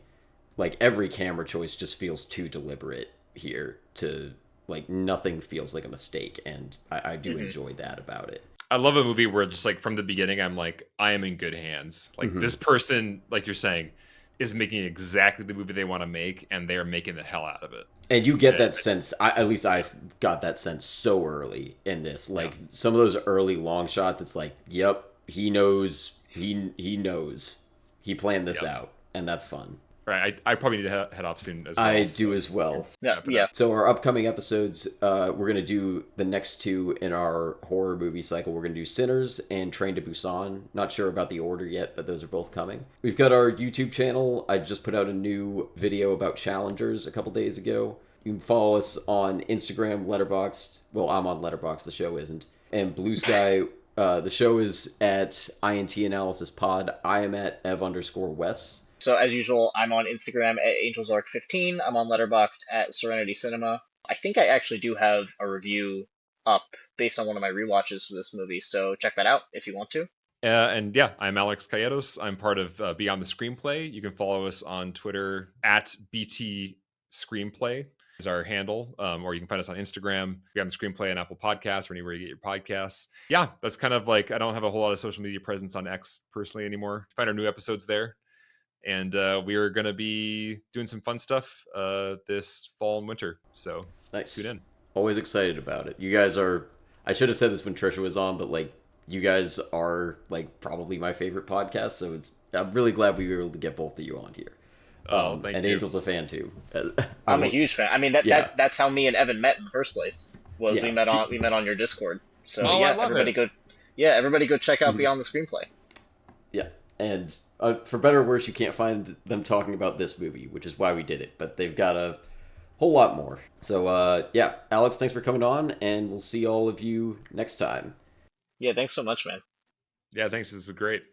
like every camera choice just feels too deliberate here to like nothing feels like a mistake, and I do Hmm. enjoy that about it. I love a movie where just like from the beginning, I'm like, I am in good hands. Like, Mm-hmm. this person, like you're saying, is making exactly the movie they want to make, and they're making the hell out of it. And you get And, that sense. At least I got that sense so early in this. yeah. Like some of those early long shots, it's like, yep, he knows. He knows. He planned this Yeah. out, and that's fun. Right. I probably need to head off soon as well. I so do as well. let's Yeah, wrap it yeah. up. So our upcoming episodes, we're gonna do the next two in our horror movie cycle. We're gonna do Sinners and Train to Busan. Not sure about the order yet, but those are both coming. We've got our YouTube channel. I just put out a new video about Challengers a couple days ago. You can follow us on Instagram, Letterboxd. Well, I'm on Letterboxd. The show isn't. And Blue Sky. The show is at INT Analysis Pod. I am at Ev_Wes. So as usual, I'm on Instagram at AngelsArc15. I'm on Letterboxd at Serenity Cinema. I think I actually do have a review up based on one of my rewatches for this movie, so check that out if you want to. And yeah, I'm Alex Calleros. I'm part of Beyond the Screenplay. You can follow us on Twitter at BT Screenplay is our handle, or you can find us on Instagram, Beyond the Screenplay, and Apple Podcasts, or anywhere you get your podcasts. Yeah, that's kind of like, I don't have a whole lot of social media presence on X personally anymore. Find our new episodes there. And we are going to be doing some fun stuff this fall and winter. So Nice. tune in. Always excited about it. You guys are. I should have said this when Trisha was on, but like, you guys are like probably my favorite podcast. So it's. I'm really glad we were able to get both of you on here. Oh, thank and you. Angel's a fan too. I'm a huge fan. I mean, Yeah. that's how me and Evan met in the first place. Was Yeah. we met on your Discord. So Oh, I love everybody it. go. Yeah, everybody go check out Beyond the Screenplay. Yeah, and for better or worse, you can't find them talking about this movie, which is why we did it. But they've got a whole lot more. So yeah, Alex, thanks for coming on, and we'll see all of you next time. Yeah, thanks so much, man. Yeah, thanks. This is great.